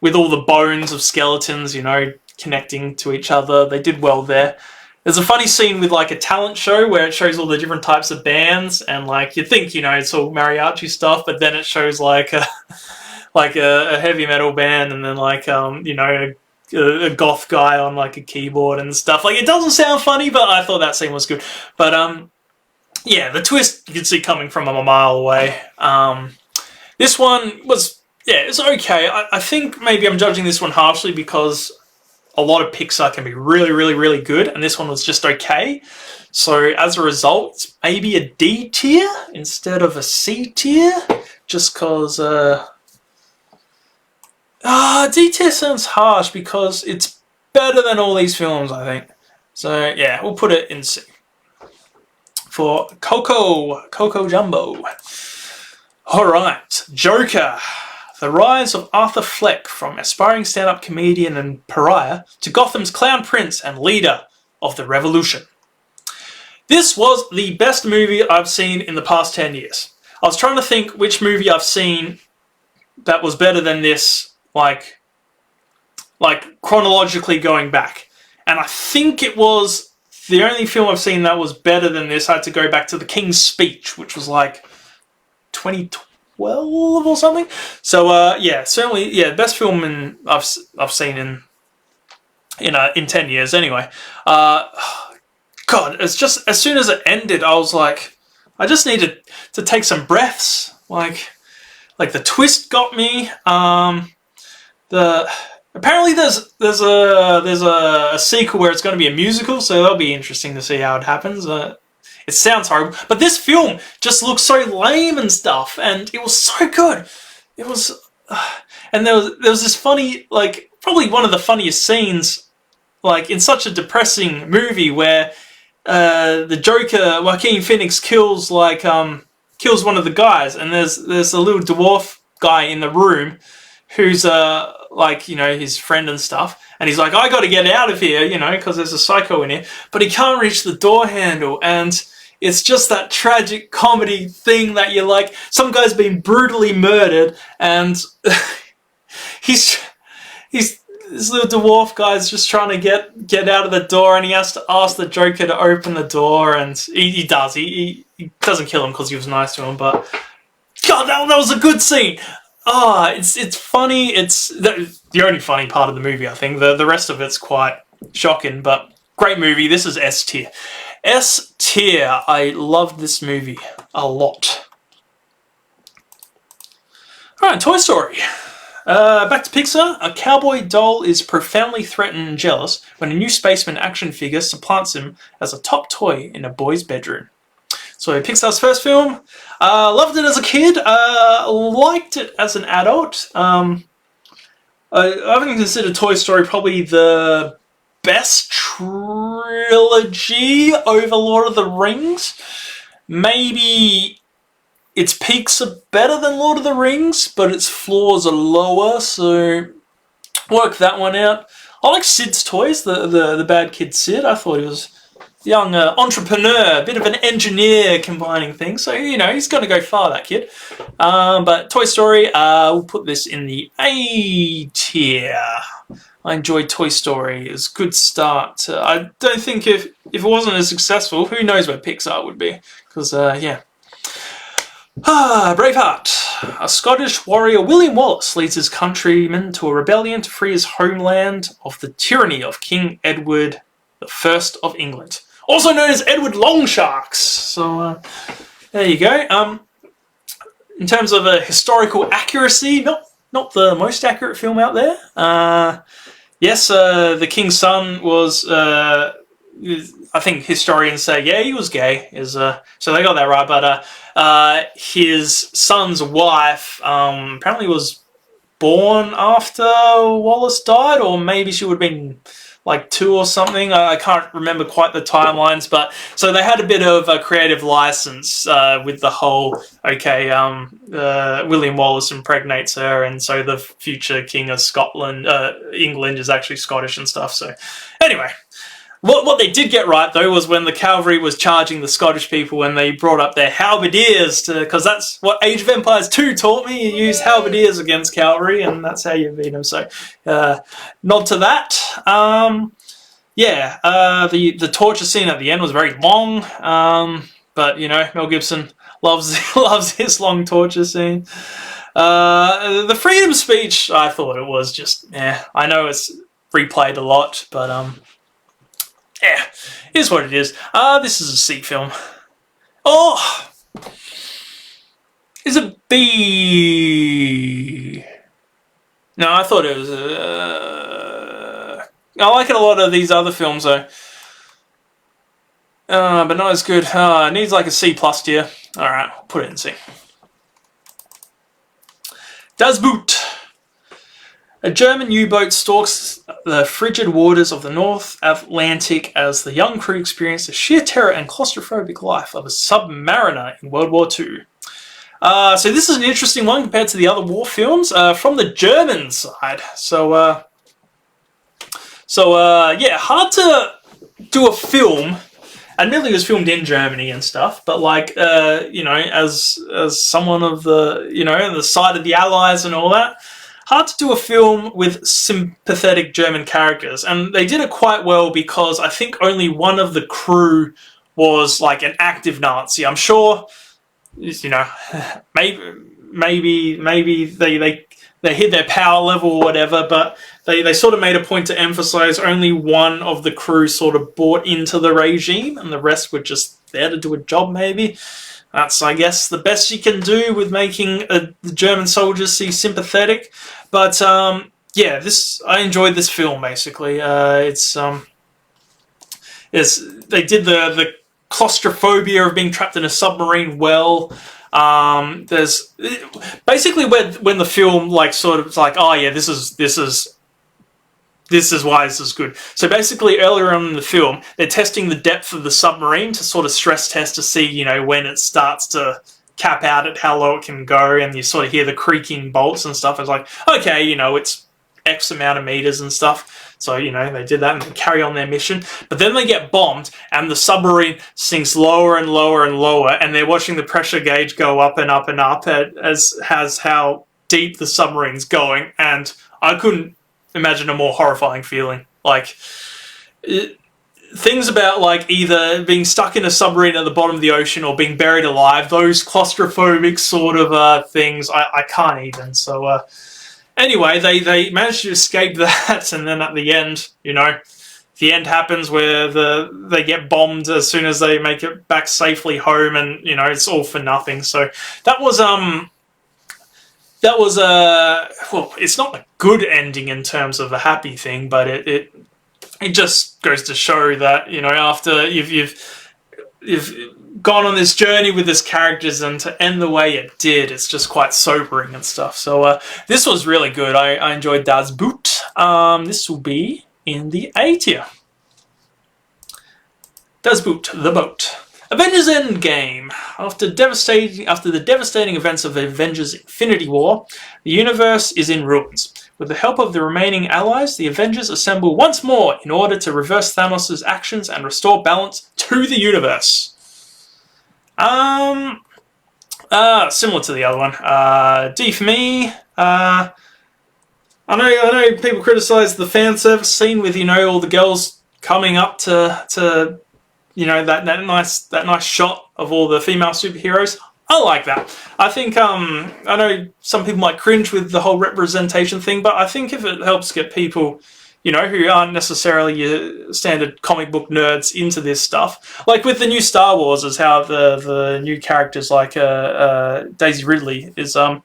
with all the bones of skeletons, connecting to each other. They did well there. There's a funny scene with like a talent show where it shows all the different types of bands, and like you think it's all mariachi stuff, but then it shows like a heavy metal band, and then like a goth guy on like a keyboard and stuff. Like it doesn't sound funny, but I thought that scene was good. But yeah, the twist you can see coming from a mile away. This one was it's okay. I think maybe I'm judging this one harshly because a lot of Pixar can be really, really, really good, and this one was just okay. So as a result, it's maybe a D tier instead of a C tier, just because D tier sounds harsh because it's better than all these films, I think. So yeah, we'll put it in C. For Coco Jumbo. Alright, Joker. The rise of Arthur Fleck from aspiring stand-up comedian and pariah to Gotham's clown prince and leader of the revolution. This was the best movie I've seen in the past 10 years. I was trying to think which movie I've seen that was better than this, like chronologically going back. And I think it was the only film I've seen that was better than this. I had to go back to The King's Speech, which was like 2012 or something. So yeah, certainly best film I've seen in 10 years anyway. God, it's just as soon as it ended, I was like, I just needed to take some breaths. Like the twist got me. Apparently there's a sequel where it's going to be a musical, so that'll be interesting to see how it happens. It sounds horrible, but this film just looks so lame and stuff, and it was so good. It was, and there was this funny, like probably one of the funniest scenes, like in such a depressing movie where the Joker, Joaquin Phoenix, kills one of the guys, and there's a little dwarf guy in the room who's his friend and stuff, and he's like, I got to get out of here, because there's a psycho in here, but he can't reach the door handle, and it's just that tragic comedy thing that you're like, some guy's been brutally murdered, and this little dwarf guy's just trying to get out of the door, and he has to ask the Joker to open the door, and he does. He doesn't kill him because he was nice to him, but God, that was a good scene. It's funny. It's the only funny part of the movie, I think. The rest of it's quite shocking, but great movie. This is S tier. S tier. I loved this movie a lot. Alright, Toy Story. Back to Pixar. A cowboy doll is profoundly threatened and jealous when a new spaceman action figure supplants him as a top toy in a boy's bedroom. So Pixar's first film. Loved it as a kid. Liked it as an adult. I haven't considered Toy Story probably the best trilogy over Lord of the Rings. Maybe its peaks are better than Lord of the Rings, but its flaws are lower, so work that one out. I like Sid's toys, the bad kid Sid. I thought he was a young entrepreneur, a bit of an engineer combining things, so he's going to go far, that kid. But Toy Story, we'll put this in the A tier. I enjoyed Toy Story. It was a good start. I don't think if it wasn't as successful, who knows where Pixar would be. Because, yeah. Braveheart. A Scottish warrior, William Wallace, leads his countrymen to a rebellion to free his homeland of the tyranny of King Edward I of England. Also known as Edward Longsharks. So, there you go. In terms of historical accuracy, not the most accurate film out there. Yes, the King's son was, I think historians say, yeah, he was gay. So they got that right. But his son's wife apparently was born after Wallace died, or maybe she would have been like 2 or something. I can't remember quite the timelines, but so they had a bit of a creative license with the whole, William Wallace impregnates her, and so the future king of Scotland, England is actually Scottish and stuff. So anyway, what they did get right, though, was when the cavalry was charging the Scottish people when they brought up their halberdiers, because that's what Age of Empires 2 taught me. You use halberdiers against cavalry, and that's how you beat them. So, nod to that. The torture scene at the end was very long, but, you know, Mel Gibson loves his long torture scene. The freedom speech, I thought it was just, I know it's replayed a lot, but, yeah, it is what it is. This is a C film. Oh! Is it B? No, I thought it was I like it a lot of these other films, though. But not as good. It needs like a C+ tier. Alright, I'll put it in C. Das Boot. A German U-boat stalks the frigid waters of the North Atlantic as the young crew experience the sheer terror and claustrophobic life of a submariner in World War II. So this is an interesting one compared to the other war films from the German side. So hard to do a film. Admittedly, it was filmed in Germany and stuff, but like, as someone of the, the side of the Allies and all that, hard to do a film with sympathetic German characters. And they did it quite well because I think only one of the crew was like an active Nazi. I'm sure, maybe they hit their power level or whatever, but they sort of made a point to emphasize only one of the crew sort of bought into the regime, and the rest were just there to do a job, maybe. That's, I guess, the best you can do with making the German soldiers seem sympathetic. But, I enjoyed this film, basically. They did the claustrophobia of being trapped in a submarine well. There's basically when the film this is why this is good. So basically earlier on in the film, they're testing the depth of the submarine to sort of stress test to see, when it starts to cap out at how low it can go, and you sort of hear the creaking bolts and stuff. It's like, okay, it's X amount of meters and stuff. So, they did that and they carry on their mission. But then they get bombed and the submarine sinks lower and lower and lower, and they're watching the pressure gauge go up and up and up as how deep the submarine's going. And I couldn't imagine a more horrifying feeling. Things about either being stuck in a submarine at the bottom of the ocean or being buried alive, those claustrophobic sort of things, I can't even. So anyway, they managed to escape that, and then at the end, the end happens where they get bombed as soon as they make it back safely home, and it's all for nothing. So that was it's not a good ending in terms of a happy thing, but it just goes to show that, after you've gone on this journey with these characters, and to end the way it did, it's just quite sobering and stuff. So this was really good. I enjoyed Das Boot. This will be in the A tier. Das Boot, The Boat. Avengers Endgame. After the devastating events of Avengers Infinity War, the universe is in ruins. With the help of the remaining allies, the Avengers assemble once more in order to reverse Thanos' actions and restore balance to the universe. Similar to the other one. D for me. I know people criticise the fan service scene with all the girls coming up to that nice shot of all the female superheroes. I like that. I think, I know some people might cringe with the whole representation thing, but I think if it helps get people, who aren't necessarily your standard comic book nerds into this stuff, like with the new Star Wars, is how the new characters like Daisy Ridley is, I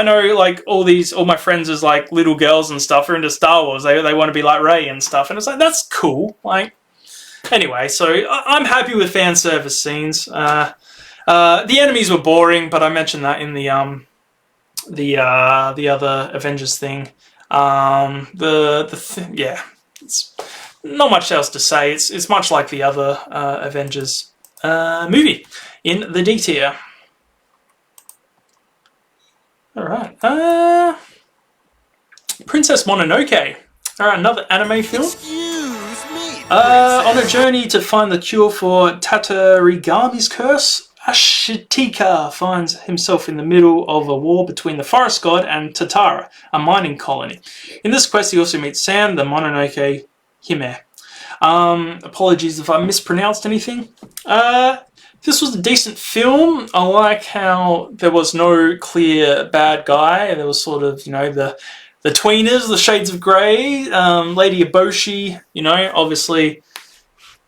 know all my friends is little girls and stuff are into Star Wars. They want to be like Rey and stuff, and it's that's cool. Anyway, so I'm happy with fan service scenes. The enemies were boring, but I mentioned that in the other Avengers thing. It's not much else to say. It's much like the other Avengers movie in the D tier. Alright. Princess Mononoke. Alright, another anime film. On a journey to find the cure for Tatarigami's curse, Ashitika finds himself in the middle of a war between the forest god and Tatara, a mining colony. In this quest, he also meets Sam, the Mononoke Hime. Apologies if I mispronounced anything. This was a decent film. I like how there was no clear bad guy. There was sort of, you know, the tweeners, the shades of grey. Lady Eboshi, you know, obviously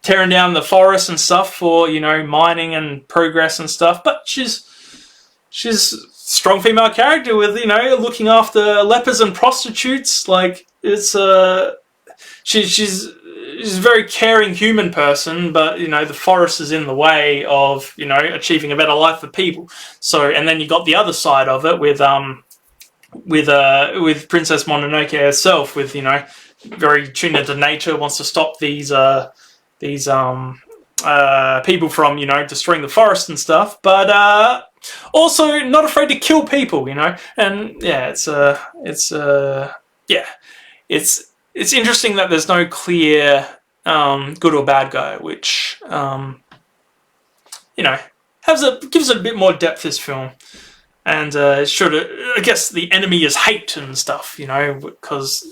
tearing down the forest and stuff for, you know, mining and progress and stuff. But she's a strong female character with, you know, looking after lepers and prostitutes. Like, it's she's a very caring human person, but, you know, the forest is in the way of, you know, achieving a better life for people. So, and then you got the other side of it with Princess Mononoke herself, with, you know, very tuned into nature, wants to stop these people from, you know, destroying the forest and stuff, but also not afraid to kill people, you know. And yeah, it's interesting that there's no clear good or bad guy, which you know, gives it a bit more depth, this film. And I guess the enemy is hate and stuff, you know, because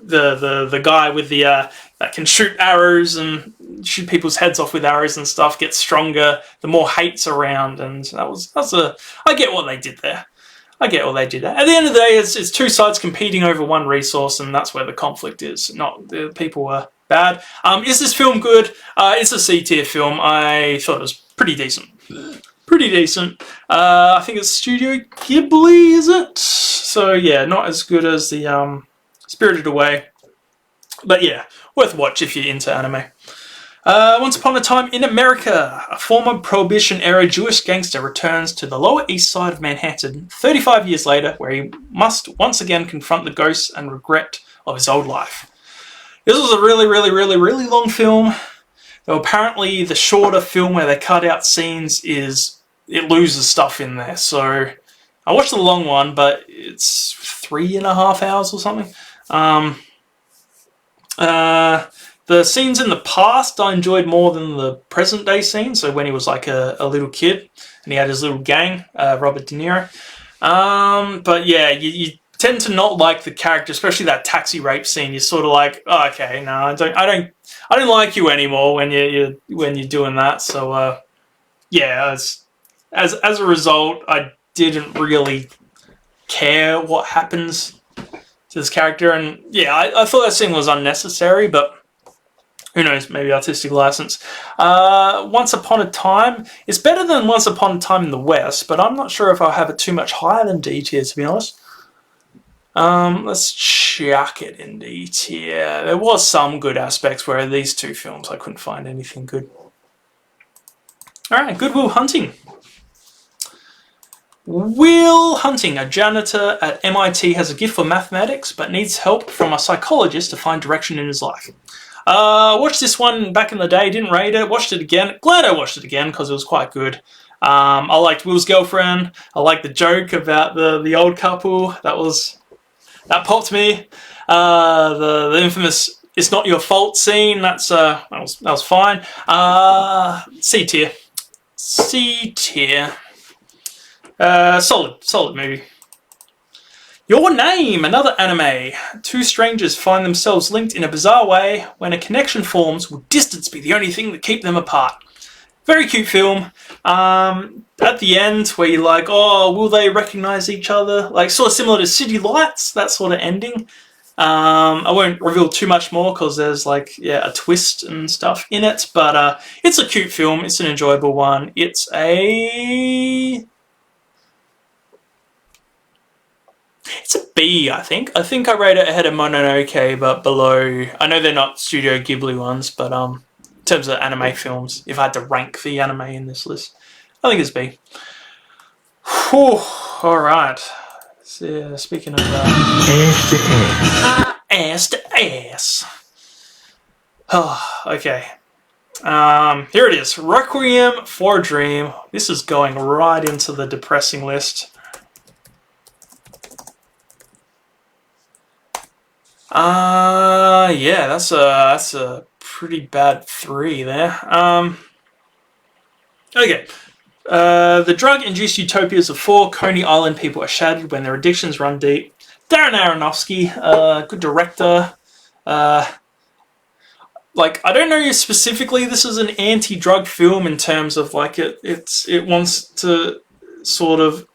the guy with the that can shoot arrows and shoot people's heads off with arrows and stuff gets stronger the more hate's around, and I get what they did there. At the end of the day, it's two sides competing over one resource, and that's where the conflict is. Not the people are bad. Is this film good? It's a C tier film. I thought it was pretty decent. I think it's Studio Ghibli, is it? So yeah, not as good as the Spirited Away, but yeah, worth watch if you're into anime. Once Upon a Time in America, a former Prohibition-era Jewish gangster returns to the Lower East Side of Manhattan 35 years later, where he must once again confront the ghosts and regret of his old life. This was a really long film, though apparently the shorter film where they cut out scenes it loses stuff in there. So I watched the long one, but it's 3.5 hours or something. The scenes in the past I enjoyed more than the present day scenes. So when he was like a little kid and he had his little gang, Robert De Niro. But yeah, you tend to not like the character, especially that taxi rape scene. You're sort of like, oh, okay, no, I don't like you anymore when you're doing that. So yeah, as a result, I didn't really care what happens to this character, and yeah, I thought that scene was unnecessary, but who knows, maybe artistic license. Once Upon a Time, it's better than Once Upon a Time in the West, but I'm not sure if I'll have it too much higher than D tier, to be honest. Let's chuck it in D tier. There was some good aspects, where these two films I couldn't find anything good. Alright, Good Will Hunting. Will Hunting, a janitor at MIT, has a gift for mathematics but needs help from a psychologist to find direction in his life. Watched this one back in the day, didn't rate it, watched it again. Glad I watched it again because it was quite good. I liked Will's girlfriend. I liked the joke about the old couple. That popped me. The infamous "it's not your fault" scene. That was fine. C tier. Solid movie. Your Name, another anime. Two strangers find themselves linked in a bizarre way. When a connection forms, will distance be the only thing that keep them apart? Very cute film. At the end, where you're like, oh, will they recognize each other? Like, sort of similar to City Lights, that sort of ending. I won't reveal too much more because there's like, yeah, a twist and stuff in it. But it's a cute film. It's an enjoyable one. It's a B, I think. I think I rate it ahead of Mononoke, but below. I know they're not Studio Ghibli ones, but in terms of anime films, if I had to rank the anime in this list, I think it's B. Whew, alright. So, speaking of ass to ass. Okay. Here it is. Requiem for a Dream. This is going right into the depressing list. Yeah, that's a pretty bad 3 there. Okay. The drug-induced utopias of 4 Coney Island people are shattered when their addictions run deep. Darren Aronofsky, good director. Like, I don't know specifically this is an anti-drug film in terms of, like, it wants to sort of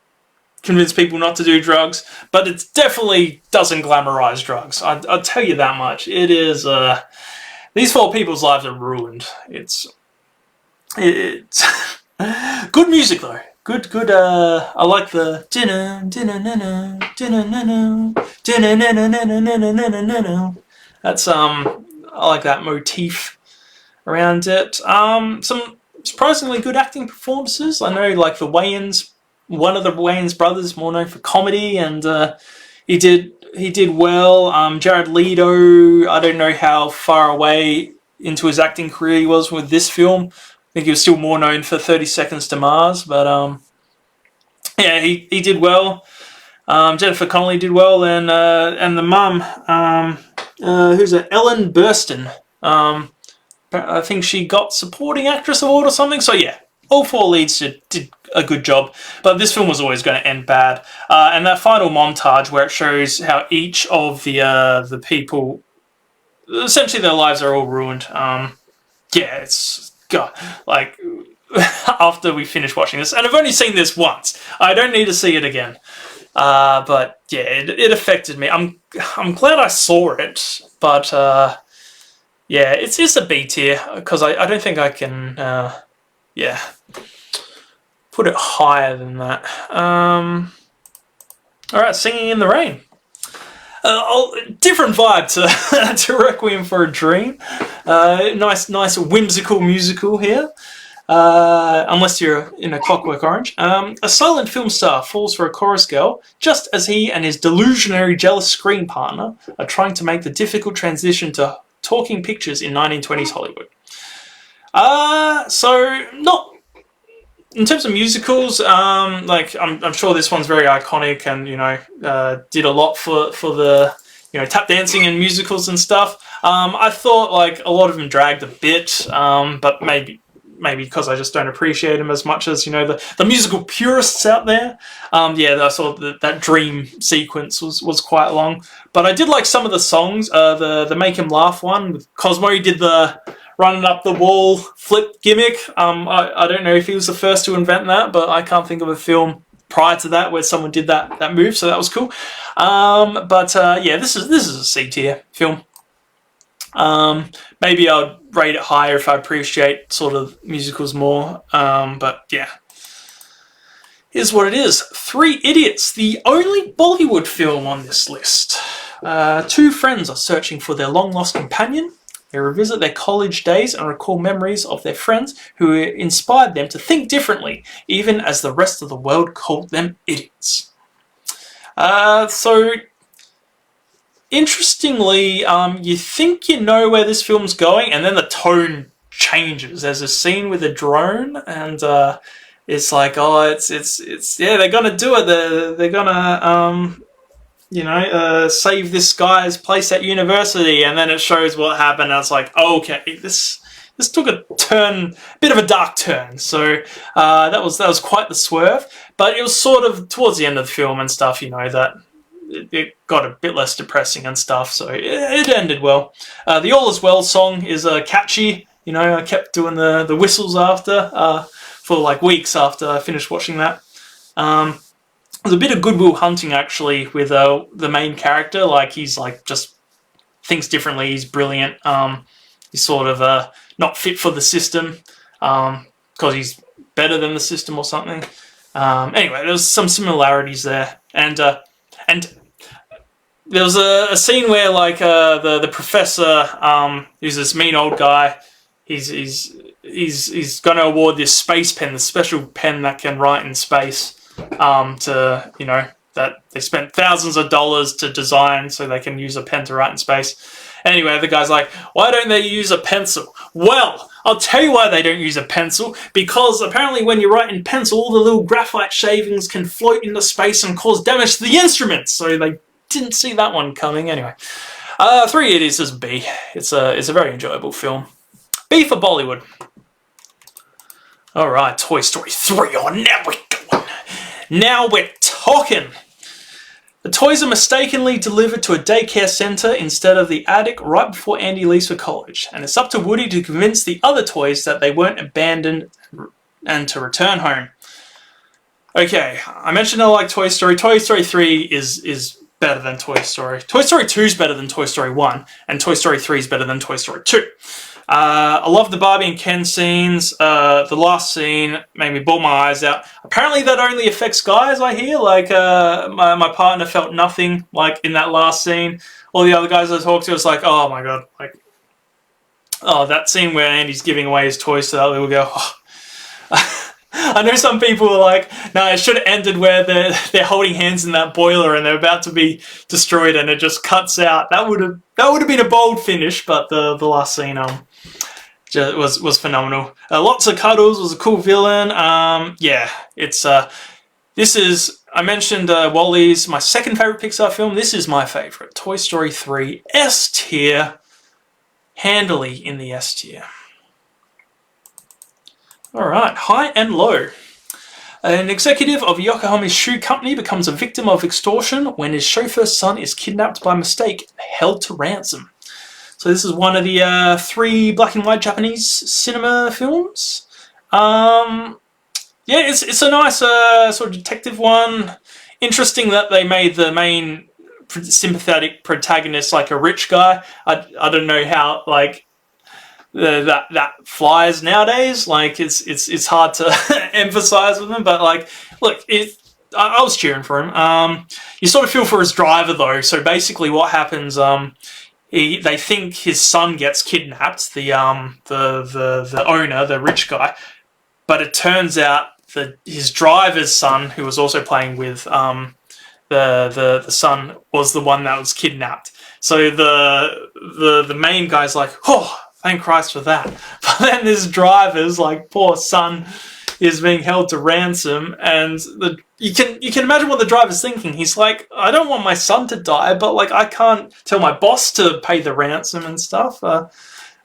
convince people not to do drugs, but it definitely doesn't glamorize drugs. I'll tell you that much. It is, these 4 people's lives are ruined. It's good music, though. Good, I like the that's, I like that motif around it. Some surprisingly good acting performances. I know, like, the Wayans, one of the Wayans brothers, more known for comedy, and he did well. Jared Leto, I don't know how far away into his acting career he was with this film. I think he was still more known for 30 Seconds to Mars, but yeah, he did well. Jennifer Connelly did well, and the mum, who's it? Ellen Burstyn. I think she got supporting actress award or something. So yeah, all 4 leads did a good job. But this film was always going to end bad. And that final montage where it shows how each of the people, essentially their lives are all ruined. Yeah, it's God, like after we finish watching this, and I've only seen this once. I don't need to see it again. But yeah, it affected me. I'm glad I saw it, but yeah, it's just a B tier because I don't think I can yeah, put it higher than that. All right, Singing in the Rain. Different vibe to Requiem for a Dream. Nice whimsical musical here. Unless you're in A Clockwork Orange. A silent film star falls for a chorus girl just as he and his delusionary jealous screen partner are trying to make the difficult transition to talking pictures in 1920s Hollywood. So not in terms of musicals, like I'm sure this one's very iconic and, you know, did a lot for the, you know, tap dancing and musicals and stuff. I thought like a lot of them dragged a bit, but maybe because I just don't appreciate them as much as, you know, the musical purists out there. Yeah, I saw that dream sequence was quite long, but I did like some of the songs. The Make Him Laugh one with Cosmo did the running up the wall flip gimmick. I don't know if he was the first to invent that, but I can't think of a film prior to that where someone did that move, so that was cool. But yeah, this is a C tier film. Maybe I'd rate it higher if I appreciate sort of musicals more. But yeah, here's what it is. 3 Idiots, the only Bollywood film on this list. 2 friends are searching for their long-lost companion. They revisit their college days and recall memories of their friends who inspired them to think differently, even as the rest of the world called them idiots. So, interestingly, you think you know where this film's going, and then the tone changes. There's a scene with a drone, and it's like, oh, it's yeah, they're gonna do it. They're gonna you know, save this guy's place at university, and then it shows what happened. And it's like, oh, okay, this took a turn, a bit of a dark turn. So that was quite the swerve. But it was sort of towards the end of the film and stuff, you know, that it got a bit less depressing and stuff. So it ended well. The All Is Well song is catchy. You know, I kept doing the whistles after for like weeks after I finished watching that. There's a bit of Goodwill Hunting actually with the main character. Like he's like just thinks differently. He's brilliant. He's sort of not fit for the system because he's better than the system or something. Anyway, there's some similarities there, and there was a scene where like the professor, who's this mean old guy, he's going to award this space pen, the special pen that can write in space. To, you know, that they spent thousands of dollars to design so they can use a pen to write in space. Anyway, the guy's like, why don't they use a pencil? Well, I'll tell you why they don't use a pencil, because apparently when you write in pencil, all the little graphite shavings can float into space and cause damage to the instruments, so they didn't see that one coming. Anyway, 3 Idiots is B. It's a very enjoyable film. B for Bollywood. Alright, Toy Story 3. Oh, now we're going. Now we're talking. The toys are mistakenly delivered to a daycare centre instead of the attic right before Andy leaves for college, and it's up to Woody to convince the other toys that they weren't abandoned and to return home. Okay, I mentioned I like Toy Story. Toy Story 3 is better than Toy Story. Toy Story 2 is better than Toy Story 1, and Toy Story 3 is better than Toy Story 2. I love the Barbie and Ken scenes. The last scene made me bawl my eyes out. Apparently that only affects guys, I hear. Like, my partner felt nothing, like, in that last scene. All the other guys I talked to was like, oh my god, like, oh, that scene where Andy's giving away his toys to that little girl. Oh. I know some people are like, no, it should have ended where they're holding hands in that boiler and they're about to be destroyed and it just cuts out. That would have been a bold finish, but the last scene was phenomenal. Lots of cuddles. Was a cool villain. Yeah, it's this is, I mentioned WALL-E's my second favorite Pixar film. This is my favorite. Toy Story 3, S tier, handily in the S tier. Alright, high and low. An executive of Yokohama's shoe company becomes a victim of extortion when his chauffeur's son is kidnapped by mistake and held to ransom. So this is one of the 3 black and white Japanese cinema films. Yeah, it's a nice sort of detective one. Interesting that they made the main sympathetic protagonist like a rich guy. I don't know how, like, that flies nowadays. Like, it's hard to emphasize with him, but like, look, I was cheering for him. You sort of feel for his driver though. So basically, what happens? They think his son gets kidnapped. The owner, the rich guy, but it turns out that his driver's son, who was also playing with the son, was the one that was kidnapped. So the main guy's like, oh, thank Christ for that. But then this driver's like, poor son is being held to ransom, and you can imagine what the driver's thinking. He's like, I don't want my son to die, but like I can't tell my boss to pay the ransom and stuff.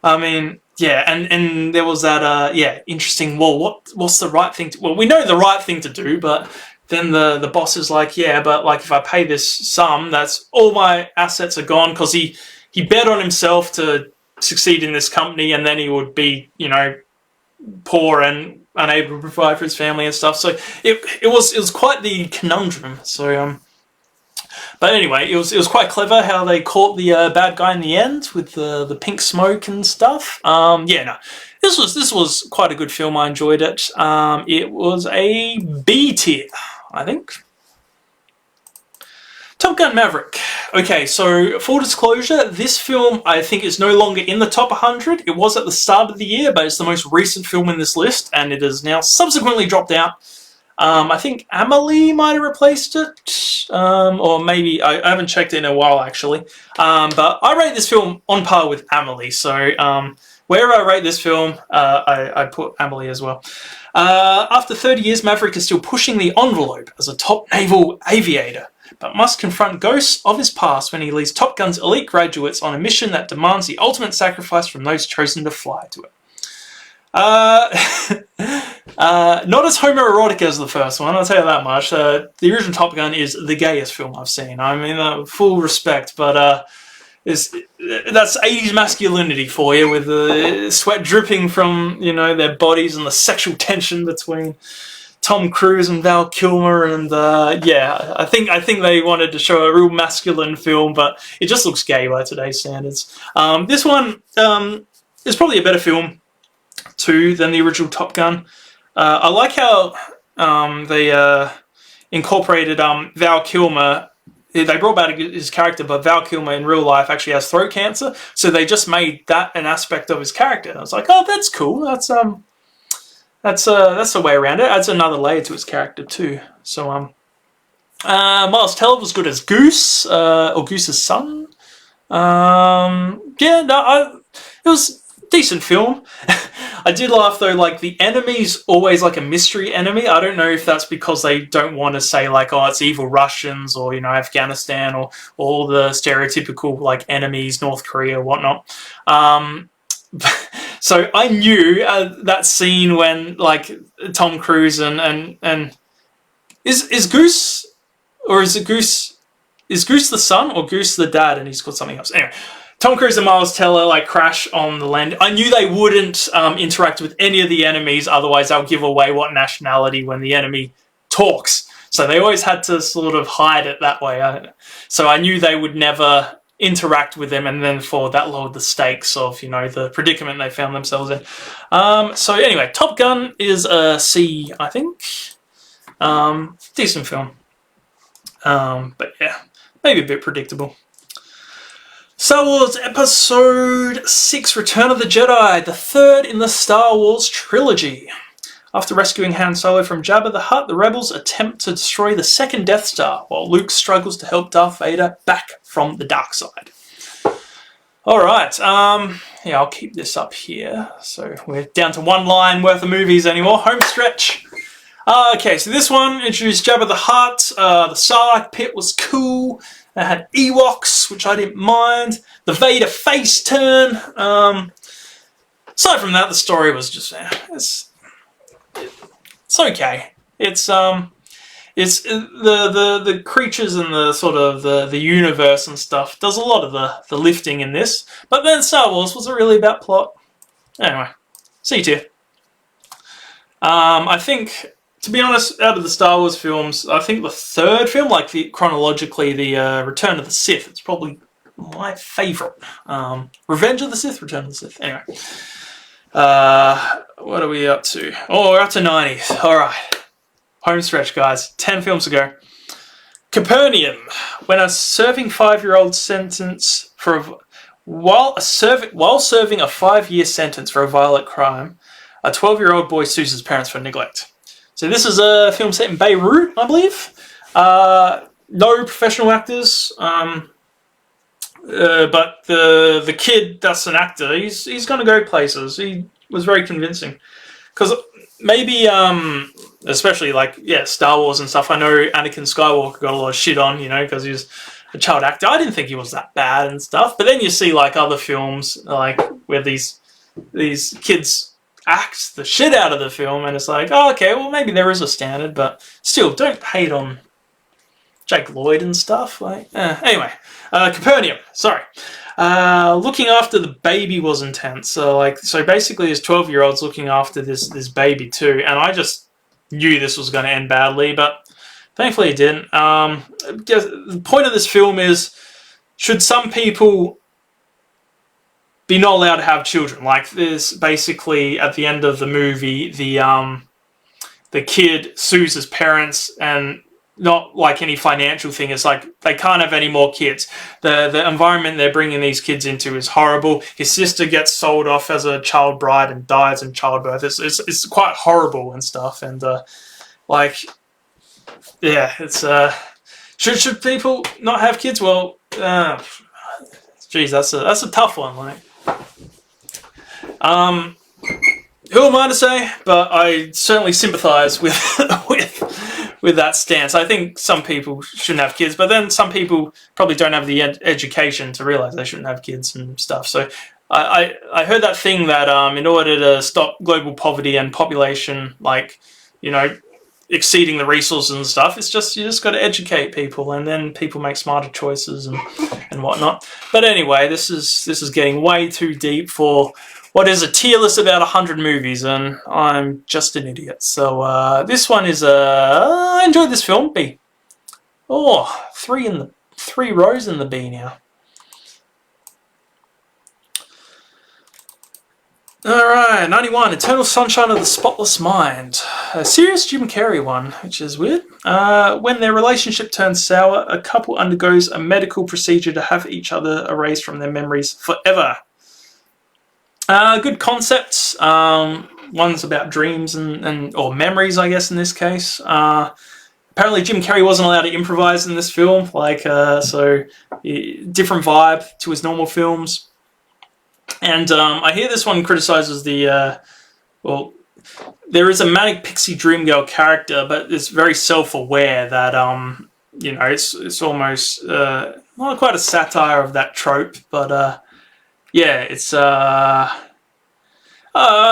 I mean, yeah, and there was that yeah, interesting. Well, what's the right thing to? Well, we know the right thing to do, but then the boss is like, yeah, but like if I pay this sum, that's all my assets are gone, because he bet on himself to succeed in this company, and then he would be, you know, poor and unable to provide for his family and stuff. So it was quite the conundrum. So but anyway, it was quite clever how they caught the bad guy in the end with the pink smoke and stuff. Yeah, no, this was quite a good film. I enjoyed it. It was a B tier, I think. Top Gun Maverick. Okay, so full disclosure, this film I think is no longer in the top 100. It was at the start of the year, but it's the most recent film in this list, and it has now subsequently dropped out. I think Amelie might have replaced it, or maybe, I haven't checked it in a while actually. But I rate this film on par with Amelie, so wherever I rate this film, I put Amelie as well. After 30 years, Maverick is still pushing the envelope as a top naval aviator, but must confront ghosts of his past when he leads Top Gun's elite graduates on a mission that demands the ultimate sacrifice from those chosen to fly to it. Not as homoerotic as the first one, I'll tell you that much. The original Top Gun is the gayest film I've seen. I mean, full respect, but that's 80s masculinity for you, with the sweat dripping from, you know, their bodies and the sexual tension between Tom Cruise and Val Kilmer, and yeah, I think they wanted to show a real masculine film, but it just looks gay by today's standards. This one is probably a better film too than the original Top Gun. I like how they incorporated Val Kilmer. They brought back his character, but Val Kilmer in real life actually has throat cancer, so they just made that an aspect of his character. I was like, oh, that's cool. That's the way around it. Adds another layer to his character too. So Miles Teller was good as Goose, or Goose's son. Yeah, no, it was a decent film. I did laugh though, like the enemy's always like a mystery enemy. I don't know if that's because they don't want to say like, oh, it's evil Russians or, you know, Afghanistan or all the stereotypical like enemies, North Korea, whatnot. So I knew that scene when like Tom Cruise and is Goose, or is it Goose? Is Goose the son or Goose the dad? And he's called something else. Anyway, Tom Cruise and Miles Teller like crash on the land. I knew they wouldn't interact with any of the enemies, otherwise they'll give away what nationality when the enemy talks. So they always had to sort of hide it that way. So I knew they would never interact with them, and then for that lowered the stakes of, you know, the predicament they found themselves in. So anyway, Top Gun is a C, I think. Decent film. But yeah, maybe a bit predictable. Star Wars Episode 6, Return of the Jedi, the third in the Star Wars trilogy. After rescuing Han Solo from Jabba the Hutt, the rebels attempt to destroy the second Death Star, while Luke struggles to help Darth Vader back from the dark side. Alright, yeah, I'll keep this up here. So we're down to one line worth of movies anymore. Home stretch. Okay, so this one introduced Jabba the Hutt. The Sarlacc pit was cool. It had Ewoks, which I didn't mind. The Vader face turn. Aside from that, the story was just it's okay. It's the creatures and the sort of the universe and stuff does a lot of the lifting in this. But then Star Wars wasn't really about plot. Anyway, C tier. I think, to be honest, out of the Star Wars films, I think the third film, like chronologically, the Return of the Sith, it's probably my favourite. Revenge of the Sith, Return of the Sith. Anyway. What are we up to? Oh, we're up to 90. Alright. Home stretch, guys. 10 films ago. Capernaum. When a serving 5-year-old sentence for while serving a 5-year sentence for a violent crime, a 12-year-old boy sues his parents for neglect. So this is a film set in Beirut, I believe. No professional actors. But the kid that's an actor, he's going to go places. He was very convincing. Because maybe, especially like, yeah, Star Wars and stuff, I know Anakin Skywalker got a lot of shit on, you know, because he was a child actor. I didn't think he was that bad and stuff. But then you see like other films, like where these kids act the shit out of the film, and it's like, oh, okay, well maybe there is a standard, but still, don't hate on Jake Lloyd and stuff. Like, anyway. Capernaum, sorry. Looking after the baby was intense. So basically his 12-year-old's looking after this baby too, and I just knew this was going to end badly, but thankfully it didn't. The point of this film is, should some people be not allowed to have children? Like this, basically at the end of the movie, the kid sues his parents, and not like any financial thing. It's like they can't have any more kids. The environment they're bringing these kids into is horrible. His sister gets sold off as a child bride and dies in childbirth. It's quite horrible and stuff. And like, yeah, it's should people not have kids? Well, geez, that's a tough one. Like, who am I to say? But I certainly sympathise with with that stance. I think some people shouldn't have kids, but then some people probably don't have the education to realise they shouldn't have kids and stuff. So I heard that thing that in order to stop global poverty and population, like, you know, exceeding the resources and stuff, it's just, you just got to educate people, and then people make smarter choices and whatnot. But anyway, this is getting way too deep for what is a tier list about 100 movies, and I'm just an idiot. So this one is I enjoyed this film, B. Oh, 3 rows in the B now. Alright, 91, Eternal Sunshine of the Spotless Mind. A serious Jim Carrey one, which is weird. When their relationship turns sour, a couple undergoes a medical procedure to have each other erased from their memories forever. Good concepts. One's about dreams and or memories, I guess, in this case. apparently Jim Carrey wasn't allowed to improvise in this film, so different vibe to his normal films. And I hear this one criticizes the, there is a manic pixie dream girl character, but it's very self-aware that, it's almost not quite a satire of that trope, but it's, I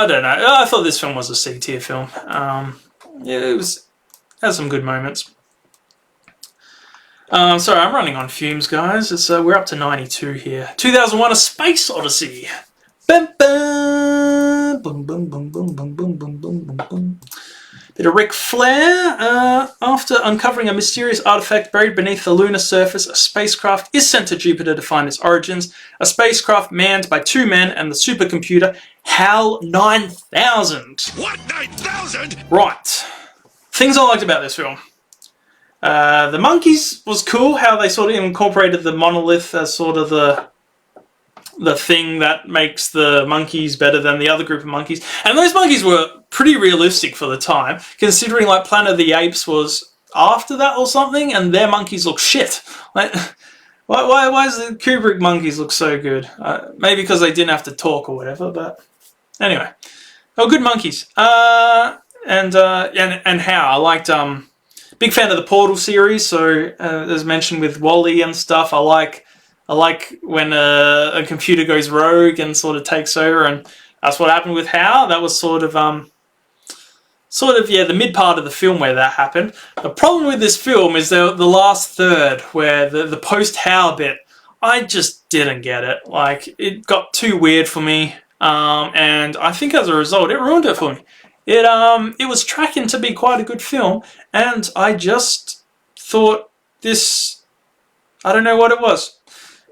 don't know. I thought this film was a C-tier film. It has some good moments. Sorry, I'm running on fumes, guys. We're up to 92 here. 2001: A Space Odyssey. Bum, bum, boom, boom, boom, boom, boom, boom, boom, boom, boom, boom. Bit of Ric Flair. After uncovering a mysterious artifact buried beneath the lunar surface, a spacecraft is sent to Jupiter to find its origins. A spacecraft manned by 2 men and the supercomputer HAL 9000. What? 9,000? Right. Things I liked about this film. The monkeys was cool, how they sort of incorporated the monolith as sort of the thing that makes the monkeys better than the other group of monkeys. And those monkeys were pretty realistic for the time, considering like Planet of the Apes was after that or something, and their monkeys look shit. Like, why does the Kubrick monkeys look so good? Maybe because they didn't have to talk or whatever, but anyway. Oh, good monkeys. And how I liked big fan of the Portal series, so as mentioned with Wall-E and stuff, I like when a computer goes rogue and sort of takes over, and that's what happened with HAL. That was sort of the mid part of the film where that happened. The problem with this film is the last third, where the post-HAL bit, I just didn't get it. Like, it got too weird for me, and I think as a result, it ruined it for me. It was tracking to be quite a good film, and I just thought this, I don't know what it was.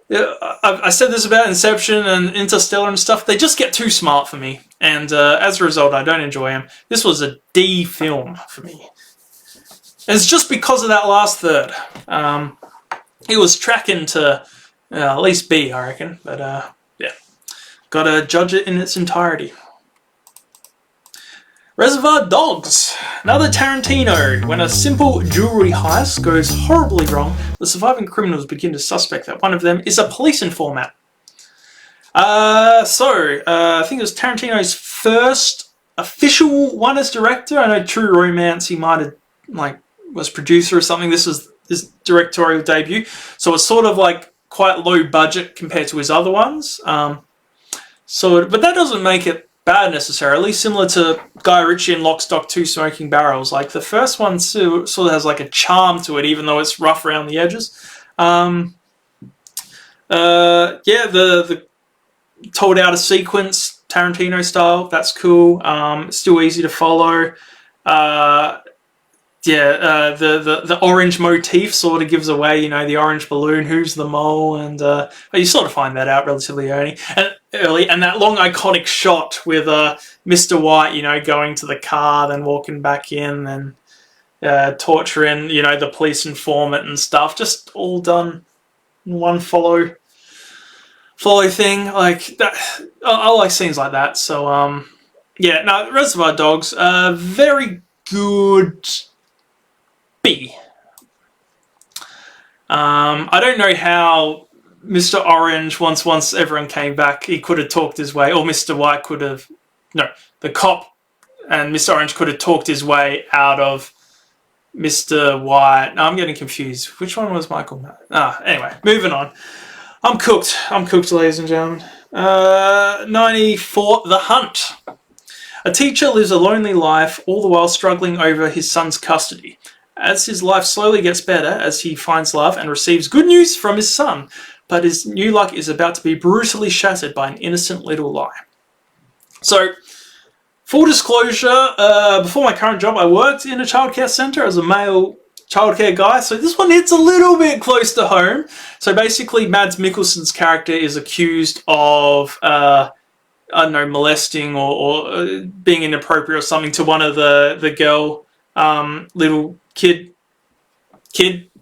I said this about Inception and Interstellar and stuff, they just get too smart for me, and as a result, I don't enjoy them. This was a D film for me. And it's just because of that last third. It was tracking to at least B, I reckon, but yeah. Gotta judge it in its entirety. Reservoir Dogs. Another Tarantino. When a simple jewelry heist goes horribly wrong, the surviving criminals begin to suspect that one of them is a police informant. I think it was Tarantino's first official one as director. I know True Romance, he might have, was producer or something. This was his directorial debut. So it's sort of like quite low budget compared to his other ones. But that doesn't make it bad necessarily, similar to Guy Ritchie and Lock, Stock, 2 Smoking Barrels. Like, the first one sort of has like a charm to it, even though it's rough around the edges. The told out a sequence, Tarantino style, that's cool. Still easy to follow. The orange motif sort of gives away, the orange balloon, who's the mole, and but you sort of find that out relatively early. And that long iconic shot with Mr. White, going to the car, then walking back in, then torturing, the police informant and stuff, just all done in one follow thing. Like that, I like scenes like that. So Reservoir Dogs, very good B. I don't know how Mr. Orange, once everyone came back, he could have talked his way, or Mr. White could have, the cop and Mr. Orange could have talked his way out of Mr. White. No, I'm getting confused. Which one was Michael? Anyway, moving on. I'm cooked, ladies and gentlemen. 94, The Hunt. A teacher lives a lonely life, all the while struggling over his son's custody. As his life slowly gets better, as he finds love and receives good news from his son, but his new luck is about to be brutally shattered by an innocent little lie. So, full disclosure, before my current job, I worked in a childcare centre as a male childcare guy, so this one hits a little bit close to home. So basically, Mads Mikkelsen's character is accused of, molesting or being inappropriate or something to one of the girl, little kid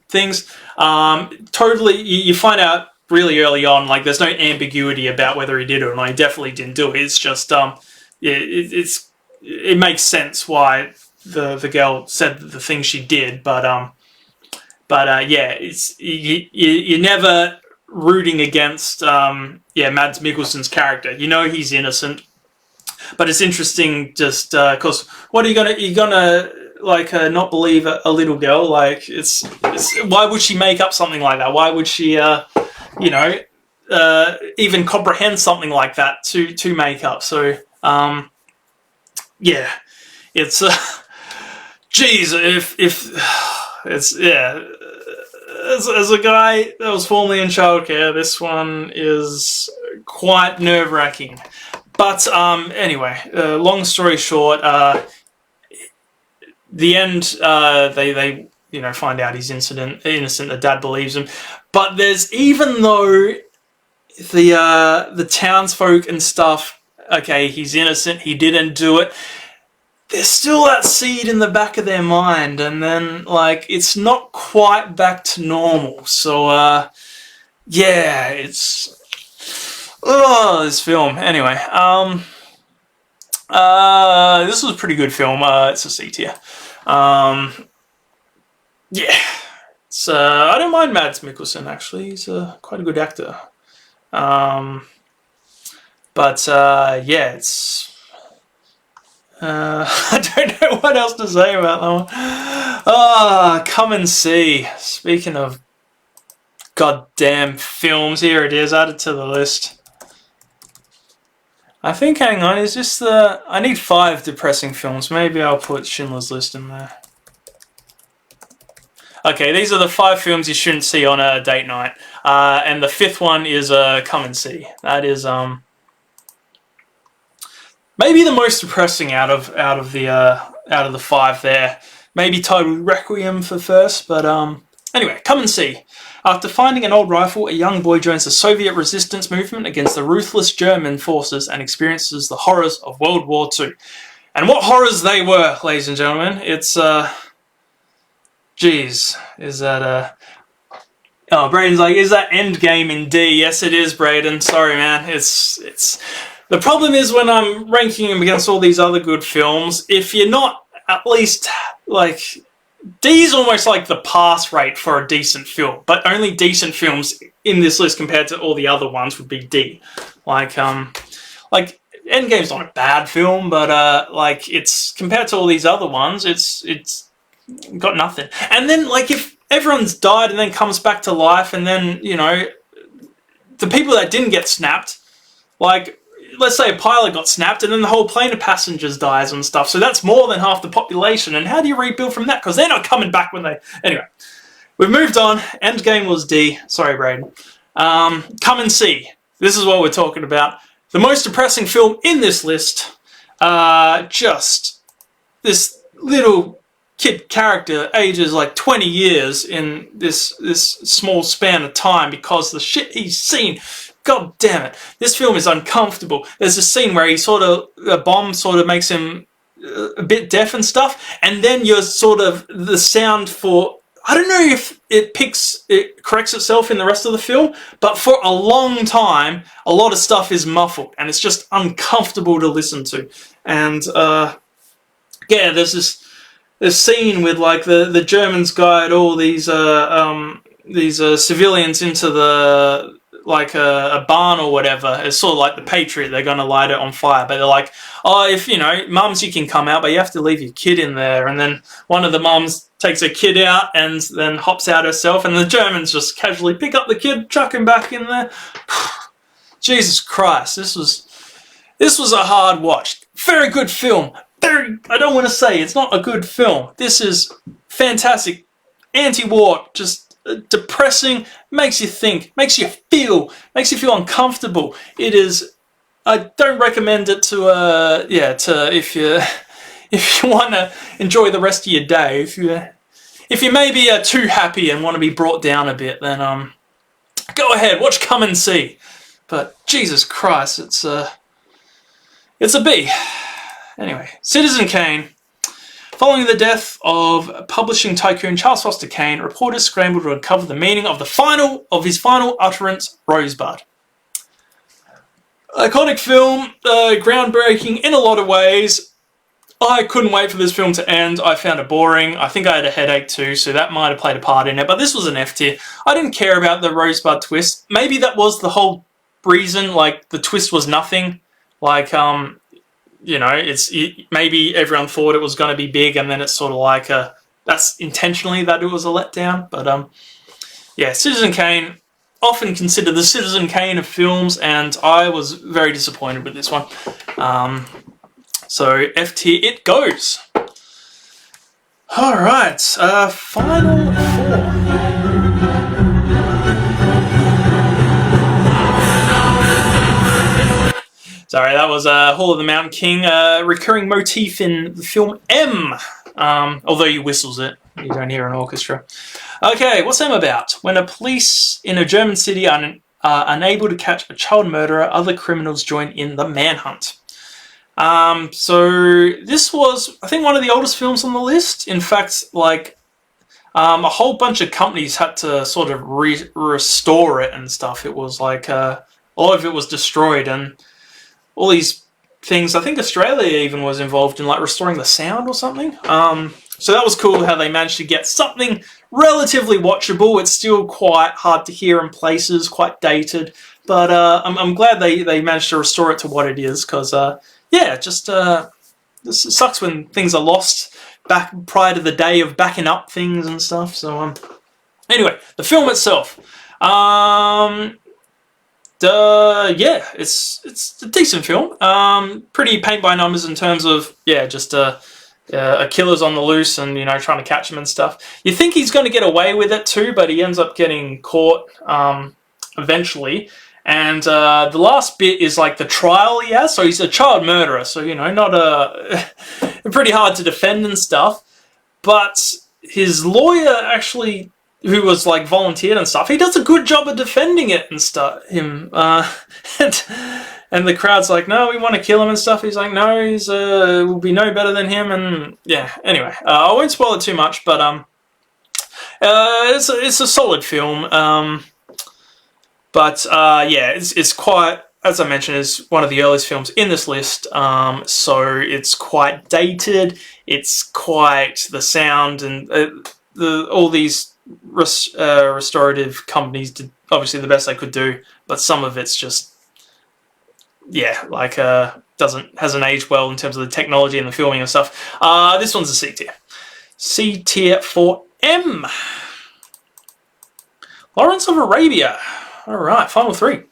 things. Totally, you find out really early on, like, there's no ambiguity about whether he did it or not. He definitely didn't do it. It's just, it makes sense why the girl said the things she did, but yeah, it's you're never rooting against Mads Mikkelsen's character. You know he's innocent, but it's interesting just because what are you gonna like not believe a little girl? Like it's why would she make up something like that? Why would she even comprehend something like that to make up? So yeah, it's geez, if it's as a guy that was formerly in childcare, this one is quite nerve-wracking. But anyway, long story short, the end, they find out he's innocent. The dad believes him, but there's, even though the townsfolk and stuff, okay, he's innocent, he didn't do it, there's still that seed in the back of their mind, and then like it's not quite back to normal. So yeah, it's this film. Anyway, this was a pretty good film. It's a C tier. Yeah, it's I don't mind Mads Mikkelsen, actually. He's quite a good actor. But yeah, it's I don't know what else to say about that one. Come and see. Speaking of goddamn films, here it is, added to the list. I think, hang on, is this the... I need 5 depressing films. Maybe I'll put Schindler's List in there. Okay, these are the 5 films you shouldn't see on a date night. And the 5th one is Come and See. That is maybe the most depressing out of the 5 there. Maybe Total Requiem for first, but anyway, Come and See. After finding an old rifle, a young boy joins the Soviet resistance movement against the ruthless German forces and experiences the horrors of World War II. And what horrors they were, ladies and gentlemen. It's geez, is that oh, Braden's like, is that Endgame in D? Yes, it is, Braden. Sorry, man. It's the problem is when I'm ranking them against all these other good films, if you're not at least like... D is almost like the pass rate for a decent film, but only decent films in this list compared to all the other ones would be D. Like Endgame's not a bad film, but like it's compared to all these other ones, it's got nothing. And then like if everyone's died and then comes back to life, and then the people that didn't get snapped, like let's say a pilot got snapped and then the whole plane of passengers dies and stuff. So that's more than half the population. And how do you rebuild from that? Because they're not coming back when they... Anyway, we've moved on. Endgame was D. Sorry, Braden. Come and See. This is what we're talking about. The most depressing film in this list. Just this little kid character ages like 20 years in this small span of time because the shit he's seen... God damn it. This film is uncomfortable. There's a scene where a bomb sort of makes him a bit deaf and stuff, and then you're sort of, the sound for, I don't know if it corrects itself in the rest of the film, but for a long time, a lot of stuff is muffled, and it's just uncomfortable to listen to. And, yeah, there's this scene with, like, the Germans guide all these civilians into the... like a barn or whatever. It's sort of like the Patriot, they're going to light it on fire, but they're like, oh, if, mums, you can come out, but you have to leave your kid in there. And then one of the mums takes her kid out and then hops out herself, and the Germans just casually pick up the kid, chuck him back in there. Jesus Christ, this was a hard watch. Very good film. I don't want to say it's not a good film. This is fantastic. Anti-war, just depressing, makes you think, makes you feel uncomfortable. It is. I don't recommend it to if you want to enjoy the rest of your day. If you maybe are too happy and want to be brought down a bit, then go ahead, watch Come and See. But Jesus Christ, it's a B. Anyway, Citizen Kane. Following the death of publishing tycoon Charles Foster Kane, reporters scrambled to uncover the meaning of his final utterance, Rosebud. Iconic film, groundbreaking in a lot of ways. I couldn't wait for this film to end. I found it boring. I think I had a headache too, so that might have played a part in it. But this was an F tier. I didn't care about the Rosebud twist. Maybe that was the whole reason. Like, the twist was nothing. Like, you know, maybe everyone thought it was going to be big, and then it's sort of like that's intentionally that it was a letdown. But yeah, Citizen Kane, often considered the Citizen Kane of films, and I was very disappointed with this one. So F tier it goes. All right, final four. Sorry, that was Hall of the Mountain King, recurring motif in the film M. Although he whistles it, you don't hear an orchestra. Okay, what's M about? When a police in a German city are unable to catch a child murderer, other criminals join in the manhunt. So this was, I think, one of the oldest films on the list. In fact, like, a whole bunch of companies had to sort of restore it and stuff. It was like, a lot of it was destroyed, and all these things, I think Australia even was involved in, like, restoring the sound or something. So that was cool how they managed to get something relatively watchable. It's still quite hard to hear in places, quite dated, but I'm glad they managed to restore it to what it is, because yeah, just this sucks when things are lost back prior to the day of backing up things and stuff. So anyway, the film itself, yeah, it's a decent film. Pretty paint by numbers in terms of, yeah, just a killer's on the loose and, you know, trying to catch him and stuff. You think he's going to get away with it too, but he ends up getting caught eventually. And the last bit is like the trial he has. So he's a child murderer, so, you know, not pretty hard to defend and stuff. But his lawyer actually, who was like volunteered and stuff, he does a good job of defending it and stuff. And the crowd's like, no, we want to kill him and stuff. He's like, no, he's will be no better than him. And yeah, anyway, I won't spoil it too much, but it's a solid film. But yeah, it's quite, as I mentioned, is one of the earliest films in this list. So it's quite dated. It's quite the sound and all these restorative companies did obviously the best they could do, but some of it's just, yeah, like hasn't aged well in terms of the technology and the filming and stuff. This one's a C tier. C tier for M. Lawrence of Arabia. All right, final three.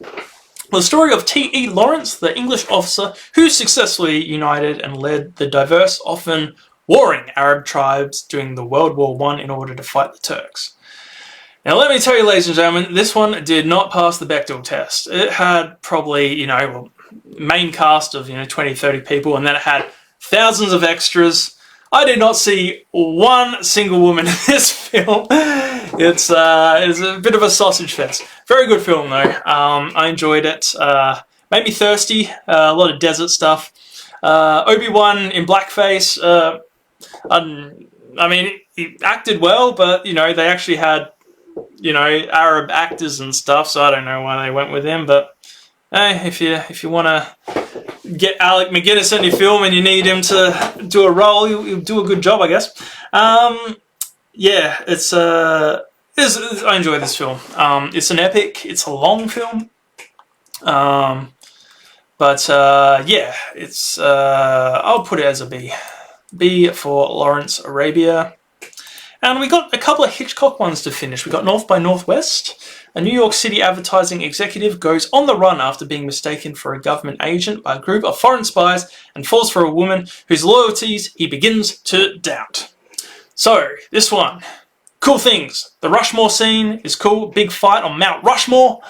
The story of T.E. Lawrence, the English officer who successfully united and led the diverse, often warring Arab tribes during the World War I in order to fight the Turks. Now, let me tell you, ladies and gentlemen, this one did not pass the Bechdel test. It had probably, you know, main cast of, you know, 20, 30 people, and then it had thousands of extras. I did not see one single woman in this film. It's a bit of a sausage fest. Very good film, though. I enjoyed it. Made me thirsty. A lot of desert stuff. Obi-Wan in blackface. I mean, he acted well, but, you know, they actually had, you know, Arab actors and stuff, so I don't know why they went with him, but hey, if you want to get Alec McGuinness in your film and you need him to do a role, he'll do a good job, I guess. Yeah, I enjoy this film. It's an epic. It's a long film. But yeah, it's I'll put it as a B. B for Lawrence Arabia. And we got a couple of Hitchcock ones to finish. We got North by Northwest. A New York City advertising executive goes on the run after being mistaken for a government agent by a group of foreign spies and falls for a woman whose loyalties he begins to doubt. So, this one. Cool things. The Rushmore scene is cool. Big fight on Mount Rushmore.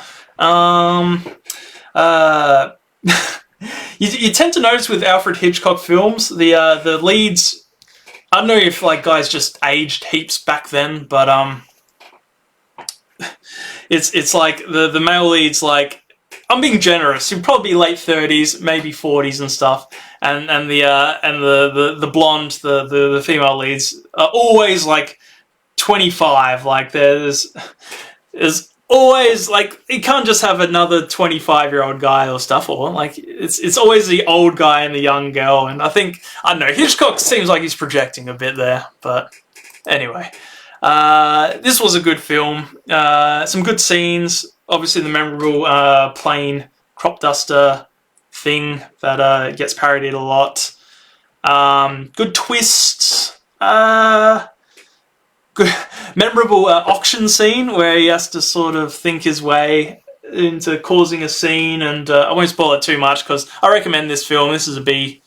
You tend to notice with Alfred Hitchcock films, the leads, I don't know if like guys just aged heaps back then, but it's like the male leads, like, I'm being generous, he'd probably be late 30s, maybe 40s and stuff, and the blonde, the female leads are always like 25. Like there's always, like, you can't just have another 25-year-old guy or stuff, or, like, it's always the old guy and the young girl, and I think, I don't know, Hitchcock seems like he's projecting a bit there, but anyway. This was a good film. Some good scenes. Obviously the memorable plane crop duster thing that gets parodied a lot. Good twists. Good, memorable auction scene where he has to sort of think his way into causing a scene, and I won't spoil it too much because I recommend this film. This is a B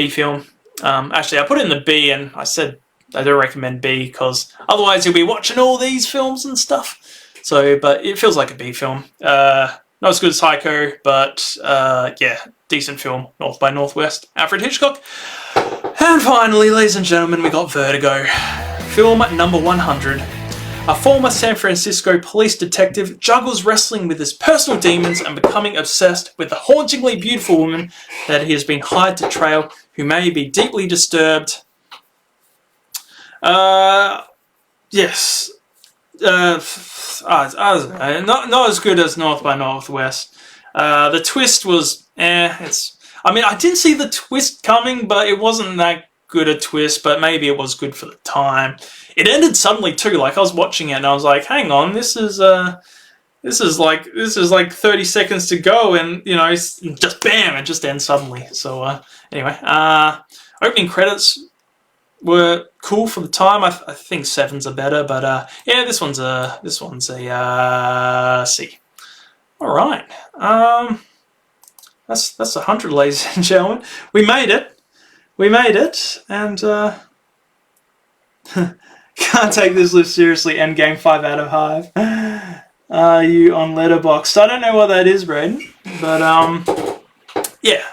film. Actually, I put it in the B, and I said I don't recommend B because otherwise you'll be watching all these films and stuff. So, but it feels like a B film. Not as good as Psycho, but yeah, decent film. North by Northwest. Alfred Hitchcock. And finally, ladies and gentlemen, we got Vertigo. Film number 100. A former San Francisco police detective juggles wrestling with his personal demons and becoming obsessed with the hauntingly beautiful woman that he has been hired to trail, who may be deeply disturbed. Yes. Not as good as North by Northwest. The twist was, I mean, I didn't see the twist coming, but it wasn't that good a twist, but maybe it was good for the time. It ended suddenly too, like I was watching it and I was like, hang on, this is like 30 seconds to go, and you know, it's just bam, it just ends suddenly. So anyway, opening credits were cool for the time. I think 7's are better, but yeah, this one's a C. All right, that's 100, ladies and gentlemen. We made it, and can't take this list seriously. Endgame 5 out of 5. Are you on Letterboxd? I don't know what that is, Braden, but yeah,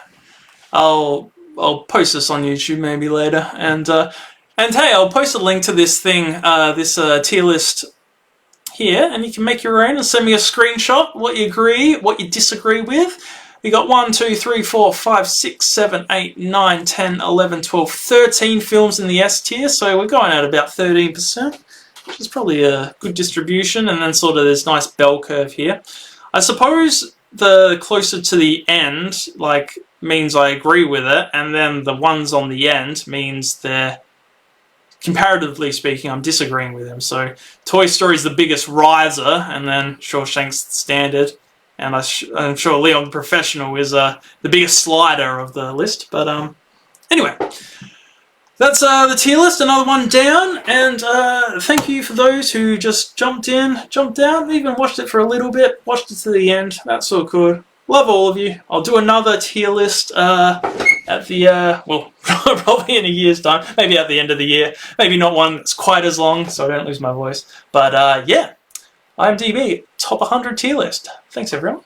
I'll post this on YouTube maybe later, and hey, I'll post a link to this thing, this tier list here, and you can make your own and send me a screenshot, what you agree, what you disagree with. We got 1, 2, 3, 4, 5, 6, 7, 8, 9, 10, 11, 12, 13 films in the S tier, so we're going at about 13%, which is probably a good distribution, and then sort of this nice bell curve here. I suppose the closer to the end, like, means I agree with it, and then the ones on the end means they're, comparatively speaking, I'm disagreeing with them. So Toy Story's the biggest riser, and then Shawshank's standard, and I'm sure Leon the Professional is the biggest slider of the list. But anyway, that's the tier list, another one down, and thank you for those who just jumped in, jumped out, even watched it for a little bit, watched it to the end. That's so good. Love all of you. I'll do another tier list at the, well, probably in a year's time, maybe at the end of the year. Maybe not one that's quite as long, so I don't lose my voice. But yeah, IMDB, top 100 tier list. Thanks, everyone.